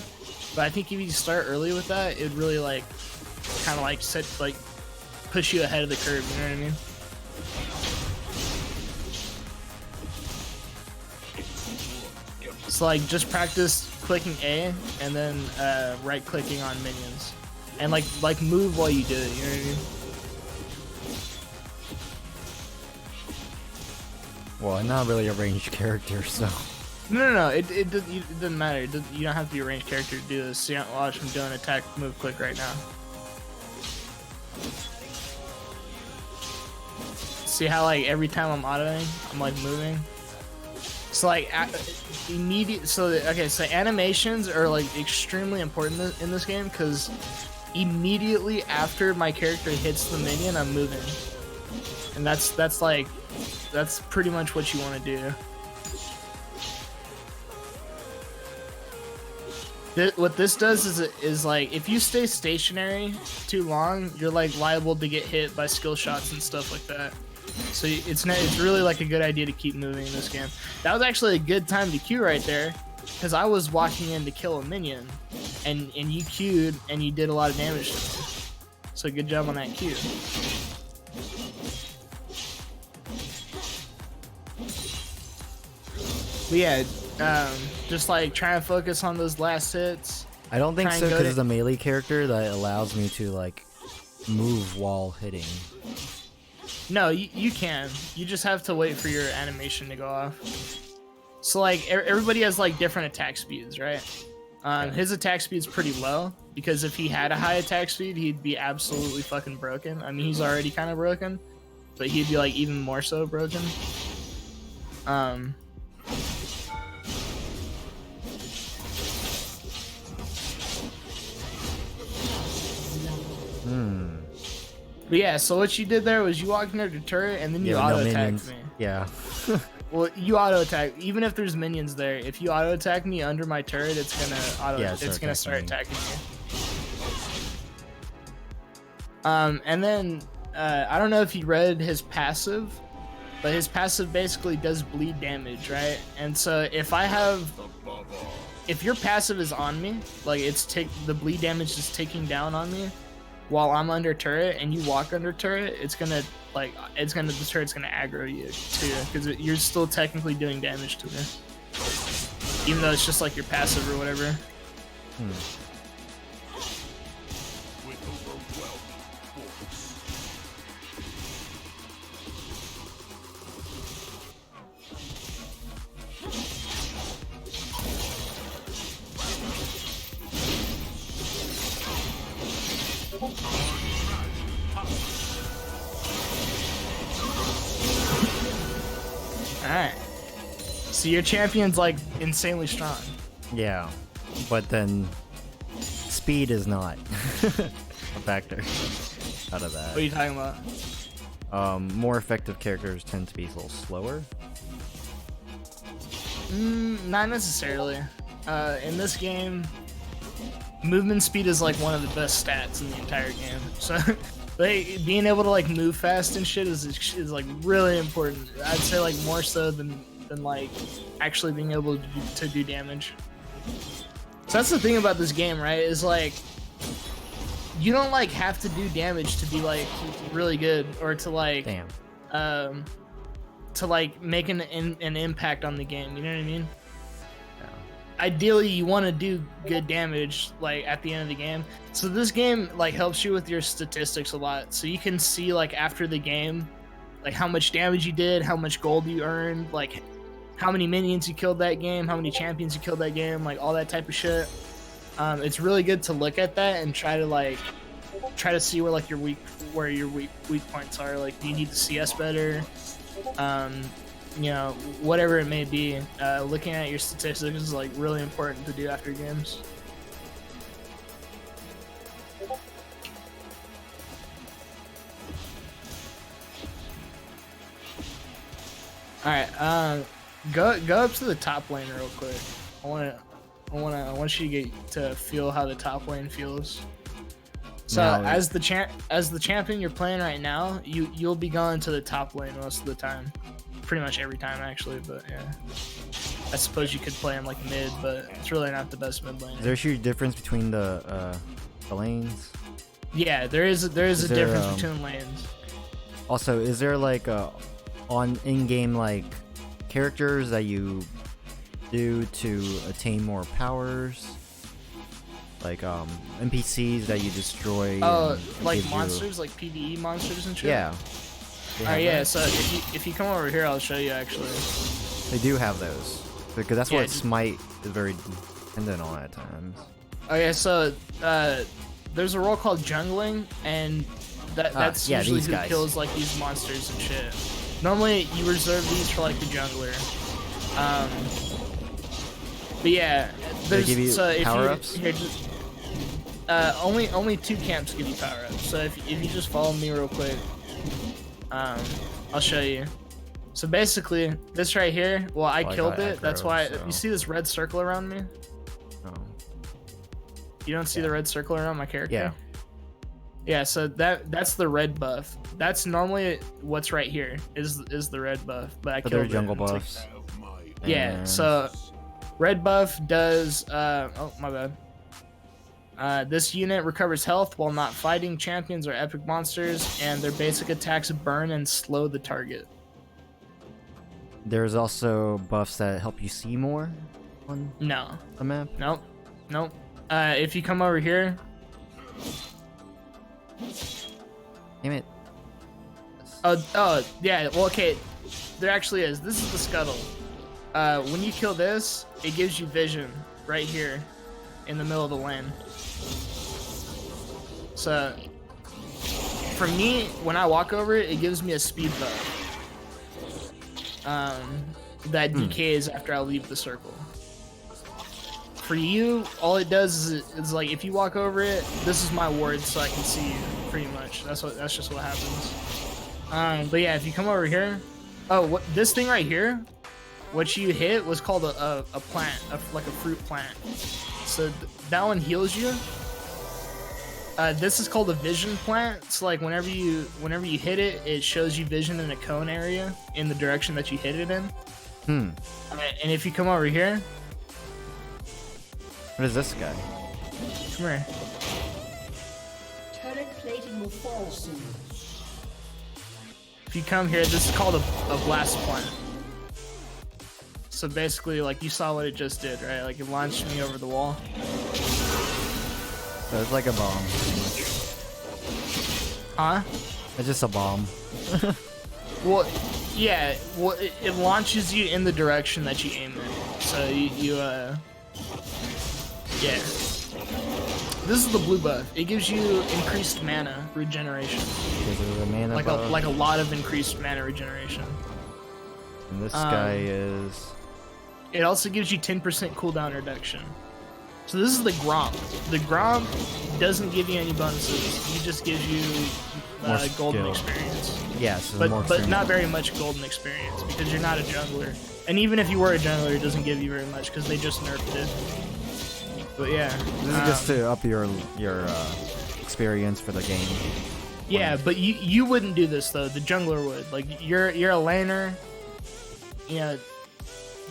A: but I think if you start early with that, it really like kind of like push you ahead of the curve. You know what I mean? So like just practice clicking A and then right clicking on minions, and like move while you do it. You know what I mean?
B: Well, I'm not really a ranged character, so.
A: No. It doesn't matter. You don't have to be a ranged character to do this. So you don't watch me doing attack, move, click right now. See how like every time I'm autoing, I'm like moving. So like immediate. So animations are like extremely important in this game because immediately after my character hits the minion, I'm moving, and that's pretty much what you want to do. What this does is like if you stay stationary too long, you're like liable to get hit by skill shots and stuff like that. So it's really like a good idea to keep moving in this game. That was actually a good time to Q right there, because I was walking in to kill a minion, and you Q'd and you did a lot of damage to me. So good job on that Q. But yeah, just like try and focus on those last hits.
B: I don't think
A: Try and
B: so
A: go
B: because
A: to-
B: it's a melee character that allows me to like move while hitting.
A: No, you can. You just have to wait for your animation to go off. So like everybody has like different attack speeds, right? His attack speed's pretty low because if he had a high attack speed, he'd be absolutely fucking broken. I mean, he's already kind of broken, but he'd be like even more so broken. But yeah, so what you did there was you walked near the turret and then you auto attacked me.
B: Yeah.
A: Well, you auto attack even if there's minions there. If you auto attack me under my turret, it's gonna start attacking you. And then I don't know if you read his passive, but his passive basically does bleed damage, right? And so if your passive is on me, like the bleed damage is ticking down on me while I'm under turret and you walk under turret, it's gonna like the turret's gonna aggro you too, because you're still technically doing damage to her, even though it's just like your passive or whatever.
F: With overwhelming force.
A: All right. So your champion's like insanely strong.
B: Yeah, but then speed is not a factor out of
A: What are you talking about?
B: that. More effective characters tend to be a little slower.
A: Not necessarily. In this game, movement speed is like one of the best stats in the entire game. So, like, being able to like move fast and shit is like really important. I'd say like more so than like actually being able to do damage. So that's the thing about this game, right? Is like you don't like have to do damage to be like really good or to like to like make an impact on the game. You know what I mean? Ideally, you want to do good damage like at the end of the game. So this game like helps you with your statistics a lot. So you can see like after the game, like how much damage you did, how much gold you earned, like how many minions you killed that game, how many champions you killed that game, like all that type of shit. It's really good to look at that and try to see where like your weak points are. Like, do you need the CS better? You know, whatever it may be. Looking at your statistics is like really important to do after games. All right, go up to the top lane real quick. I want you to get to feel how the top lane feels. So
B: Now,
A: as the champion you're playing right now, you'll be going to the top lane most of the time, pretty much every time actually. But yeah, I suppose you could play him like mid, but it's really not the best mid lane.
B: Is there a huge difference between the lanes?
A: Yeah, there is a difference between lanes.
B: Also, is there like on in-game like characters that you do to attain more powers? Like NPCs that you destroy.
A: Oh, like
B: gives you-
A: monsters, like PvE monsters and shit.
B: Yeah. They have
A: Yeah.
B: that?
A: So if you come over here, I'll show you actually.
B: They do have those because that's
A: Yeah,
B: what Smite is very dependent on at times.
A: Okay, so there's a role called jungling, and that's
B: yeah,
A: usually
B: these
A: who
B: guys.
A: kills like these monsters and shit. Normally you reserve these for like the jungler. But yeah,
B: They give you
A: so if
B: power-ups?
A: you, here, just, only 2 camps give you power ups. So if you just follow me real quick, I'll show you. So basically, this right here, well, I
B: Oh, I
A: killed
B: got
A: it. That's
B: aggro,
A: why
B: so-
A: you see this red circle around me.
B: Oh.
A: You don't see the red circle around my character?
B: Yeah.
A: Yeah, so that's the red buff. That's normally what's right here is the red buff, but I
B: But
A: killed
B: they're
A: it.
B: jungle
A: It's like-
B: buffs.
F: Have my
A: yeah,
B: And-
A: so red buff does oh my bad. This unit recovers health while not fighting champions or epic monsters, and their basic attacks burn and slow the target.
B: There's also buffs that help you see more on
A: No,
B: the map.
A: nope. If you come over here,
B: Damn it.
A: oh yeah, well okay, there actually is. This is the scuttle. When you kill this, it gives you vision right here in the middle of the lane. So for me, when I walk over it, it gives me a speed buff. That decays after I leave the circle. For you, all it does is like if you walk over it, this is my ward, so I can see you. Pretty much, that's just what happens. But yeah, if you come over here, what this thing right here, what you hit was called a plant, like a fruit plant. So that one heals you. This is called a vision plant. So like whenever you hit it, it shows you vision in a cone area in the direction that you hit it in. And if you come over here,
B: What is this guy?
A: come here.
E: Turret plating will fall soon.
A: if you come here, this is called a blast plant. So basically, like, you saw what it just did, right? Like, it launched me over the wall.
I: So it's like a bomb.
A: Huh?
I: It's just a bomb.
A: Well, yeah. Well, it launches you in the direction that you aim in. So yeah. This is the blue buff. It gives you increased mana regeneration.
I: Mana
A: like
I: buff.
A: a lot of increased mana regeneration.
I: And this guy is.
A: It also gives you 10% cooldown reduction. So this is the Gromp. The Gromp doesn't give you any bonuses. He just gives you golden
I: skill.
A: experience.
I: Yes,
A: but not very much golden experience because you're not a jungler. And even if you were a jungler, it doesn't give you very much because they just nerfed it. But yeah,
I: This is just to up your experience for the game.
A: Yeah, but you wouldn't do this though. The jungler would. Like you're a laner. You know,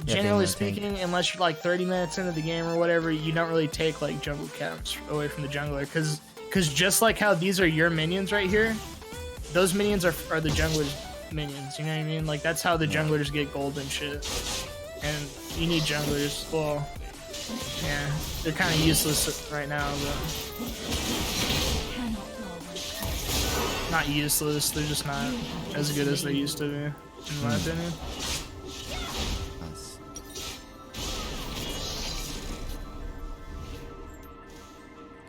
A: generally speaking, unless you're like 30 minutes into the game or whatever, you don't really take like jungle camps away from the jungler because just like how these are your minions right here, those minions are the jungler's minions. You know what I mean? Like that's how the junglers get gold and shit. And you need junglers. Well, yeah, they're kind of useless right now, but not useless. They're just not as good as they used to be, in my opinion.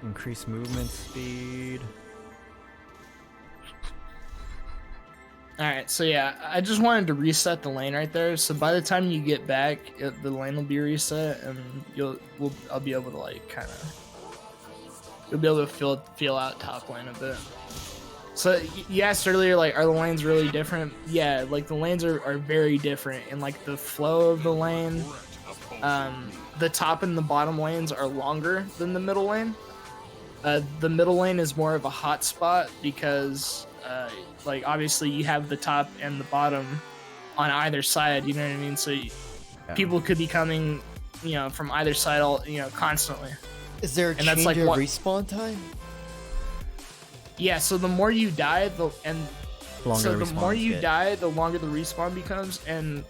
I: Increase movement speed.
A: Alright, so yeah, I just wanted to reset the lane right there. So by the time you get back, the lane will be reset, and I'll be able to like kind of, you'll be able to feel out top lane a bit. So you asked earlier, like, are the lanes really different? Yeah, like the lanes are very different, and like the flow of the lane, the top and the bottom lanes are longer than the middle lane. The middle lane is more of a hot spot because like obviously you have the top and the bottom on either side, you know what I mean? So people could be coming, you know, from either side all, you know, constantly.
B: Is there a
A: And that's like
B: respawn time?
A: Yeah, so the more you die, the
I: Longer
A: more you
I: get.
A: die, the longer the respawn becomes, and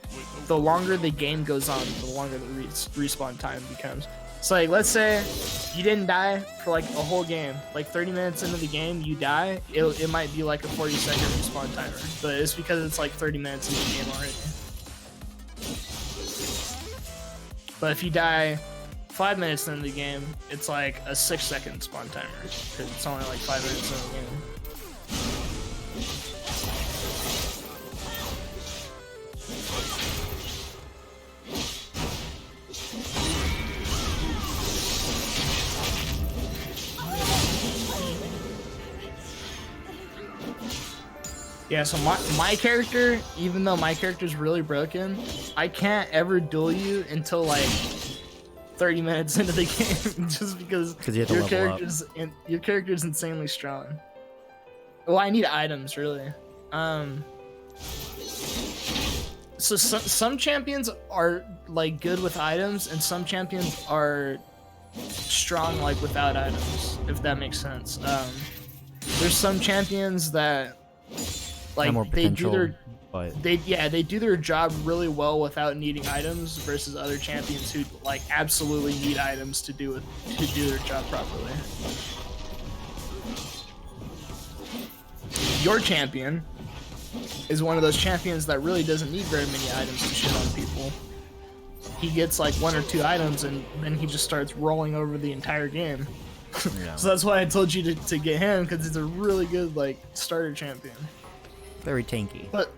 A: the longer the game goes on, the longer the respawn time becomes. So like, let's say you didn't die for like a whole game, like 30 minutes into the game, you die, it might be like a 40-second respawn timer, but it's because it's like 30 minutes into the game already. But if you die 5 minutes into the game, it's like a 6-second spawn timer, because it's only like 5 minutes into the game. Yeah, so my character, even though my character's really broken, I can't ever duel you until like 30 minutes into the game, just because
I: you have to level up.
A: Your character's insanely strong. Well, I need items really. So some champions are like good with items, and some champions are strong like without items, if that makes sense. There's some champions that like
I: more
A: they do
I: potential,
A: their they do their job really well without needing items versus other champions who like absolutely need items to do their job properly. Your champion is one of those champions that really doesn't need very many items to shit on people. He gets like 1 or 2 items and then he just starts rolling over the entire game.
I: Yeah.
A: So that's why I told you to get him, because he's a really good like starter champion.
I: Very tanky.
A: But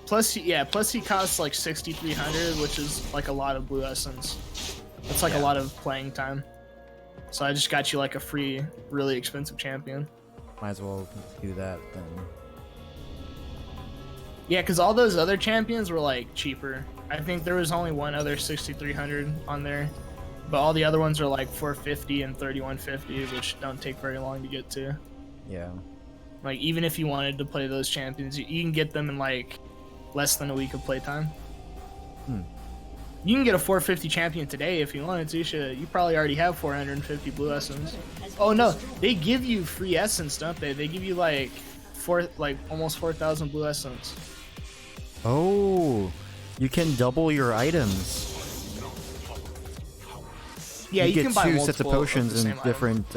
A: plus he costs like 6,300, which is like a lot of blue essence. That's like a lot of playing time. So I just got you like a free, really expensive champion.
I: Might as well do that then.
A: Yeah, because all those other champions were like cheaper. I think there was only one other 6,300 on there, but all the other ones are like 450 and 3150, which don't take very long to get to.
I: Yeah.
A: Like even if you wanted to play those champions, you can get them in like less than a week of playtime. You can get a 450 champion today if you wanted to. Shit, you probably already have 450 blue essence. Oh no, they give you free essence, don't they? They give you like almost 4,000 blue essence.
I: Oh, you can double your items.
A: Yeah,
I: you get
A: can buy
I: two sets of
A: multiple
I: potions
A: the
I: and
A: same item.
I: different.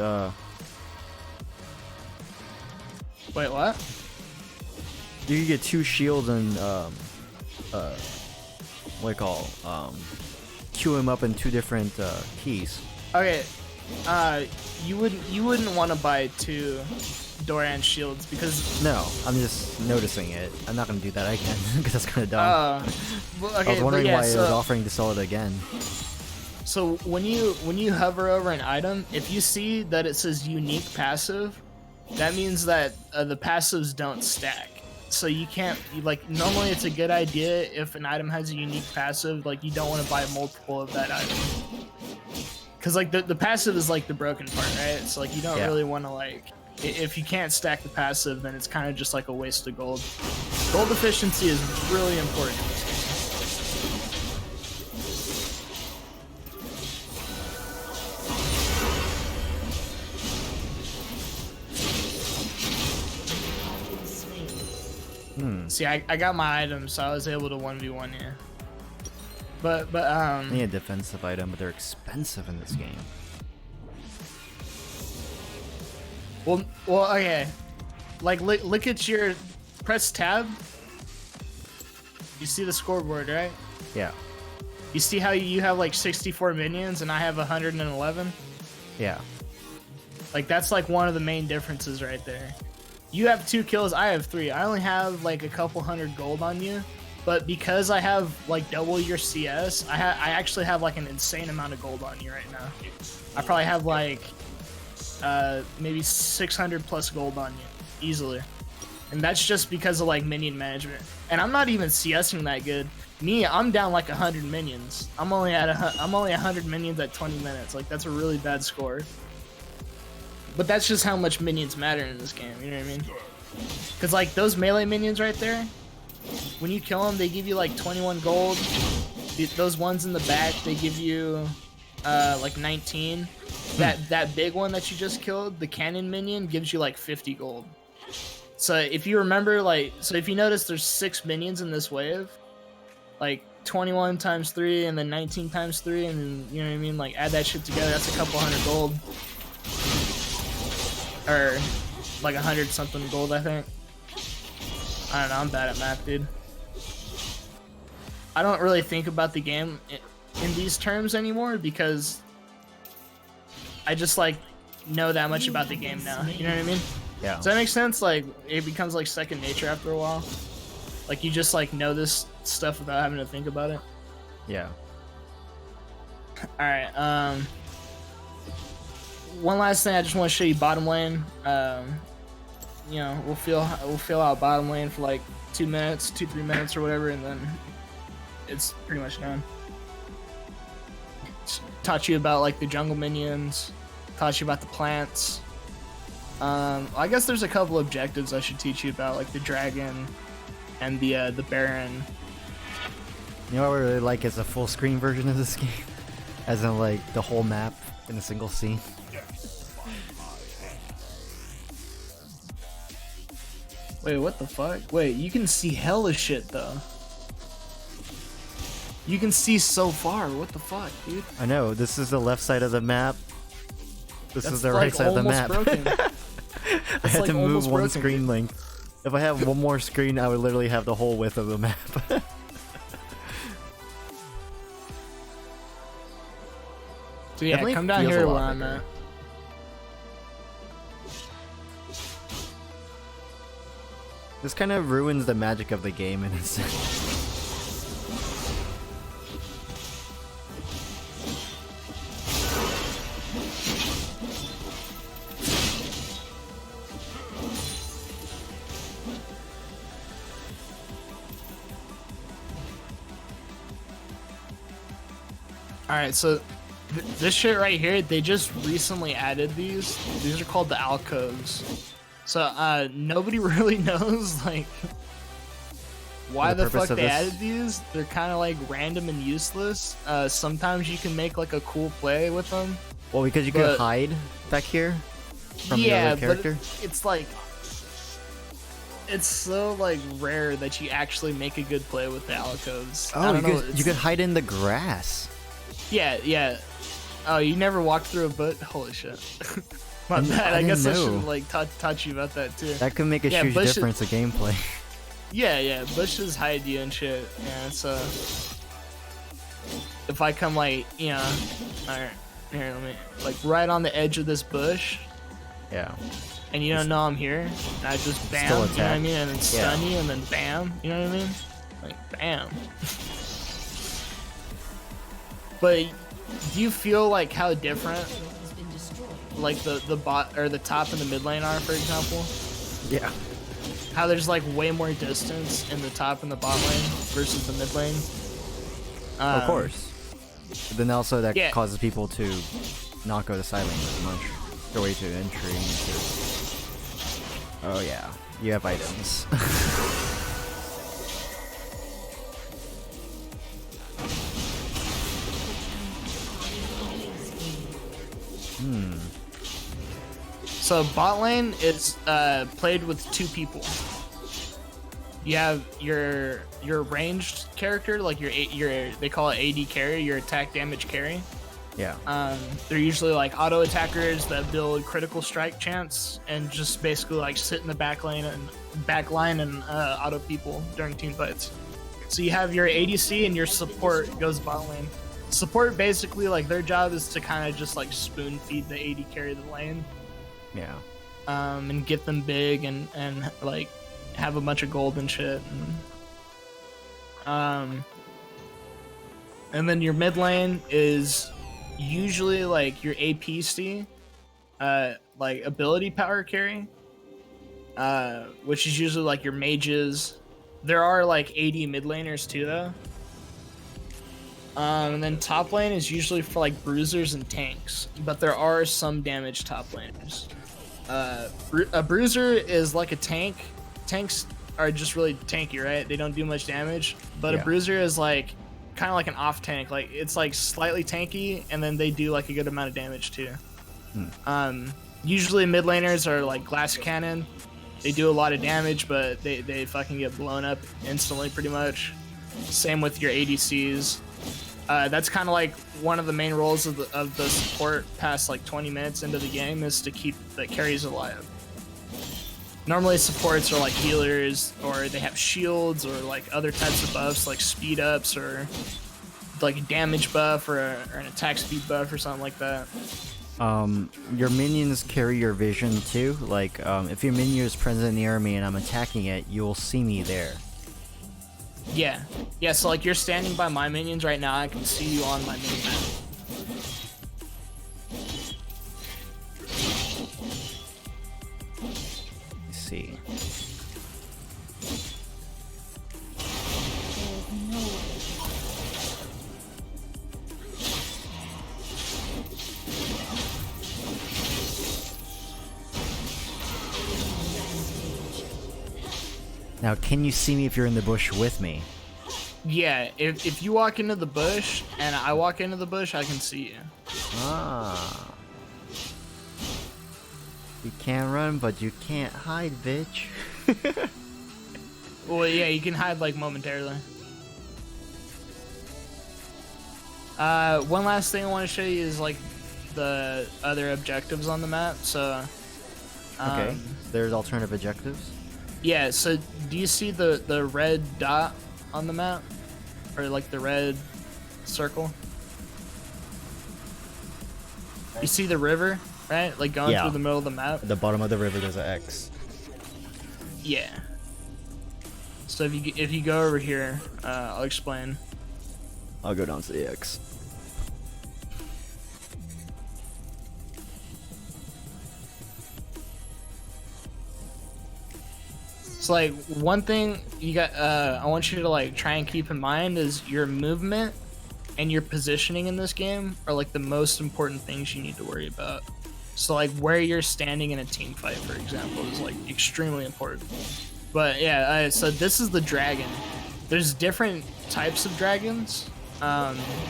A: Wait, what?
I: You can get 2 shields and what do you call queue him up in 2 different keys.
A: Okay, you wouldn't want to buy 2 Doran shields because
I: No, I'm just noticing it. I'm not gonna do that again because that's kind of dumb.
A: well,
I: I
A: okay,
I: was wondering
A: but yeah,
I: why it
A: so,
I: was offering to sell it again.
A: So when you hover over an item, if you see that it says unique passive, that means that the passives don't stack. So you can't normally it's a good idea if an item has a unique passive, like you don't want to buy multiple of that item. Cause like the passive is like the broken part, right? So like you don't really want to if you can't stack the passive, then it's kind of just like a waste of gold. Gold efficiency is really important in this game. See, I got my items, so I was able to 1v1 here. But
I: I need a defensive item, but they're expensive in this game.
A: Well, okay. Like, look at your... Press tab. You see the scoreboard, right?
I: Yeah.
A: You see how you have, like, 64 minions and I have 111?
I: Yeah.
A: Like, that's, like, one of the main differences right there. You have 2 kills, I have 3. I only have, like, a couple hundred gold on you. But because I have, like, double your CS, I actually have, like, an insane amount of gold on you right now. I probably have, like... maybe 600 plus gold on you easily, and that's just because of like minion management. And I'm not even CSing that good. I'm down like 100 minions. I'm only 100 minions at 20 minutes. Like that's a really bad score. But that's just how much minions matter in this game. You know what I mean? Because like those melee minions right there, when you kill them, they give you like 21 gold. Those ones in the back, they give you like 19. That big one that you just killed, the cannon minion, gives you like 50 gold. So if you remember, if you notice there's 6 minions in this wave, like 21 times 3 and then 19 times 3, and then, you know what I mean, like add that shit together, that's a couple hundred gold. Or like 100 something gold, I think. I don't know, I'm bad at math, dude. I don't really think about the game in these terms anymore because I just like know that much about the game now. You know what I mean?
I: Yeah.
A: Does that make sense? Like it becomes like second nature after a while. Like you just like know this stuff without having to think about it.
I: Yeah.
A: All right. One last thing, I just want to show you bottom lane. You know, we'll feel out bottom lane for like 2 minutes, 2-3 minutes or whatever, and then it's pretty much done. Taught you about like the jungle minions, taught you about the plants. I guess there's a couple objectives I should teach you about, like the dragon and the baron.
I: You know what I really like is a full screen version of this game, as in like the whole map in a single scene.
A: Wait, what the fuck? Wait, you can see hella shit though. You can see so far. What the fuck, dude?
I: I know. This is the left side of the map. This
A: That's
I: is the
A: like
I: right side of the
A: almost
I: map.
A: broken.
I: I had
A: like
I: to move
A: almost
I: one
A: broken,
I: screen
A: dude.
I: length. If I have one more screen, I would literally have the whole width of the map.
A: So yeah,
I: Definitely
A: come down
I: feels a
A: here
I: lot
A: where I'm
I: bigger.
A: at.
I: This kind of ruins the magic of the game in a sense.
A: Alright, so this shit right here, they just recently added these. These are called the alcoves. So nobody really knows like why
I: The
A: the
I: purpose
A: fuck
I: of
A: they
I: this?
A: added these. They're kind of like random and useless. Sometimes you can make like a cool play with them.
I: Well, because you
A: But-
I: could hide back here from your
A: Yeah,
I: other character.
A: but it's like it's so like rare that you actually make a good play with the alcoves. I
B: Oh,
A: don't know,
B: you could hide in the grass.
A: Yeah. Oh, you never walked through a bush? Holy shit. My bad.
B: I
A: I guess I
B: didn't
A: should
B: know.
A: like touch you about that too.
B: That could make a
A: Yeah,
B: huge
A: bushes-
B: difference in gameplay.
A: Yeah. Bushes hide you and shit. Yeah, so if I come like, alright, here, let me like right on the edge of this bush,
B: Yeah.
A: and you don't know I'm here, and I just bam,
B: Still
A: you know what I
B: attack.
A: mean, and then
B: Yeah.
A: stun you, and then bam, you know what I mean? Like bam. But do you feel like how different
E: Has been destroyed.
A: like the bot or the top and the mid lane are, for example?
B: Yeah.
A: How there's like way more distance in the top and the bot lane versus the mid lane.
B: Of course. But then also that
A: yeah.
B: causes people to not go to side lane as much. Go way to entry. Oh yeah, you have items.
A: So bot lane is played with two people. You have your ranged character, like your they call it AD carry, your attack damage carry.
B: Yeah.
A: They're usually like auto attackers that build critical strike chance and just basically like sit in the back line and auto people during team fights. So you have your ADC and your support goes bot lane. Support basically like their job is to kind of just like spoon feed the AD carry the lane.
B: Yeah.
A: And get them big and like have a bunch of gold and shit. And then your mid lane is usually like your APC, like ability power carry, which is usually like your mages. There are like AD mid laners too though. And then top lane is usually for like bruisers and tanks, but there are some damage top laners. A bruiser is like a tank. Tanks are just really tanky, right? They don't do much damage. But
B: Yeah.
A: a bruiser is like kind of like an off tank. Like it's like slightly tanky, and then they do like a good amount of damage too. Usually mid laners are like glass cannon. They do a lot of damage, but they fucking get blown up instantly, pretty much. Same with your ADCs. That's kind of like one of the main roles of the support past like 20 minutes into the game is to keep the carries alive. Normally supports are like healers, or they have shields, or like other types of buffs like speed ups, or like a damage buff, or an attack speed buff, or something like that.
B: Your minions carry your vision too. Like, if your minion is present in the army and I'm attacking it, you'll see me there.
A: Yeah. So like you're standing by my minions right now, I can see you on my mini map.
B: Let's see. Now, can you see me if you're in the bush with me?
A: Yeah, if you walk into the bush and I walk into the bush, I can see you.
B: Ah. You can't run, but you can't hide, bitch.
A: Well, yeah, you can hide like momentarily. One last thing I want to show you is like the other objectives on the map. So,
B: Okay, there's alternative objectives.
A: yeah. So, do you see the red dot on the map, or like the red circle? You see the river, right? Like going
B: Yeah.
A: through the middle of the map.
B: At the bottom of the river, there's an X.
A: Yeah. So if you go over here, I'll explain.
B: I'll go down to the X.
A: So like one thing you got, I want you to like try and keep in mind is your movement and your positioning in this game are like the most important things you need to worry about. So like where you're standing in a team fight, for example, is like extremely important. But yeah, so this is the dragon. There's different types of dragons.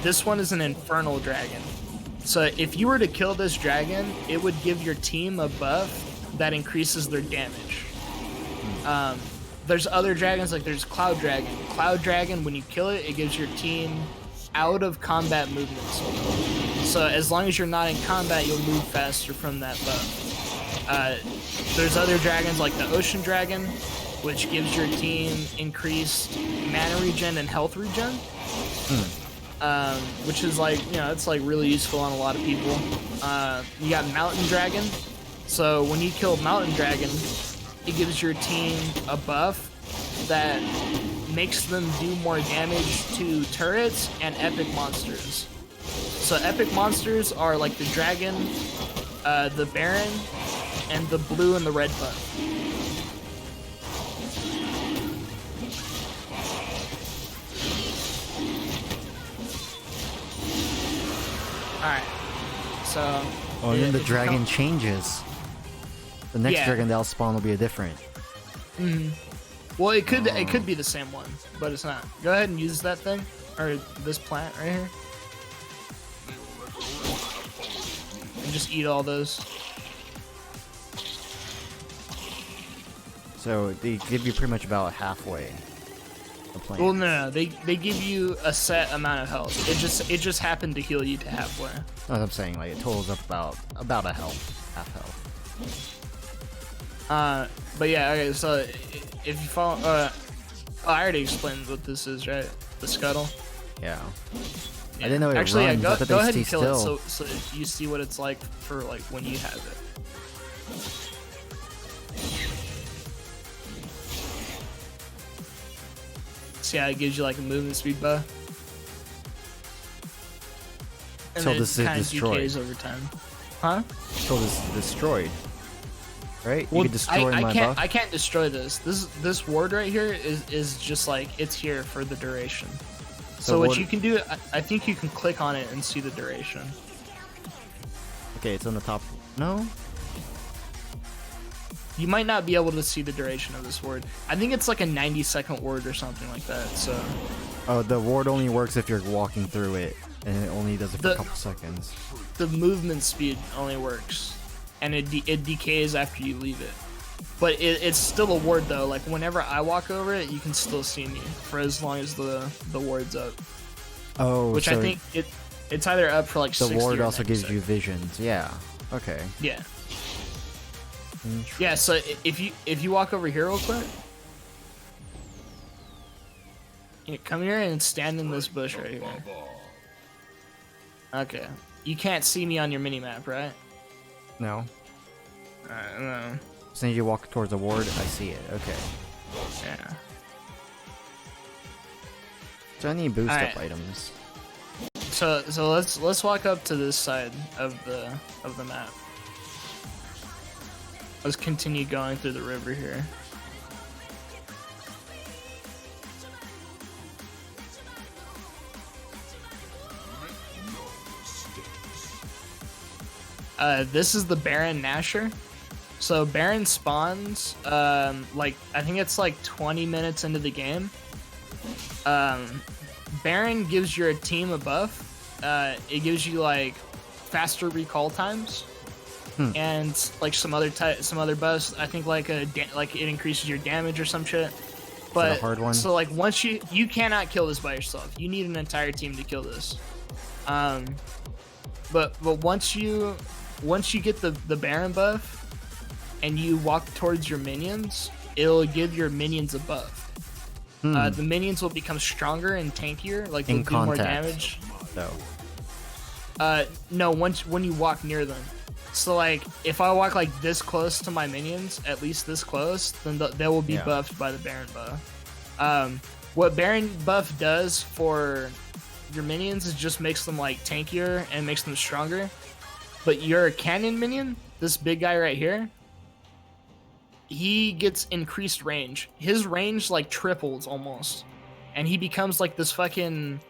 A: This one is an infernal dragon. So if you were to kill this dragon, it would give your team a buff that increases their damage. There's other dragons, like there's Cloud Dragon. Cloud Dragon, when you kill it, it gives your team out of combat movement speed. So as long as you're not in combat, you'll move faster from that buff. There's other dragons like the Ocean Dragon, which gives your team increased mana regen and health regen. Which is like, you know, it's like really useful on a lot of people. You got Mountain Dragon. So when you kill Mountain Dragon, it gives your team a buff that makes them do more damage to turrets and epic monsters. So epic monsters are like the dragon, the Baron, and the blue and the red buff. Alright, so...
I: Oh, and then the
A: if you
I: dragon
A: come-
I: changes. The next
A: Yeah.
I: dragon that'll spawn will be a different.
A: Well, it could be the same one, but it's not. Go ahead and use that thing, or this plant right here. And just eat all those.
I: So they give you pretty much about halfway. The plant.
A: Well, no, they give you a set amount of health. It just happened to heal you to halfway.
I: That's what I'm saying, like it totals up about a health, half health.
A: But yeah, okay, so if you follow, oh, I already explained what this is, right? The scuttle.
I: Yeah. I didn't know it
A: Actually,
I: runs.
A: yeah,
I: I
A: go
I: thought they
A: ahead
I: stay
A: and kill
I: still.
A: it so you see what it's like for like when you have it. See how it gives you like a movement speed buff? And
I: So
A: then
I: this
A: it
I: is
A: kinda
I: destroyed.
A: decays over time. Huh?
I: So this is destroyed. Right?
A: Well,
I: you can destroy my buff?
A: I can't destroy this. This ward right here is just like it's here for the duration. So what
I: ward-
A: you can do, I think you can click on it and see the duration.
I: Okay, it's on the top. No?
A: You might not be able to see the duration of this ward. I think it's like a 90-second ward or something like that. So
I: Oh, the ward only works if you're walking through it, and it only does it for a
A: The-
I: couple seconds.
A: the movement speed only works, and it decays after you leave it. But it's still a ward though. Like whenever I walk over it, you can still see me for as long as the ward's up.
I: Oh,
A: Which
I: so
A: I think it's either up for like
I: the
A: 60
I: ward
A: or
I: also
A: 90
I: gives you
A: seconds.
I: visions. Yeah. Okay.
A: Yeah. Yeah. So if you walk over here real quick, yeah, come here and stand in this bush right here. Okay. You can't see me on your mini map, right?
I: No.
A: No.
I: As soon as you walk towards the ward, I see it. Okay.
A: Yeah.
I: So I need boost up
A: Alright.
I: items.
A: So let's walk up to this side of the map. Let's continue going through the river here. This is the Baron Nasher. So Baron spawns like I think it's like 20 minutes into the game. Baron gives your team a buff. It gives you like faster recall times, and like some other buffs. I think like like it increases your damage or some shit. But
I: a hard one?
A: so like once you cannot kill this by yourself. You need an entire team to kill this. But once you get the Baron buff and you walk towards your minions, it'll give your minions a buff. The minions will become stronger and tankier, like they'll
I: In
A: do more
I: contact.
A: damage.
I: No.
A: No, when you walk near them. So like, if I walk like this close to my minions, at least this close, then they will be
I: Yeah.
A: buffed by the Baron buff. What Baron buff does for your minions is just makes them like tankier and makes them stronger. But your cannon minion, this big guy right here, he gets increased range. His range like triples almost, and he becomes like this fucking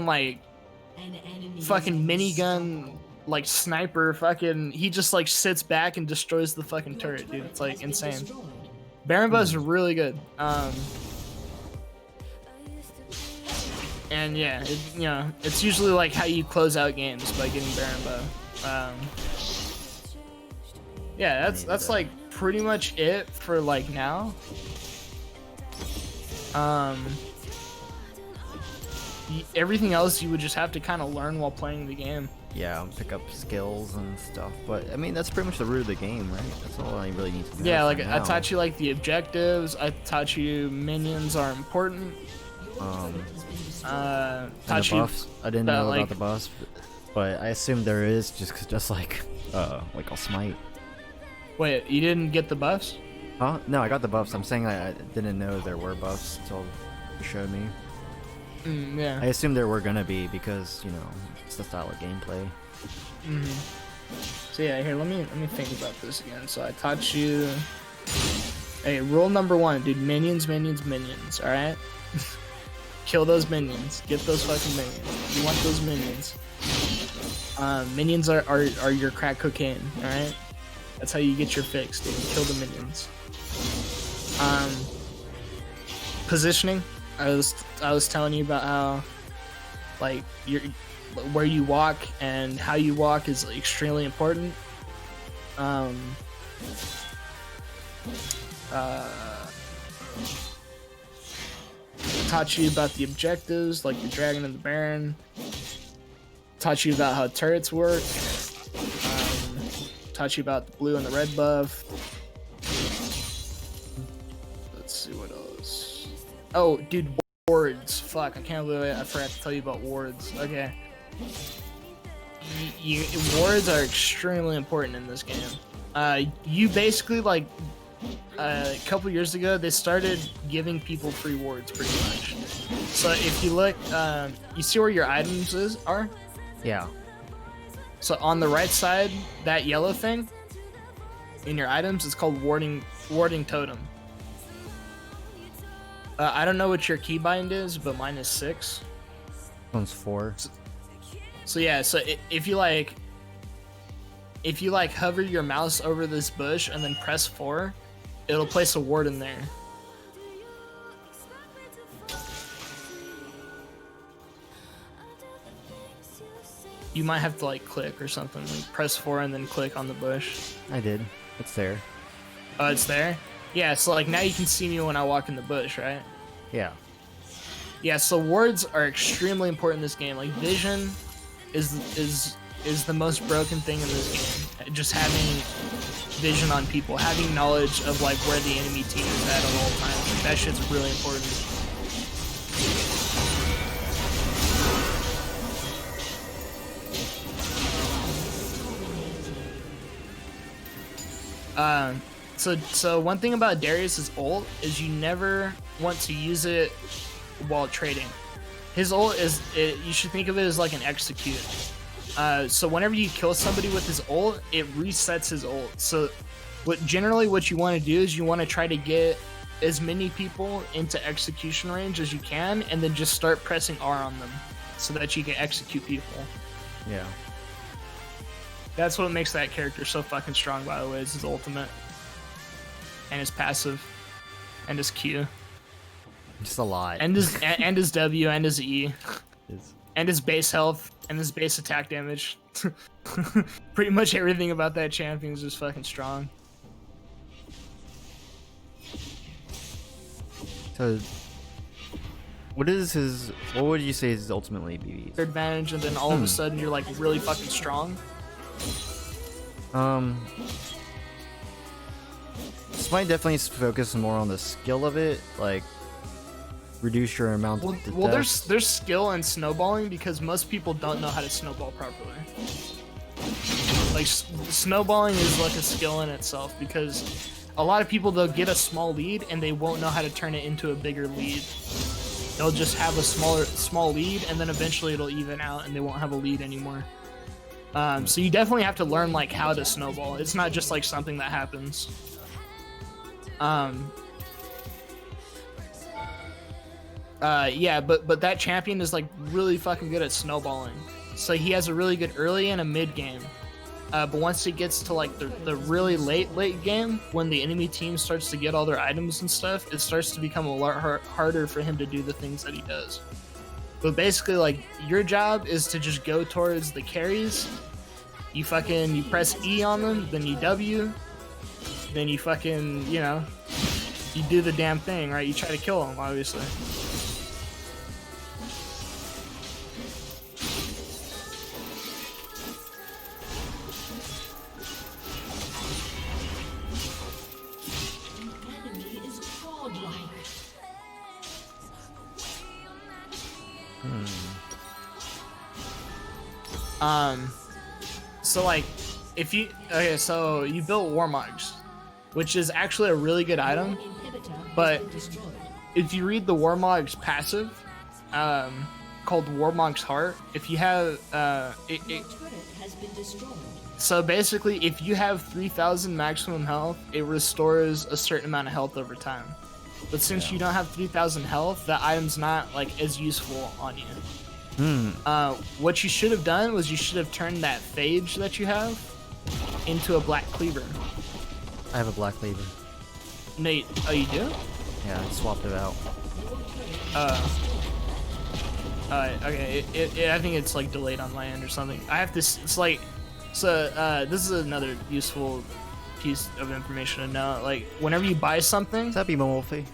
A: like
E: An enemy
A: fucking
E: has been
A: minigun like sniper fucking. He just like sits back and destroys the fucking turret, dude. It's like insane. Baron buffs are really good. And yeah, it's usually like how you close out games by getting Baron buff. Yeah, that's like pretty much it for like now. Everything else you would just have to kind of learn while playing the game.
B: Yeah, pick up skills and stuff. But I mean, that's pretty much the root of the game, right? That's all I really need to know.
A: Yeah,
B: for
A: like
B: now.
A: I taught you like the objectives. I taught you minions are important.
B: And
A: Taught
B: the
A: you
B: buffs. I didn't
A: that,
B: know
A: like-
B: about the buffs, but I assume there is just like a smite.
A: Wait, you didn't get the buffs?
B: Huh? No, I got the buffs. I'm saying I didn't know there were buffs until you showed me.
A: Yeah.
B: I assumed there were gonna be because, you know, it's the style of gameplay.
A: So yeah, here let me think about this again. So I taught you. Hey, rule number 1, dude. Minions. All right. Kill those minions. Get those fucking minions. You want those minions. Minions are your crack cocaine. All right. That's how you get your fix, dude. Kill the minions. Positioning. I was telling you about how, like, where you walk and how you walk is extremely important. Taught you about the objectives, like the dragon and the baron. Taught you about how turrets work. Taught you about the blue and the red buff. Let's see what else. Oh, dude, wards. Fuck, I can't believe I forgot to tell you about wards. Okay. Wards are extremely important in this game. You basically, like, a couple years ago, they started giving people free wards pretty much. So if you look, you see where your items are?
B: Yeah.
A: So on the right side, that yellow thing in your items is called warding totem. I don't know what your keybind is, but mine is 6.
B: One's 4.
A: So yeah, so if you like hover your mouse over this bush and then press 4, it'll place a ward in there. You might have to like click or something, like press 4 and then click on the bush.
B: I did. It's there.
A: Oh, it's there? Yeah, so like now you can see me when I walk in the bush, right?
B: Yeah.
A: Yeah, so wards are extremely important in this game. Like vision is the most broken thing in this game. Just having vision on people, having knowledge of like where the enemy team is at all times. Like, that shit's really important. So one thing about Darius's ult is you never want to use it while trading. His ult you should think of it as like an execute. So whenever you kill somebody with his ult, it resets his ult. So generally what you want to do is you want to try to get as many people into execution range as you can, and then just start pressing R on them so that you can execute people.
B: Yeah.
A: That's what makes that character so fucking strong, by the way, is his ultimate. And his passive. And his Q.
B: Just a lot.
A: And his W and his E.
B: Is-
A: And his base health and his base attack damage. Pretty much everything about that champion is just fucking strong.
B: So, what would you say is ultimately BB's?
A: Advantage, and then all of a sudden you're like really fucking strong.
B: This might definitely focus more on the skill of it, like reduce your amount
A: Well,
B: of
A: well
B: deaths.
A: there's skill in snowballing because most people don't know how to snowball properly. Like snowballing is like a skill in itself because a lot of people, they'll get a small lead and they won't know how to turn it into a bigger lead. They'll just have a small lead and then eventually it'll even out and they won't have a lead anymore. So you definitely have to learn like how to snowball. It's not just like something that happens. Yeah, but that champion is like really fucking good at snowballing. So he has a really good early and a mid game. But once it gets to like the really late game, when the enemy team starts to get all their items and stuff, it starts to become a lot harder for him to do the things that he does. But basically, like, your job is to just go towards the carries. You press E on them, then you W, then you fucking, you know, you do the damn thing, right? You try to kill him, obviously.
E: Enemy is godlike.
A: So like, if you, okay, so you built Warmogs, which is actually a really good item, but if you read the Warmog's passive, called Warmog's Heart, if you have, so basically, if you have 3,000 maximum health, it restores a certain amount of health over time. But since you don't have 3,000 health, that item's not like as useful on you. What you should have done was you should have turned that phage that you have into a black cleaver.
B: I have a black cleaver.
A: Nate, oh, you do?
B: Yeah, I swapped it out.
A: Okay, I think it's like delayed on my end or something. I have this, it's like, so this is another useful piece of information to know. Like, whenever you buy something,
B: What's up, Emo Wolfie?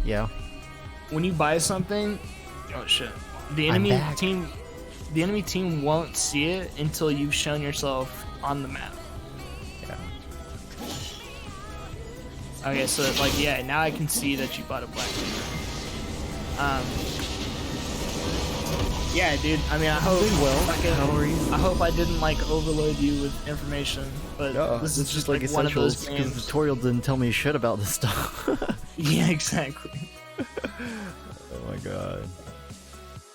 B: Yeah.
A: when you buy something, oh shit, the
B: I'm
A: enemy
B: back.
A: team won't see it until you've shown yourself on the map.
B: Yeah.
A: Okay, so like, yeah, now I can see that you bought a black cleaver. Yeah, dude. I mean, I hope.
B: How are you?
A: I hope I didn't like overload you with information, but this is just like one of those
B: because the
A: games.
B: tutorial didn't tell me shit about this stuff.
A: Yeah, exactly.
B: Oh my god.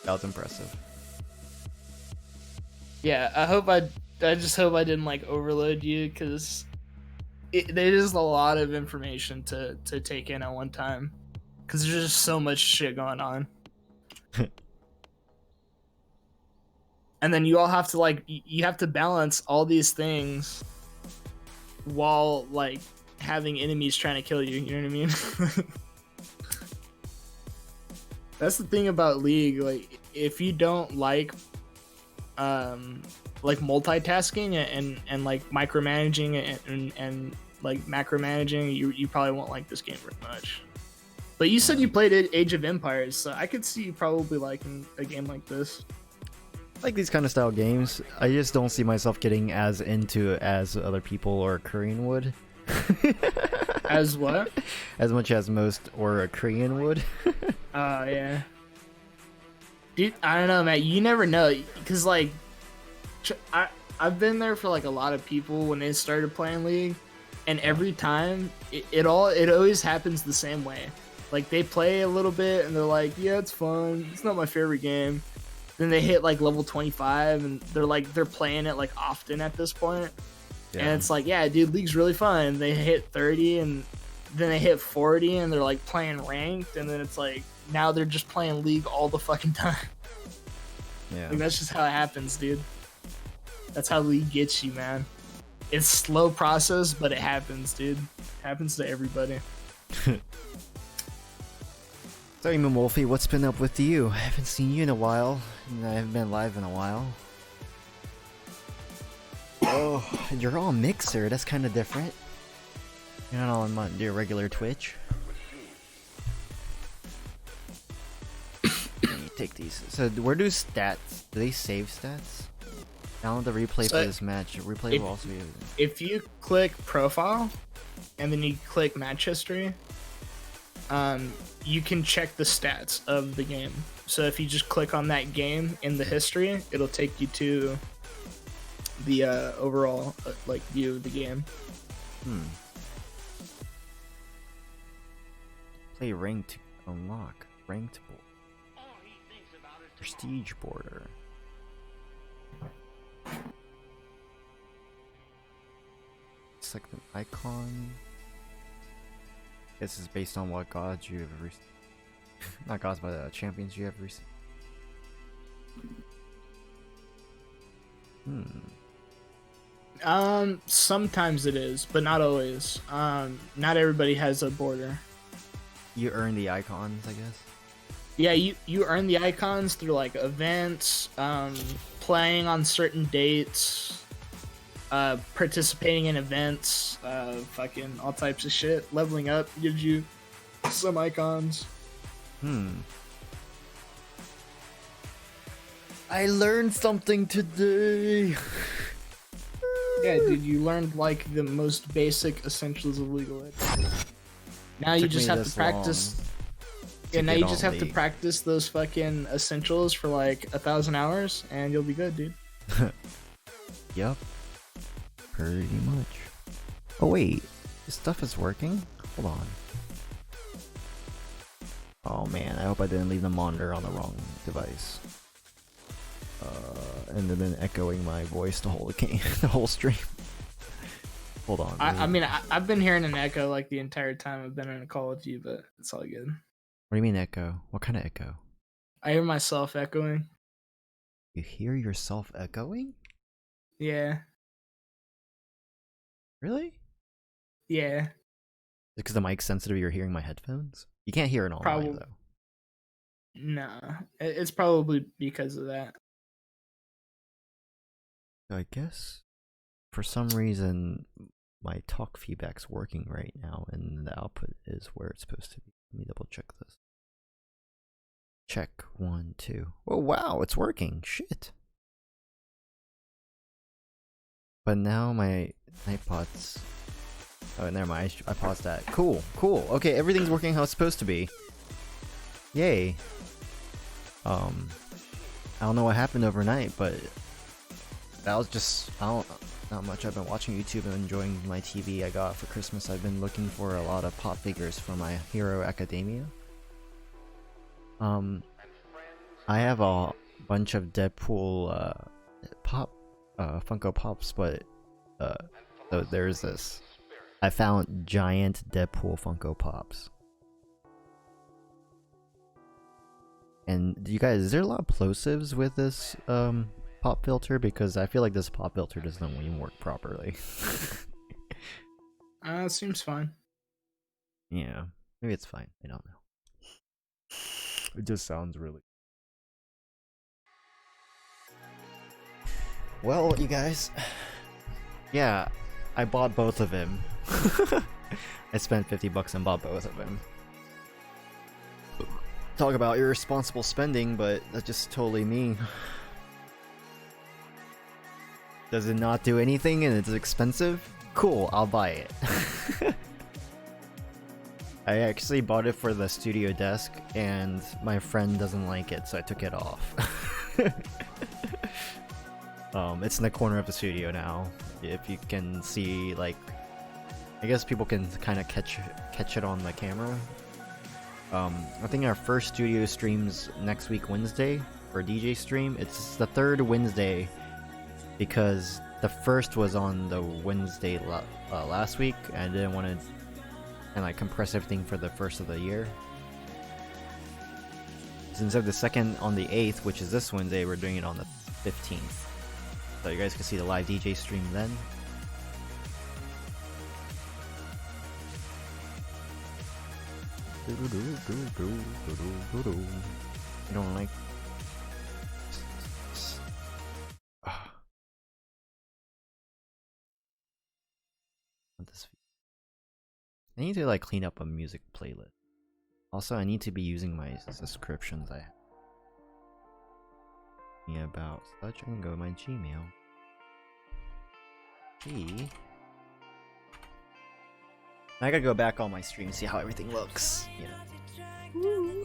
B: That was impressive.
A: Yeah, I just hope I didn't like overload you, because there is a lot of information to take in at one time, because there's just so much shit going on. And then you all have to like, you have to balance all these things while like having enemies trying to kill you. You know what I mean? That's the thing about League. Like, if you don't like multitasking and like micromanaging and like macromanaging, you probably won't like this game very much. But you said you played Age of Empires, so I could see you probably liking a game like this.
B: Like these kind of style games, I just don't see myself getting as into it as other people or Korean would.
A: As what?
B: As much as most or a Korean would.
A: Oh, yeah. Dude, I don't know, man. You never know. Because, like, I've been there for, like, a lot of people when they started playing League. And every time, it always happens the same way. Like, they play a little bit, and they're like, yeah, it's fun. It's not my favorite game. Then they hit, like, level 25, and they're playing it, like, often at this point.
B: Yeah.
A: And it's like, yeah, dude, League's really fun. And they hit 30, and then they hit 40, and they're, like, playing ranked. And then it's like, now they're just playing League all the fucking time.
B: Yeah.
A: Like, that's just how it happens, dude. That's how League gets you, man. It's slow process, but it happens, dude. It happens to everybody.
B: So, Emo Wolfie, what's been up with you? I haven't seen you in a while, and I haven't been live in a while. Oh, you're on Mixer. That's kind of different. You're not on your regular Twitch. Let me take these. So, where do stats? Do they save stats? Download the replay
A: So
B: for this match. Replay will also be.
A: If you click profile, and then you click match history, you can check the stats of the game. So if you just click on that game in the history, it'll take you to the overall like view of the game.
B: Play ranked unlock. Ranked prestige border. Select an icon. This is based on what gods you have received. Not gods, but champions you have received.
A: Sometimes it is, but not always. Not everybody has a border.
B: You earn the icons, I guess.
A: Yeah, you earn the icons through like events, playing on certain dates, participating in events, fucking all types of shit. Leveling up gives you some icons.
B: I learned something today.
A: Yeah, dude, you learned like the most basic essentials of League of Legends. Now you
B: Took
A: just
B: me
A: have to
B: this
A: practice.
B: long
A: Yeah,
B: to
A: now
B: get
A: you just
B: on
A: have to
B: League.
A: practice those fucking essentials for like 1,000 hours, and you'll be good, dude.
B: Yup. Pretty much. Oh wait, this stuff is working? Hold on. Oh man, I hope I didn't leave the monitor on the wrong device. And then echoing my voice the whole the whole stream. Hold on.
A: I mean, I've been hearing an echo like the entire time I've been in a call with you, but it's all good.
B: What do you mean echo? What kind of echo?
A: I hear myself echoing.
B: You hear yourself echoing?
A: Yeah,
B: Really?
A: yeah,
B: Because the mic's sensitive, you're hearing my headphones? You can't hear it on
A: Probably.
B: live though.
A: nah. It's probably because of that.
B: I guess for some reason my talk feedback's working right now and the output is where it's supposed to be. Let me double check this. Check 1, 2. Oh wow, it's working. Shit. But now my iPod's... Oh, never mind. I paused that. Cool, cool. Okay, everything's working how it's supposed to be. Yay. I don't know what happened overnight, but that was just... not much. I've been watching YouTube and enjoying my TV I got for Christmas. I've been looking for a lot of pop figures for my Hero Academia. I have a bunch of Deadpool Funko Pops, but so there's this. I found giant Deadpool Funko Pops. And you guys, is there a lot of plosives with this pop filter? Because I feel like this pop filter doesn't even work properly.
A: It seems fine.
B: Yeah, maybe it's fine. I don't know. It just sounds really... Well, you guys, yeah, I bought both of them. I spent $50 and bought both of them. Talk about irresponsible spending, but that's just totally me. Does it not do anything and it's expensive? Cool, I'll buy it. I actually bought it for the studio desk and my friend doesn't like it, so I took it off. It's in the corner of the studio now. If you can see, like, I guess people can kind of catch it on the camera. I think our first studio stream's next week Wednesday for a DJ stream. It's the third Wednesday because the first was on the Wednesday last week, and I didn't want to kind of like compress everything for the first of the year. So instead of the second on the 8th, which is this Wednesday, we're doing it on the 15th. So you guys can see the live DJ stream then. You don't like... I need to like clean up a music playlist. Also, I need to be using my subscriptions I have. Yeah, about such. I can go to my Gmail. Gee. I gotta go back on my stream and see how everything looks. You know.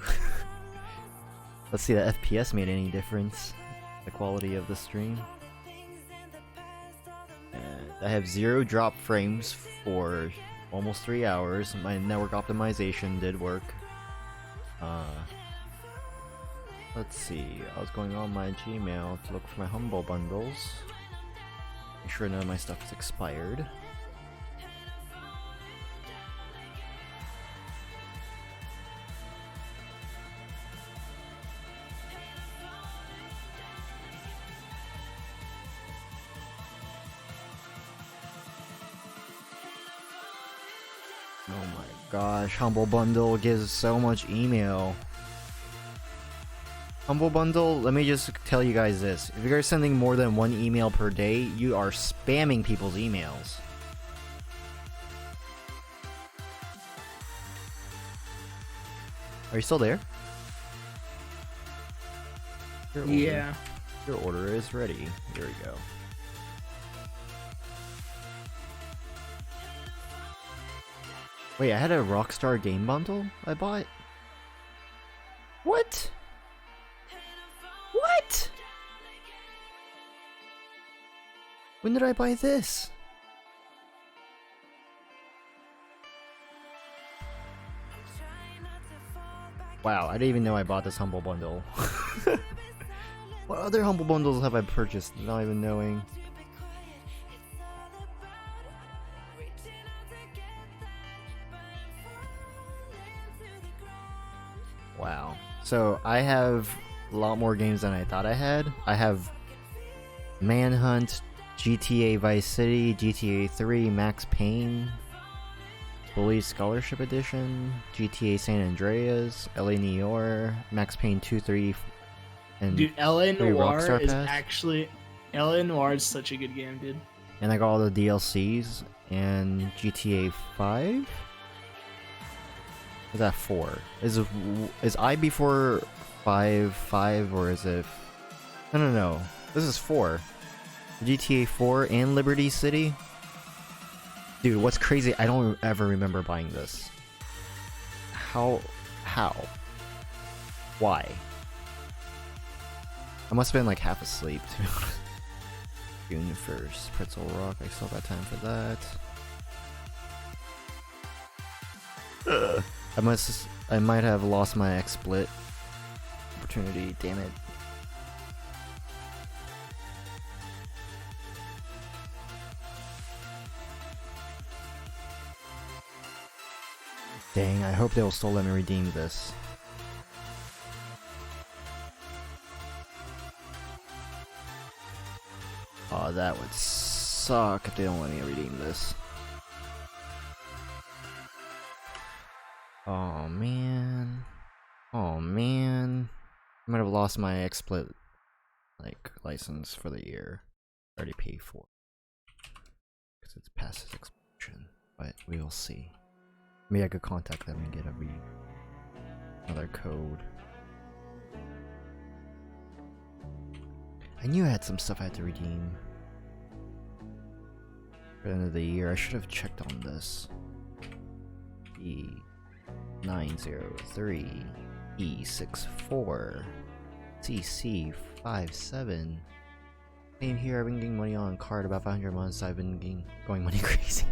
B: Let's see if the FPS made any difference. The quality of the stream. I have 0 drop frames for almost 3 hours. My network optimization did work. Let's see. I was going on my Gmail to look for my Humble Bundles. Make sure none of my stuff is expired. Oh my gosh, Humble Bundle gives so much email. Humble Bundle, let me just tell you guys this. If you're sending more than 1 email per day, you are spamming people's emails. Are you still there? Your order-
A: Yeah.
B: Your order is ready. Here we go. Wait, I had a Rockstar game bundle I bought? What? What? When did I buy this? Wow, I didn't even know I bought this Humble Bundle. What other Humble Bundles have I purchased not even knowing? Wow. So I have a lot more games than I thought I had. I have Manhunt, GTA Vice City, GTA 3, Max Payne, Bully Scholarship Edition, GTA San Andreas, LA Noire, Max Payne 2, 3, and
A: Dude, LA
B: 3
A: Noire
B: Rockstar
A: is
B: Pass.
A: actually LA Noire is such a good game, dude.
B: And I got all the DLCs and GTA 5. Is that 4? Is I before 5 or is it? No. This is 4. GTA 4 and Liberty City. Dude, what's crazy? I don't ever remember buying this. How? Why? I must have been like half asleep too. June 1st, Pretzel Rock. I still got time for that. I might have lost my XSplit opportunity. Damn it. Dang, I hope they'll still let me redeem this. Oh, that would suck if they don't let me redeem this. Oh man. Oh man. I might have lost my XSplit like license for the year. I already paid for it. Because it's past its expiration. But we will see. Maybe I could contact them and get another code. I knew I had some stuff I had to redeem. For the end of the year, I should have checked on this. E903, E64, CC57. Same here, I've been getting money on card about 500 months. I've been going money crazy.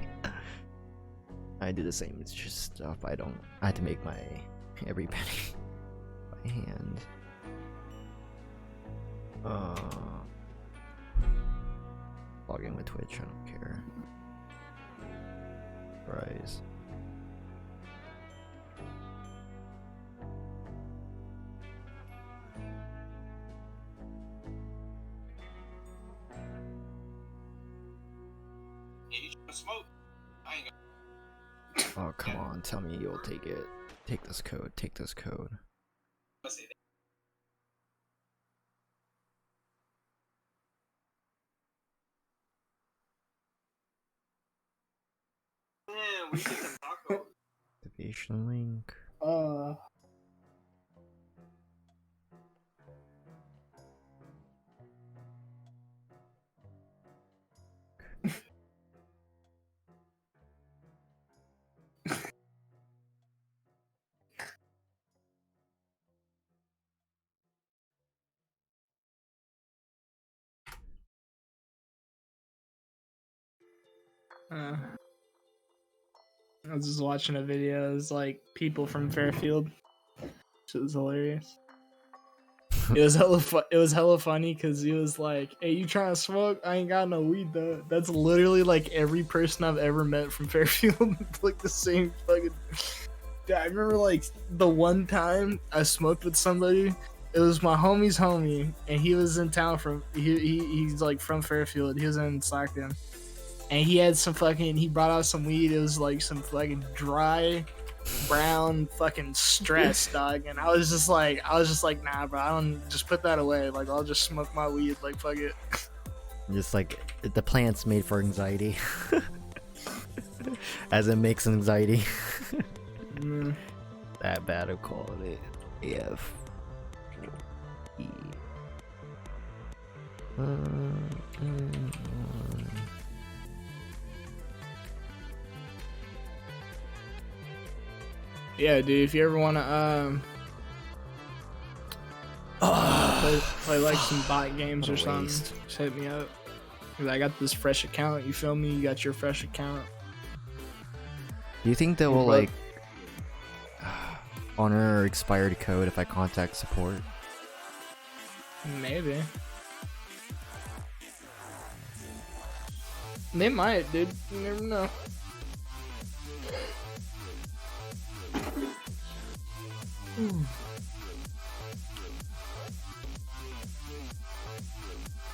B: I do the same, it's just stuff I had to make my every penny by hand. Log in with Twitch, I don't care. Rise. Oh, come on, tell me you'll take it. Take this code, take this code. Activation link.
A: I was just watching a video. It was like people from Fairfield. It was hilarious. It was hella funny because he was like, "Hey, you trying to smoke? I ain't got no weed though." That's literally like every person I've ever met from Fairfield. Like the same fucking. Yeah, I remember like the one time I smoked with somebody. It was my homie's homie, and he was in town from. He's like from Fairfield. He was in Stockton. And he had some fucking, he brought out some weed. It was like some fucking dry brown fucking stress, dog. And I was just like, nah, bro. I don't just put that away. Like, I'll just smoke my weed. Like, fuck it.
B: Just like the plant's made for anxiety, as it makes anxiety. That bad of quality. F. E.
A: Yeah, dude. If you ever wanna play like some bot games
B: What
A: or
B: a
A: something,
B: waste.
A: just hit me up. 'Cause I got this fresh account. You feel me? You got your fresh account.
B: Do you think they will
A: What?
B: like honor expired code if I contact support?
A: Maybe. They might, dude. You never know.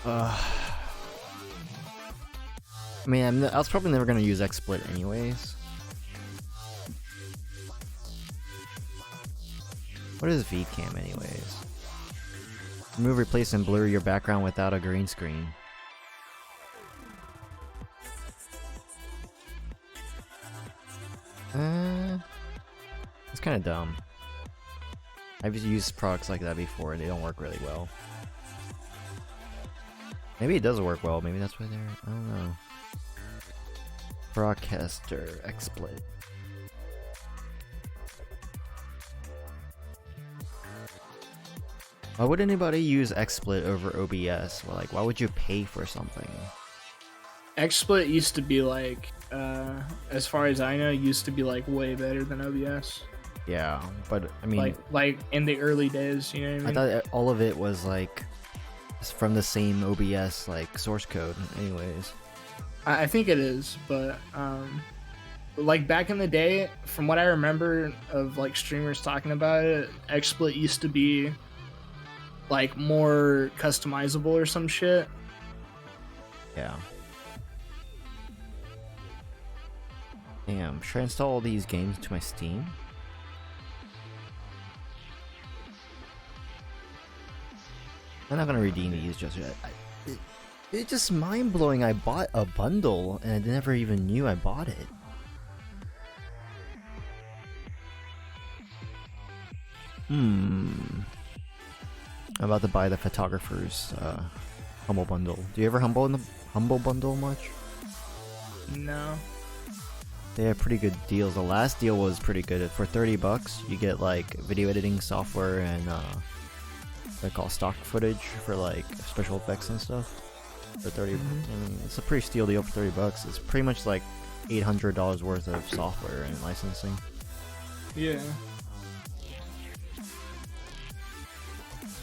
B: I mean, I was probably never gonna use XSplit anyways. What is VCam anyways? Remove, replace, and blur your background without a green screen. It's kind of dumb. I've used products like that before and they don't work really well. Maybe it does work well, maybe that's why they're... I don't know. Broadcaster XSplit. Why would anybody use XSplit over OBS? Well, like, why would you pay for something?
A: XSplit used to be like, as far as I know, used to be like way better than OBS.
B: Yeah, but I mean,
A: Like in the early days, you know what I
B: I
A: mean?
B: thought all of it was like from the same OBS like source code. Anyways,
A: I think it is, but like back in the day, from what I remember of like streamers talking about it, XSplit used to be like more customizable or some shit.
B: yeah. Damn, should I install all these games to my Steam? I'm not gonna redeem these just yet. It's just mind blowing. I bought a bundle and I never even knew I bought it. I'm about to buy the photographer's humble bundle. Do you ever humble in the humble bundle much?
A: No.
B: They have pretty good deals. The last deal was pretty good. For 30 bucks, you get like video editing software and what they call stock footage for like special effects and stuff. For 30, I mean, it's a pretty steal deal for 30 bucks. It's pretty much like $800 worth of software and licensing.
A: Yeah.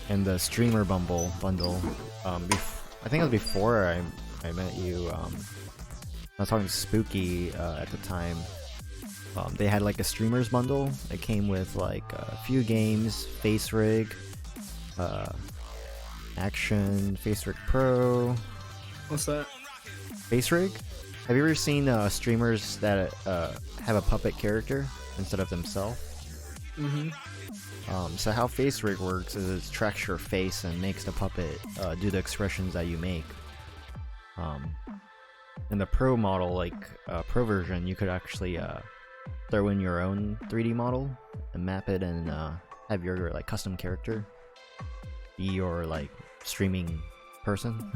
B: And the streamer bundle, I think it was before I met you. I was talking to Spooky at the time. They had like a streamers bundle. It came with like a few games, Face Rig, Action, Face Rig Pro.
A: What's that?
B: Face Rig? Have you ever seen streamers that have a puppet character instead of themselves? So how Face Rig works is it tracks your face and makes the puppet do the expressions that you make. In the Pro model, like Pro version, you could actually throw in your own 3D model and map it and have your like custom character be your like streaming person,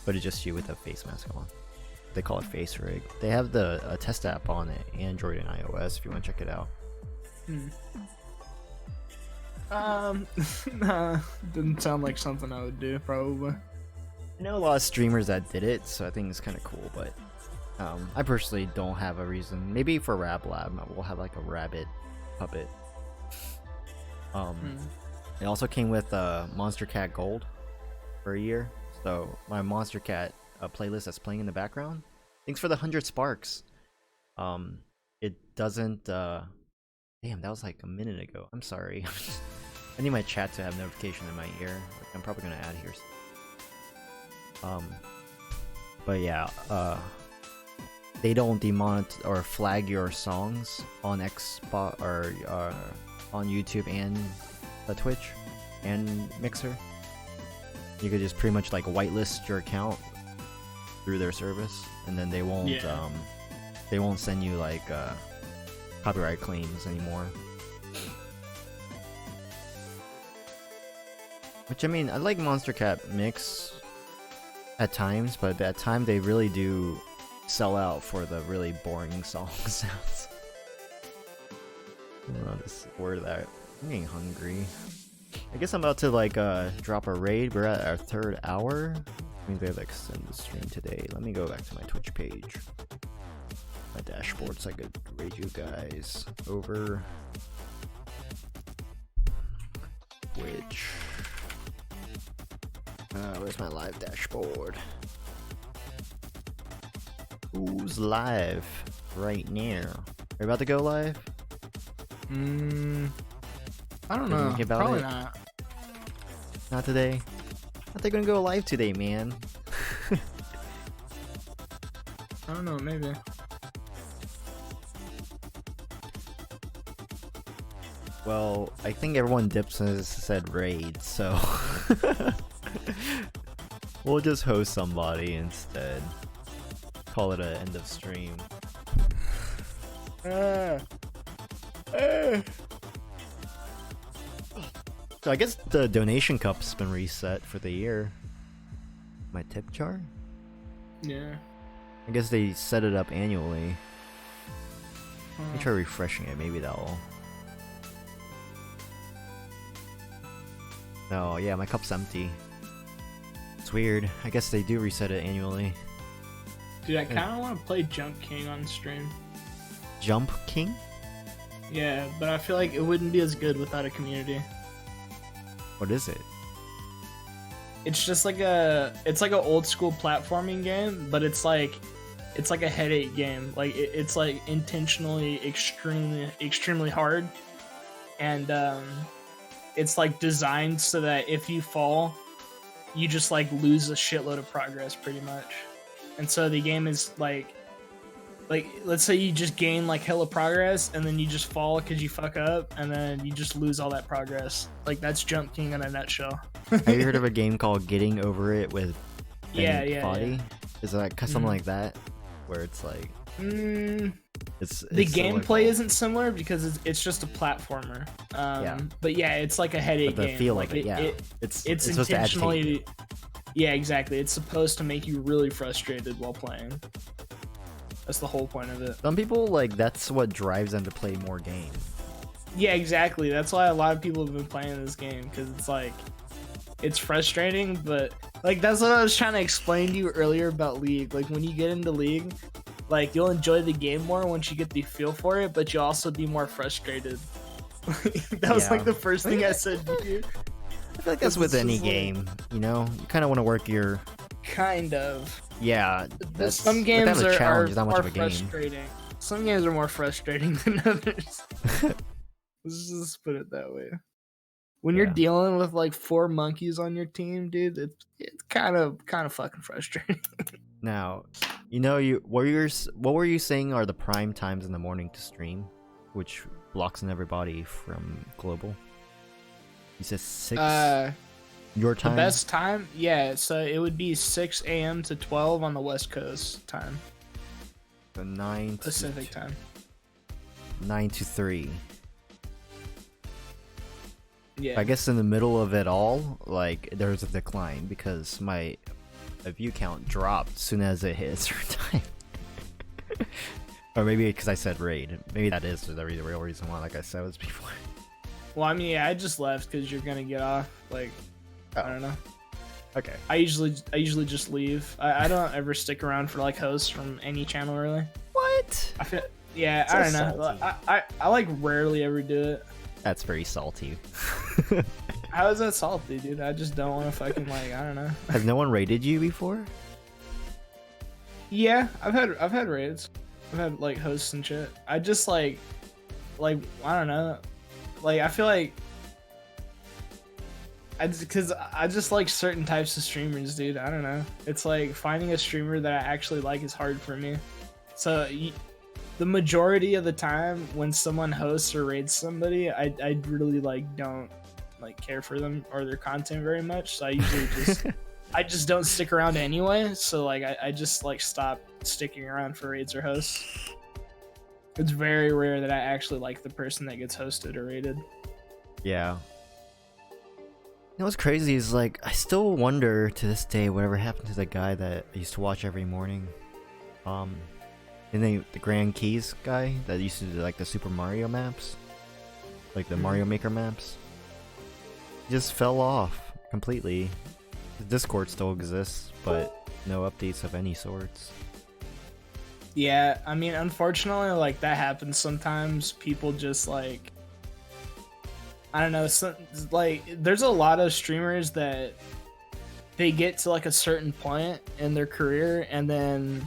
B: but it's just you with a face mask on. They call it Face Rig. They have the test app on it, Android and iOS, if you want to check it out.
A: Nah, didn't sound like something I would do, probably.
B: I know a lot of streamers that did it, so I think it's kind of cool, but I personally don't have a reason. Maybe for Rab Lab, we'll have like a rabbit puppet. It also came with Monster Cat Gold for a year, so my Monster Cat playlist that's playing in the background. Thanks for the 100 sparks. It doesn't. Damn, that was like a minute ago. I'm sorry. I need my chat to have notification in my ear. Like, I'm probably gonna add here. they don't demonetize or flag your songs on Xbox or on YouTube and Twitch and Mixer. You could just pretty much like whitelist your account through their service, and then they won't send you like copyright claims anymore. Which I mean, I like Monster Cat Mix at times, but at times they really do sell out for the really boring song sounds. I don't know this word that I'm getting hungry. I guess I'm about to like drop a raid. We're at our 3rd hour. I mean, they have extend the stream today. Let me go back to my Twitch page, my dashboard, so I could raid you guys over Twitch. Where's my live dashboard? Who's live right now? Are you about to go live?
A: I don't know.
B: Think about
A: Probably
B: it.
A: not.
B: Not today. I thought they're gonna go live today, man.
A: I don't know. Maybe.
B: Well, I think everyone dips and said raid, so we'll just host somebody instead. Call it an end of stream. So I guess the donation cup's been reset for the year. My tip jar?
A: Yeah.
B: I guess they set it up annually. Let me try refreshing it, maybe that'll... No, yeah, my cup's empty. It's weird. I guess they do reset it annually.
A: Dude, I kind of want to play Jump King on stream.
B: Jump King?
A: Yeah, but I feel like it wouldn't be as good without a community.
B: What is it?
A: It's just like a, it's like an old school platforming game, but it's like a headache game. Like it's like intentionally extremely hard, and it's like designed so that if you fall, you just like lose a shitload of progress pretty much. And so the game is like let's say you just gain like hella progress and then you just fall because you fuck up and then you just lose all that progress. Like that's Jump King in a nutshell.
B: Have you heard of a game called Getting Over It with
A: Yeah.
B: Body? Is that something like that? Where it's like it's
A: the
B: similar
A: gameplay
B: to-
A: isn't similar because it's just a platformer.
B: Yeah.
A: But yeah, it's like a headache
B: But the
A: game.
B: feel
A: like
B: of it, yeah. It's supposed to agitate
A: intentionally.
B: you.
A: Yeah, exactly. It's supposed to make you really frustrated while playing. That's the whole point of it.
B: Some people like that's what drives them to play more games.
A: Yeah, exactly. That's why a lot of people have been playing this game because it's like it's frustrating, but like that's what I was trying to explain to you earlier about League. Like when you get into League, like you'll enjoy the game more once you get the feel for it, but you'll also be more frustrated. That was like the first thing I said to you.
B: I feel like that's with any game, you know. You kind of want to work your
A: Kind of.
B: yeah. That's
A: Some games
B: that's a
A: are
B: challenge. It's not much
A: more
B: of a game.
A: frustrating. Some games are more frustrating than others. Let's just put it that way. When you're
B: Yeah.
A: dealing with like 4 monkeys on your team, dude, it's kind of fucking frustrating.
B: Now, you know, what were you saying are the prime times in the morning to stream, which blocks in everybody from global? You said 6 your time.
A: The best time, yeah. So it would be 6 a.m. to 12 on the West Coast time,
B: So 9 to
A: Pacific time.
B: 9 to 3.
A: Yeah.
B: I guess in the middle of it all, like there's a decline because my view count dropped as soon as it hit a certain time. Or maybe because I said raid. Maybe that is the real reason why, like I said was before.
A: Well, I mean, yeah, I just left because you're gonna get off. Like, I don't know.
B: Okay.
A: I usually just leave. I don't ever stick around for like hosts from any channel really.
B: What?
A: I feel, yeah,
B: So
A: I don't know.
B: salty.
A: I like rarely ever do it.
B: That's very salty.
A: How is that salty, dude? I just don't want to fucking like, I don't know.
B: Has no one raided you before?
A: Yeah, I've had raids. I've had like hosts and shit. I just like I don't know. Like I feel like because I just like certain types of streamers, dude. I don't know. It's like finding a streamer that I actually like is hard for me. the majority of the time when someone hosts or raids somebody, I really like don't like care for them or their content very much. So I usually just I just don't stick around anyway. So like I just like stop sticking around for raids or hosts. It's very rare that I actually like the person that gets hosted or raided.
B: Yeah. You know what's crazy is like I still wonder to this day whatever happened to the guy that I used to watch every morning. The Grand Keys guy that used to do like the Super Mario maps, like the Mario Maker maps. He just fell off completely. The Discord still exists, but no updates of any sorts.
A: Yeah, I mean, unfortunately, like that happens sometimes. People just like, I don't know, like there's a lot of streamers that they get to like a certain point in their career and then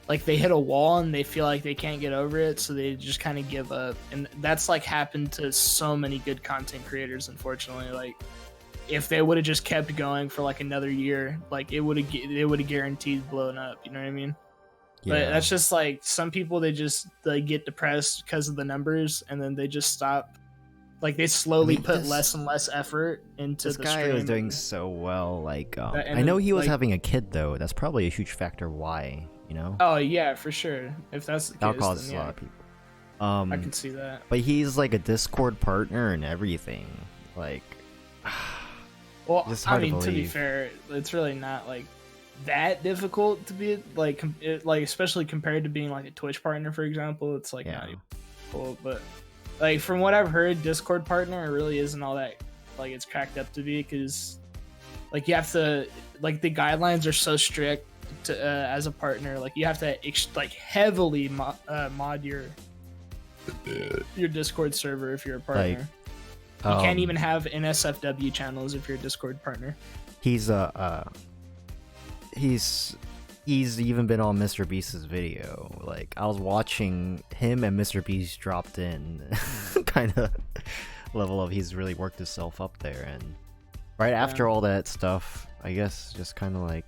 A: like they hit a wall and they feel like they can't get over it, so they just kind of give up. And that's like happened to so many good content creators, unfortunately. Like if they would have just kept going for like another year, like it would have guaranteed blowing up, you know what I mean?
B: Yeah.
A: But that's just like some people, they just like get depressed because of the numbers and then they just stop. Like they slowly put less and less effort into
B: this
A: the
B: guy
A: stream.
B: was doing so well. Like
A: and
B: I know he was
A: like,
B: having a kid though. That's probably a huge factor why, you know?
A: Oh yeah, for sure. If that's the
B: That
A: case,
B: causes
A: then,
B: a
A: yeah,
B: lot of people.
A: I can see that.
B: But he's like a Discord partner and everything. Like
A: Well,
B: just
A: I
B: hard
A: mean,
B: to
A: to be
B: believe.
A: fair, it's really not like that difficult to be like, like especially compared to being like a Twitch partner, for example. It's like not even cool, but like from what I've heard, Discord partner really isn't all that like it's cracked up to be, because like you have to, like the guidelines are so strict to as a partner, like you have to like heavily mod your Discord server if you're a partner.
B: Like,
A: you can't even have NSFW channels if you're a Discord partner.
B: He's he's even been on Mr. Beast's video. Like I was watching him and Mr. Beast dropped in kind of level of he's really worked himself up there, and right after all that stuff, I guess just kind of like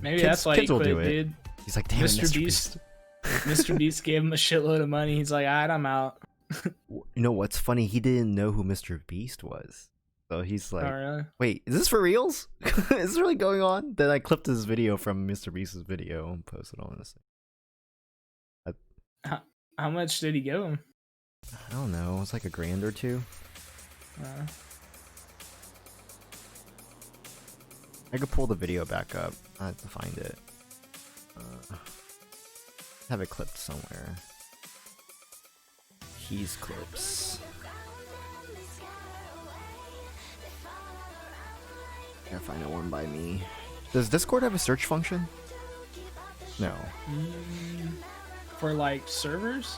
A: maybe that's why he quit, dude.
B: He's like, damn
A: Mr. Beast. Mr. Beast gave him a shitload of money. He's like, alright, I'm out.
B: You know what's funny? He didn't know who Mr. Beast was. So he's like,
A: really?
B: Wait, is this for reals? Is this really going on? Then I clipped this video from Mr. Beast's video and posted on this.
A: How much did he give him?
B: I don't know. It was like $1,000 or $2,000. I could pull the video back up. I have to find it. Have it clipped somewhere. Keys clips. Gotta find a one by me. Does Discord have a search function? No.
A: For like servers?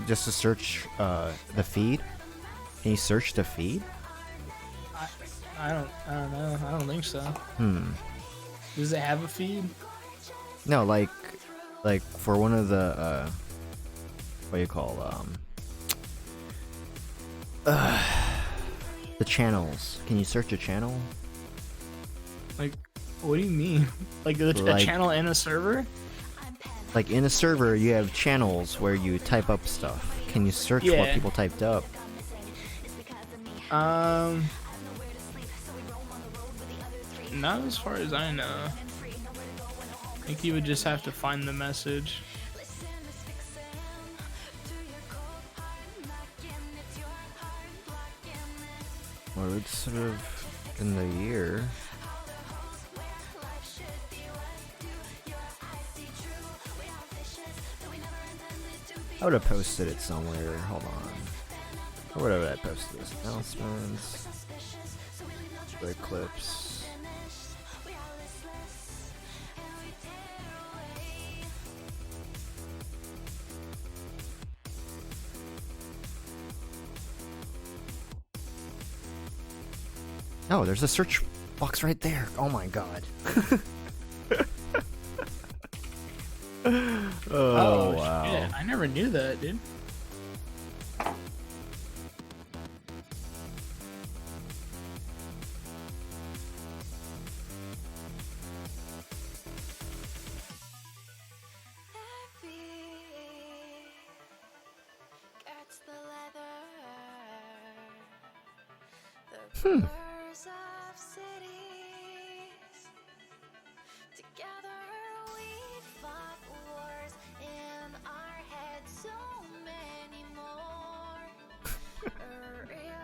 B: Just to search the feed? Can you search the feed?
A: I don't know. I don't think so. Does it have a feed?
B: No, like for one of the what do you call the channels. Can you search a channel?
A: Like, what do you mean? Like a channel in a server?
B: Like in a server, you have channels where you type up stuff. Can you search what people typed up?
A: Not as far as I know. I think you would just have to find the message.
B: Well, it's sort of in the year. I would have posted it somewhere. Hold on. Or whatever I posted this. Announcements. The clips. Oh, there's a search box right there. Oh my god. Oh, wow.
A: Shit. I never knew that, dude.
B: Hmm.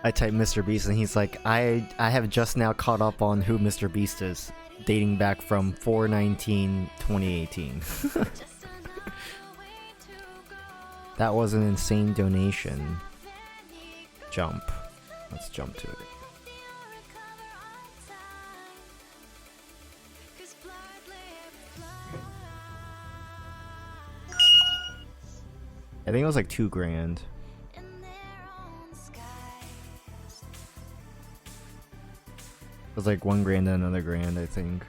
B: I typed Mr. Beast and he's like, I have just now caught up on who Mr. Beast is, dating back from 4/19/2018. That was an insane donation. Jump. Let's jump to it. I think it was like $2,000. It was like $1,000 and another grand, I think.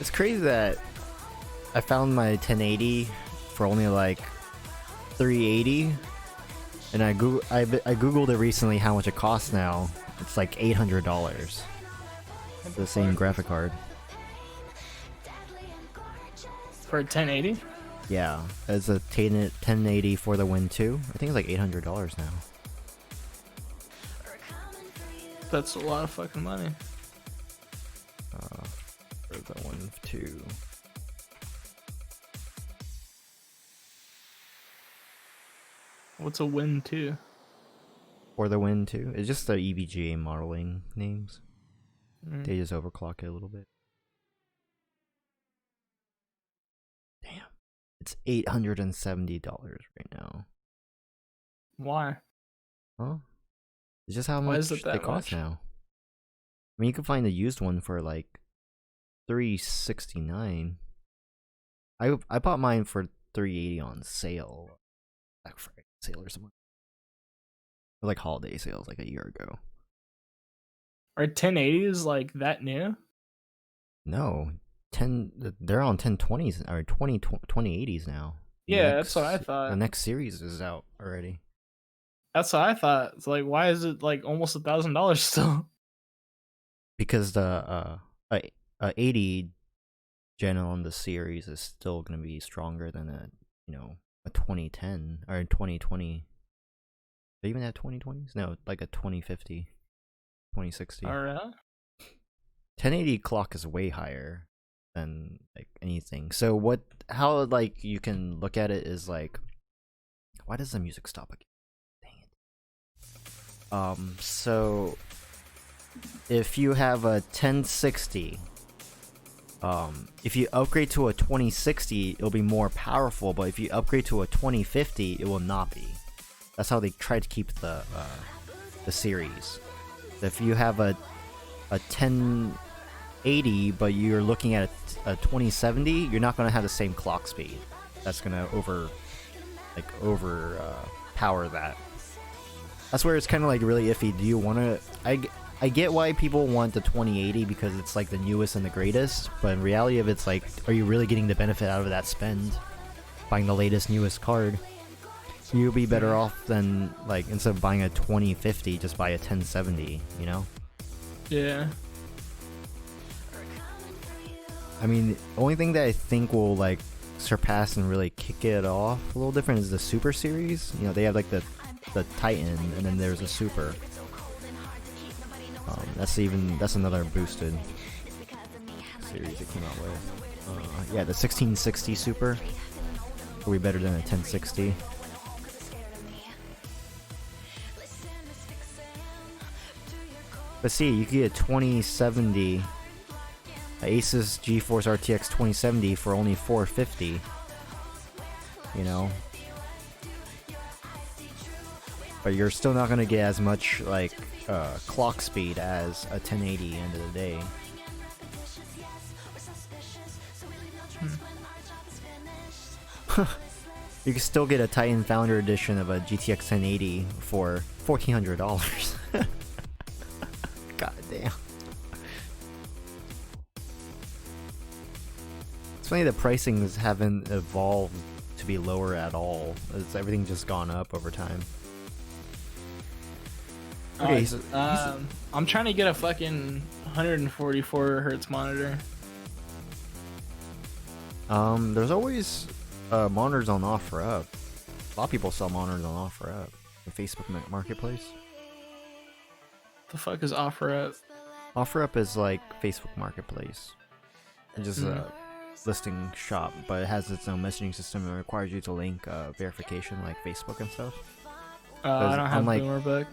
B: It's crazy that I found my 1080 for only like $380, and I googled it recently how much it costs now. It's like $800 for the same graphic card.
A: For a 1080?
B: Yeah, it's a 1080 for the Win 2. I think it's like $800 now.
A: That's a lot of fucking money.
B: For the Win 2.
A: What's a Win 2?
B: For the Win 2. It's just the EVGA modeling names.
A: Mm.
B: They just overclock it a little bit. Damn. It's $870 right now.
A: Why?
B: Huh? It's just how
A: Why
B: much
A: is it
B: they
A: that
B: cost
A: much?
B: now. I mean, you can find a used one for like $369. I bought mine for $380 on sale. Black Friday sale or something. Or like holiday sales like a year ago.
A: Are 1080s like that new?
B: No. They're on 1020s or 2080s now.
A: Yeah, that's what I thought.
B: The next series is out already.
A: That's what I thought. It's like, why is it like almost $1,000 still?
B: Because the 80 gen on the series is still going to be stronger than a 2010 or 2020. They even have 2020s? No, like a 2050, 2060.
A: Alright.
B: 1080 clock is way higher than like anything. So how like you can look at it is like, why does the music stop again? Dang it. So if you have a 1060, if you upgrade to a 2060, it'll be more powerful, but if you upgrade to a 2050, it will not be. That's how they try to keep the series. If you have a 1080, but you're looking at a 2070, you're not going to have the same clock speed. That's going to power that. That's where it's kind of like really iffy. Do you want to? I get why people want the 2080 because it's like the newest and the greatest, but in reality of it's like, are you really getting the benefit out of that spend? Buying the latest, newest card? You'll be better off than, like, instead of buying a 2050, just buy a 1070, you know?
A: Yeah.
B: I mean, the only thing that I think will, like, surpass and really kick it off a little different is the Super Series. You know, they have, like, the Titan, and then there's a Super. That's another boosted series it came out with. Yeah, the 1660 Super will be better than a 1060. But see, you can get a 2070 Asus GeForce RTX 2070 for only $450. You know? But you're still not gonna get as much, like, clock speed as a 1080 end of the day. You can still get a Titan Founder Edition of a GTX 1080 for $1,400. God damn. It's funny the pricings haven't evolved to be lower at all. It's everything just gone up over time. Okay, so
A: I'm trying to get a fucking 144 hertz monitor.
B: there's always monitors on OfferUp. A lot of people sell monitors on OfferUp, the Facebook Marketplace.
A: The fuck is OfferUp?
B: OfferUp is like Facebook Marketplace. It's just a listing shop, but it has its own messaging system and requires you to link verification like Facebook and stuff.
A: I don't have
B: unlike-
A: Boomerbook.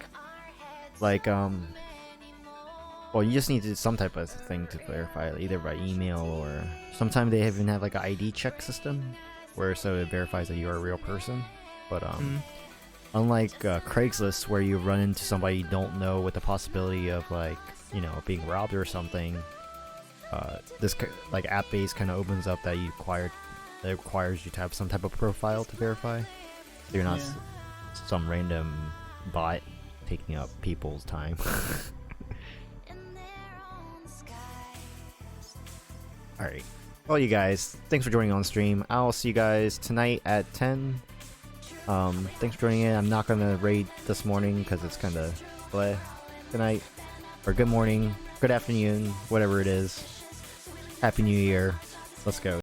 B: Like, well, you just need some type of thing to verify, either by email or sometimes they even have like an ID check system, where so it verifies that you're a real person. But unlike Craigslist, where you run into somebody you don't know with the possibility of like, you know, being robbed or something, this like app-based kind of opens up that that requires you to have some type of profile to verify. So you're not some random bot taking up people's time. Alright. Well, you guys, thanks for joining on stream. I'll see you guys tonight at 10. Thanks for joining in. I'm not gonna raid this morning because it's kind of bleh. Good night, or good morning, good afternoon, whatever it is. Happy New Year. Let's go.